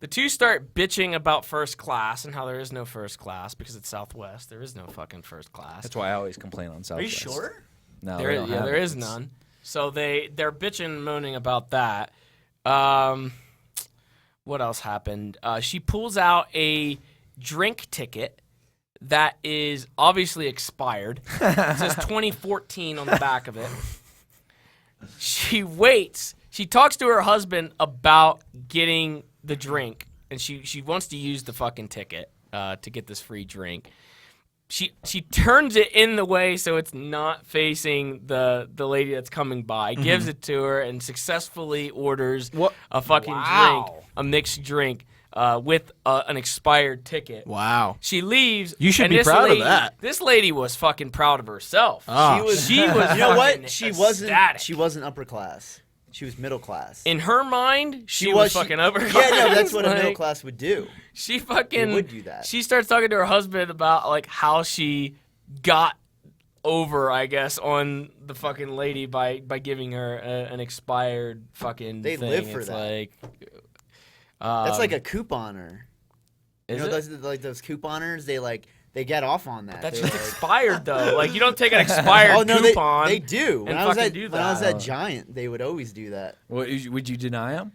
The two start bitching about first class and how there is no first class because it's Southwest. There is no fucking first class. that's why I always complain on Are you Southwest. sure? No, There, they don't have there it. is It's- none. So they're bitching and moaning about that. What else happened? She pulls out a drink ticket that is obviously expired. It says 2014 on the back of it. She waits. She talks to her husband about getting the drink, and she wants to use the fucking ticket to get this free drink. She turns it in the way so it's not facing the lady that's coming by, gives it to her, and successfully orders What? a fucking Wow. drink, a mixed drink, with an expired ticket. Wow. She leaves. You should and be this proud of lady, that. This lady was fucking proud of herself. Ah. She was You know fucking what? She wasn't. ecstatic. She wasn't upper class. She was middle class. In her mind, she was fucking upper class. Yeah, no, that's what a middle Like, class would do. She fucking would do that. She starts talking to her husband about like how she got over, I guess, on the fucking lady by giving her an expired fucking They thing. live for it's that. like That's like a couponer. is You know, it? those couponers, they get off on that. That's They're just like- expired though. Like you don't take an expired Oh no, coupon. they do. When and I was fucking at do when I was that. at Giant, they would always do that. Would you deny him?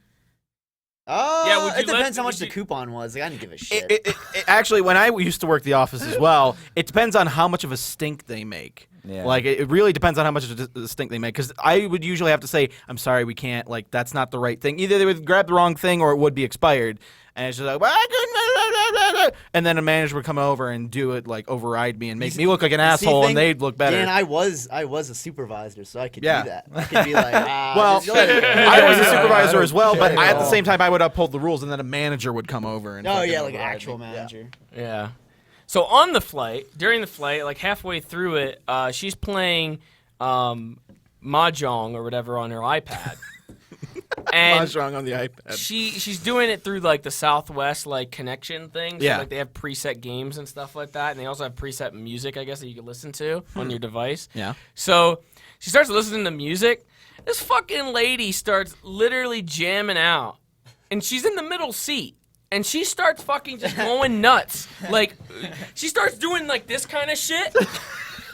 Yeah, would It you let- depends how would much the you- coupon was. Like I didn't give a shit. Actually, when I used to work the office as well, it depends on how much of a stink they make. Yeah. Like, it really depends on how much of a stink they make. Because I would usually have to say, I'm sorry, we can't. Like, that's not the right thing. Either they would grab the wrong thing or it would be expired. And it's just like, well, I couldn't. And then a manager would come over and do it, like, override me and make me look like an asshole, and they'd look better. Dan, I was a supervisor, so I could Yeah. do that. I could be like, Well, just let it go. I was a supervisor as well, but care at at the all. same time, I would uphold the rules, and then a manager would come over and. Oh fucking yeah, like an override actual me. manager. Yeah. So on the flight, during the flight, like halfway through it, she's playing mahjong or whatever on her iPad. And Mahjong on the iPad. she's doing it through like the Southwest like connection thing. So Yeah. like they have preset games and stuff like that, and they also have preset music, I guess, that you can listen to on your device. Yeah. So she starts listening to music. This fucking lady starts literally jamming out, and she's in the middle seat. And she starts fucking just going nuts. Like, she starts doing, like, this kind of shit.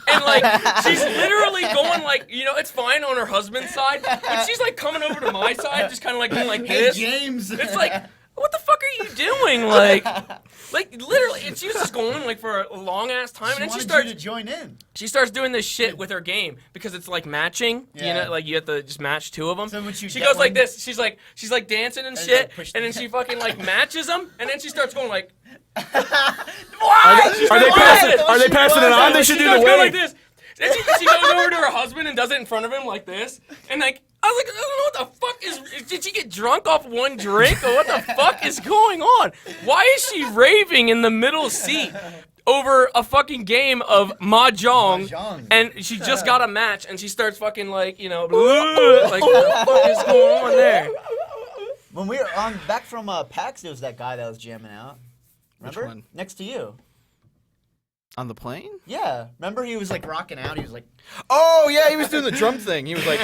And, like, she's literally going, like, you know, it's fine on her husband's side. But she's, like, coming over to my side, just kind of, like, going like this. James. It's like, what the fuck are you doing? Like literally. And she was just going, like, for a long-ass time. And then she starts... to join in. She starts doing this shit with her game because it's like matching. You Yeah. know, like you have to just match two of them. So when you she get goes like one- this. She's like dancing and And shit, like push and then the- she fucking like matches them, and then she starts going like. Are they passing it on? They should she do the starts going like way. this. Then she goes over to her husband and does it in front of him like this, and like. I was like, I don't know what the fuck is. Did she get drunk off one drink, or what the fuck is going on? Why is she raving in the middle seat over a fucking game of mahjong? Mahjong. And she just got a match, and she starts fucking like, you know, like what the fuck is going on there? When we were back from PAX, there was that guy that was jamming out. Remember? one? Next to you. On the plane? Yeah. Remember he was like rocking out. He was like, Oh, yeah, he was doing the drum thing. He was like,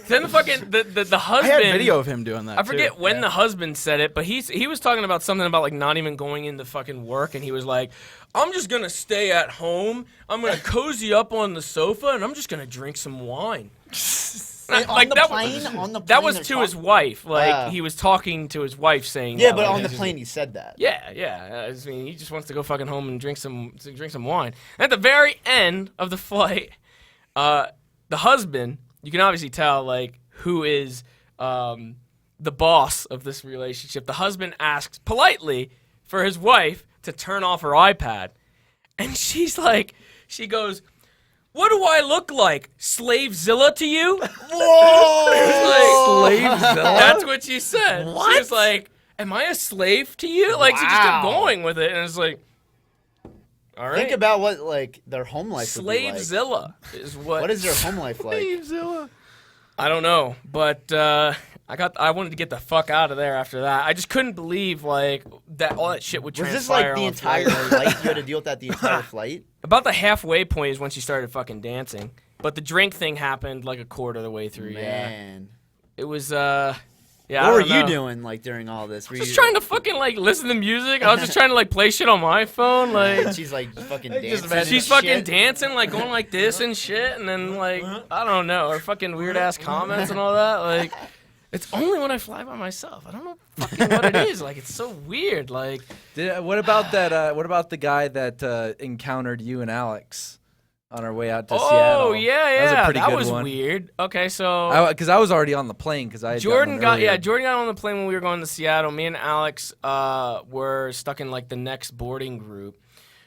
Then the fucking the I husband. had video of him doing that. I forget too. when the husband said it, but he was talking about something about like not even going into fucking work, and he was like, "I'm just gonna stay at home. I'm gonna cozy up on the sofa, and I'm just gonna drink some wine." Wait, on the plane? On the That plane was they're to his talking- wife. Like Ah. he was talking to his wife, saying, yeah, that, but like, on the he's- plane he said that. Yeah. I mean, he just wants to go fucking home and drink some wine. At the very end of the flight, the husband, you can obviously tell like who is the boss of this relationship. The husband asks politely for his wife to turn off her iPad, and she's like, she goes, "What do I look like, Slavezilla to you?" Whoa! Slavezilla? That's what she said. She was like, "Am I a slave to you?" Like she just kept Wow. going with it, and it's like, all right. Think about what like their home life would be like. Slavezilla is what. What is their home life like? I don't know, but I wanted to get the fuck out of there after that. I just couldn't believe like that all that shit would Was transpire. this like the on entire flight. flight? You had to deal with that the entire flight? About the halfway point is when she started fucking dancing, but the drink thing happened like a quarter of the way through. Yeah, Man. it was yeah. What were I don't you know. doing like during all this? Were Just you trying to fucking like listen to music. I was just trying to like play shit on my phone. Like She's like fucking just dancing. imagine- she's and fucking shit. dancing, like going like this and shit, and then like I don't know, her fucking weird ass comments and all that. Like it's only when I fly by myself. I don't know fucking what it is. Like it's so weird. Like What about that? What about the guy that encountered you and Alex on our way out to Seattle? oh yeah, That was a yeah, pretty that good was one. weird. Okay, so Because I was already on the plane because I had Jordan got earlier. Jordan got on the plane when we were going to Seattle. Me and Alex were stuck in like the next boarding group.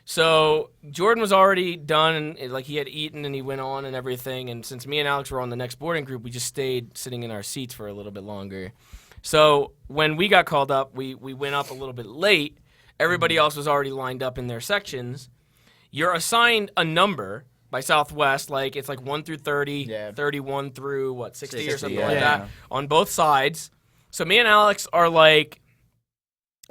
So Jordan was already done, and like he had eaten and he went on and everything. And since me and Alex were on the next boarding group, we just stayed sitting in our seats for a little bit longer. So when we got called up, we went up a little bit late. Everybody else was already lined up in their sections. You're assigned a number by Southwest, like it's like 1 through 30, Yeah. 31 through what 60 or 60, something yeah. like Yeah. that on both sides. So me and Alex are like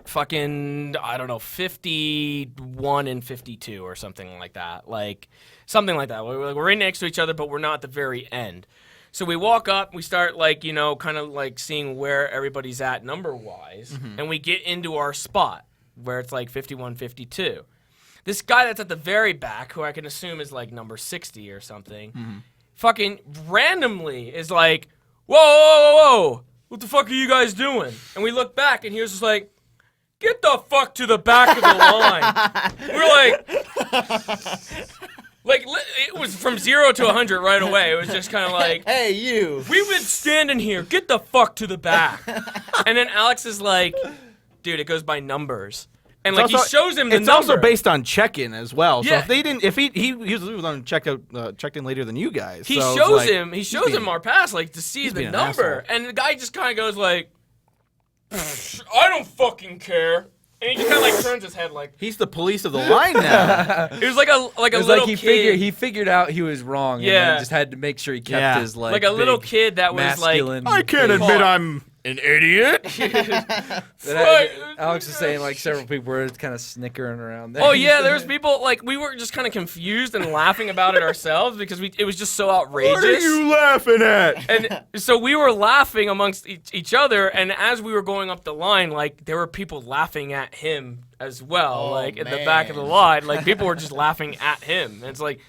fucking, I don't know, 51 and 52 or something like that. Like something like that. We're right next to each other, but we're not at the very end. So we walk up, we start like, you know, kind of like seeing where everybody's at number-wise, and we get into our spot where it's like 51, 52. This guy that's at the very back, who I can assume is like number 60 or something, fucking randomly is like, whoa, whoa, whoa, whoa, what the fuck are you guys doing? And we look back, and he was just like, get the fuck to the back of the line. We're like, it was from 0 to 100 right away. It was just kind of like, Hey, you. we've been standing here. Get the fuck to the back. And then Alex is like, dude, it goes by numbers. And like he shows him the it's number. also based on check-in as well. So Yeah. if they didn't, if he was on checked in later than you guys. He so it's shows like, him. He shows being- him our pass, like to see the being an number. asshole. And the guy just kind of goes like, I don't fucking care. And he just kind of like turns his head like. He's the police of the line now. It was like a It was little like kid. he figured out he was wrong. Yeah. And then just had to make sure he kept Yeah. his like a little big, kid that was like. masculine. I can't face. admit I'm an idiot. Alex was saying like several people were kind of snickering around there. Oh yeah, there was people like we were just kind of confused and laughing about it ourselves because it was just so outrageous. What are you laughing at? And so we were laughing amongst each other, and as we were going up the line, like there were people laughing at him as well, Oh, like in the back of the man. line, like people were just laughing at him. And it's like,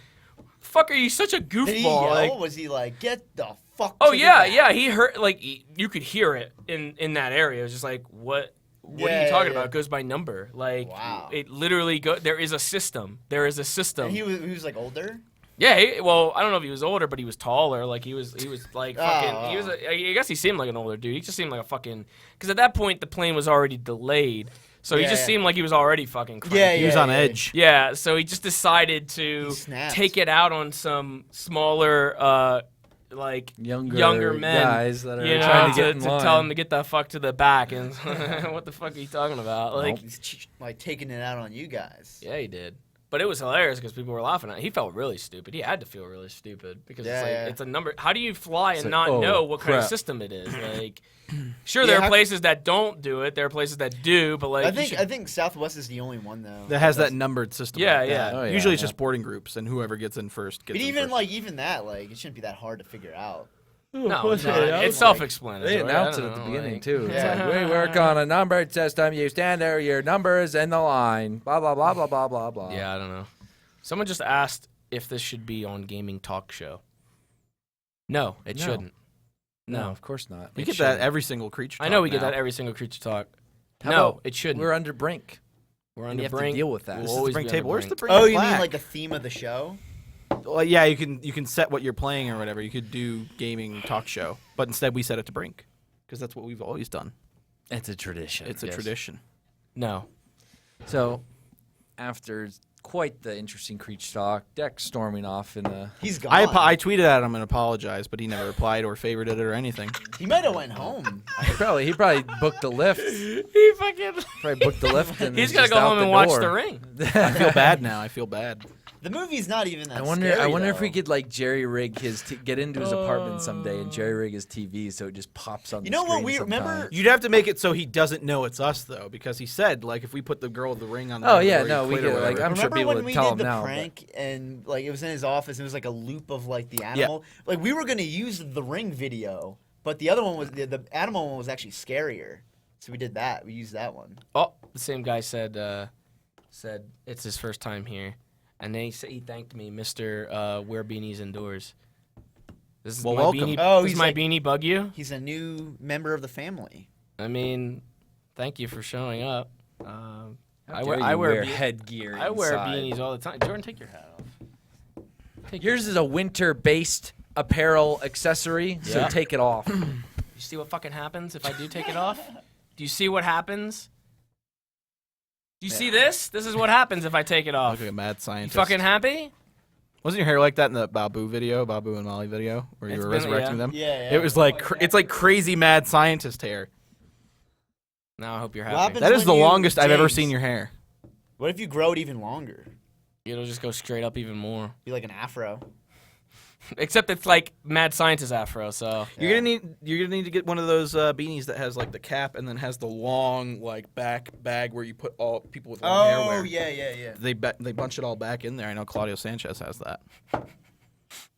fuck, are you such a goofball? Did he yell? Like, Was he like, get the fuck oh to the yeah, back? yeah, he heard like you could hear it in that area. It was just like, what are Yeah, you talking yeah. about? It goes by number. Like Wow. it literally there is a system. There is a system. And he was like older? Yeah, well, I don't know if he was older, but he was taller. Like he was like fucking. Oh. He was. I guess he seemed like an older dude. He just seemed like a fucking. Because at that point the plane was already delayed, so he Yeah, just yeah. seemed like he was already fucking cranky. Yeah, He was on edge. Yeah, so he just decided to He snapped. take it out on some smaller, like Younger men guys that are you know, trying to to, get in line. tell him to get the fuck to the back. And what the fuck are you talking about? Like, He's like taking it out on you guys. yeah, he did. But it was hilarious because people were laughing at it. He felt really stupid. He had to feel really stupid because Yeah, it's like yeah. it's a number. How do you fly and like, not oh, know what kind of crap. system it is? Like, sure, Yeah, there are how- places that don't do it. There are places that do, but like, I you think should- I think Southwest is the only one though. That has that numbered system. Yeah, like yeah. that. Oh, yeah, Usually it's yeah. just boarding groups, and whoever gets in first gets But in even first. like that, like it shouldn't be that hard to figure out. no, it's not. It's self-explanatory. They announced I it don't at the know, beginning like- too. It's Yeah. like, we work on a numbered system. You stand there, your numbers in the line. Blah blah blah blah blah blah blah. Yeah, I don't know. Someone just asked if this should be on Gaming Talk Show. No, it No. shouldn't. No, No. of course not. we it get shouldn't. that every single creature. I know talk we get now. that every single creature talk. How No, about it shouldn't. We're under brink. We're We under have to brink. deal with that. We'll This is the always brink be under table. Where's the brink. brink? Oh, you mean plaque? like the theme of the show? Well, yeah, you can set what you're playing or whatever. You could do gaming talk show, but instead we set it to brink because that's what we've always done. It's a tradition. It's a tradition. No. So, after quite the interesting creature talk, Dex storming off in a. He's gone. I tweeted at him and apologized, but he never replied or favorited it or anything. He might have went home. He probably booked the lift. He fucking. Probably booked the lift. And He's is gonna just go out home the and watch door. The Ring. I feel bad now. I feel bad. The movie's not even that I wonder. scary, I wonder if though. we could like jerry rig his get into his apartment someday and jerry rig his TV so it just pops on. You the know what screen we remember? sometime. You'd have to make it so he doesn't know it's us though, because he said like if we put the girl with the ring on. The Oh, door, yeah, he'd no, we quit or get it, like, whatever. I'm sure Remember people when would we tell did him the now, but- prank and like it was in his office and it was like a loop of like the animal? Like we were gonna use the Ring video, but the other one was the animal one was actually scarier. So we did that. We used that one. Oh, the same guy said it's his first time here, and then he thanked me, Mr. Wear Beanies Indoors. This is Well, my welcome. beanie. Oh, does he's my like- beanie bug you? He's a new member of the family. I mean, thank you for showing up. How I dare wear you wear be- headgear. I wear inside. beanies all the time. Jordan, take your hat off. Yours is a winter-based apparel accessory, so Yeah. take it off. You see what fucking happens if I do take it off? Do you see what happens? Do you see this? This is what happens if I take it I off. look like a mad You scientist. fucking happy? Wasn't your hair like that in the Babu and Molly video, where you It's were been- resurrecting yeah. them? Yeah, It was like it's like crazy mad scientist hair. Now I hope you're What happy. happens That is when the you- longest I've ever James, seen your hair. What if you grow it even longer? It'll just go straight up even more. Be like an afro. Except it's like Mad Scientist afro, so. You're gonna need to get one of those beanies that has like the cap and then has the long like back bag where you put all people with long hair wear. Oh yeah. They bunch it all back in there. I know Claudio Sanchez has that.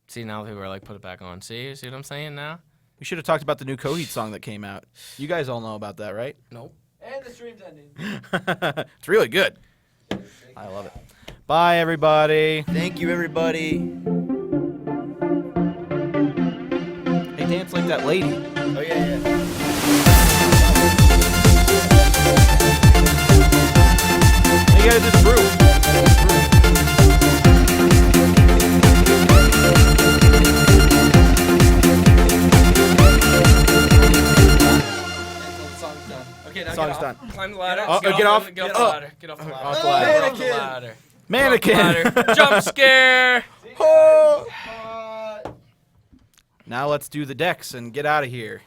See, now people are like, put it back on. See what I'm saying now? We should have talked about the new Coheed song that came out. You guys all know about that, right? Nope. And the stream's ending. It's really good. I love it. Bye, everybody. Thank you, everybody. Hey, dance like that lady. Oh yeah. Hey, you gotta do the brew. Okay, now Song's get off. done. Climb the ladder. Oh, get off. Get off the ladder. Get off the ladder. Off the ladder. Get off the ladder. Mannequin. Ladder. Jump scare. Now let's do the decks and get out of here.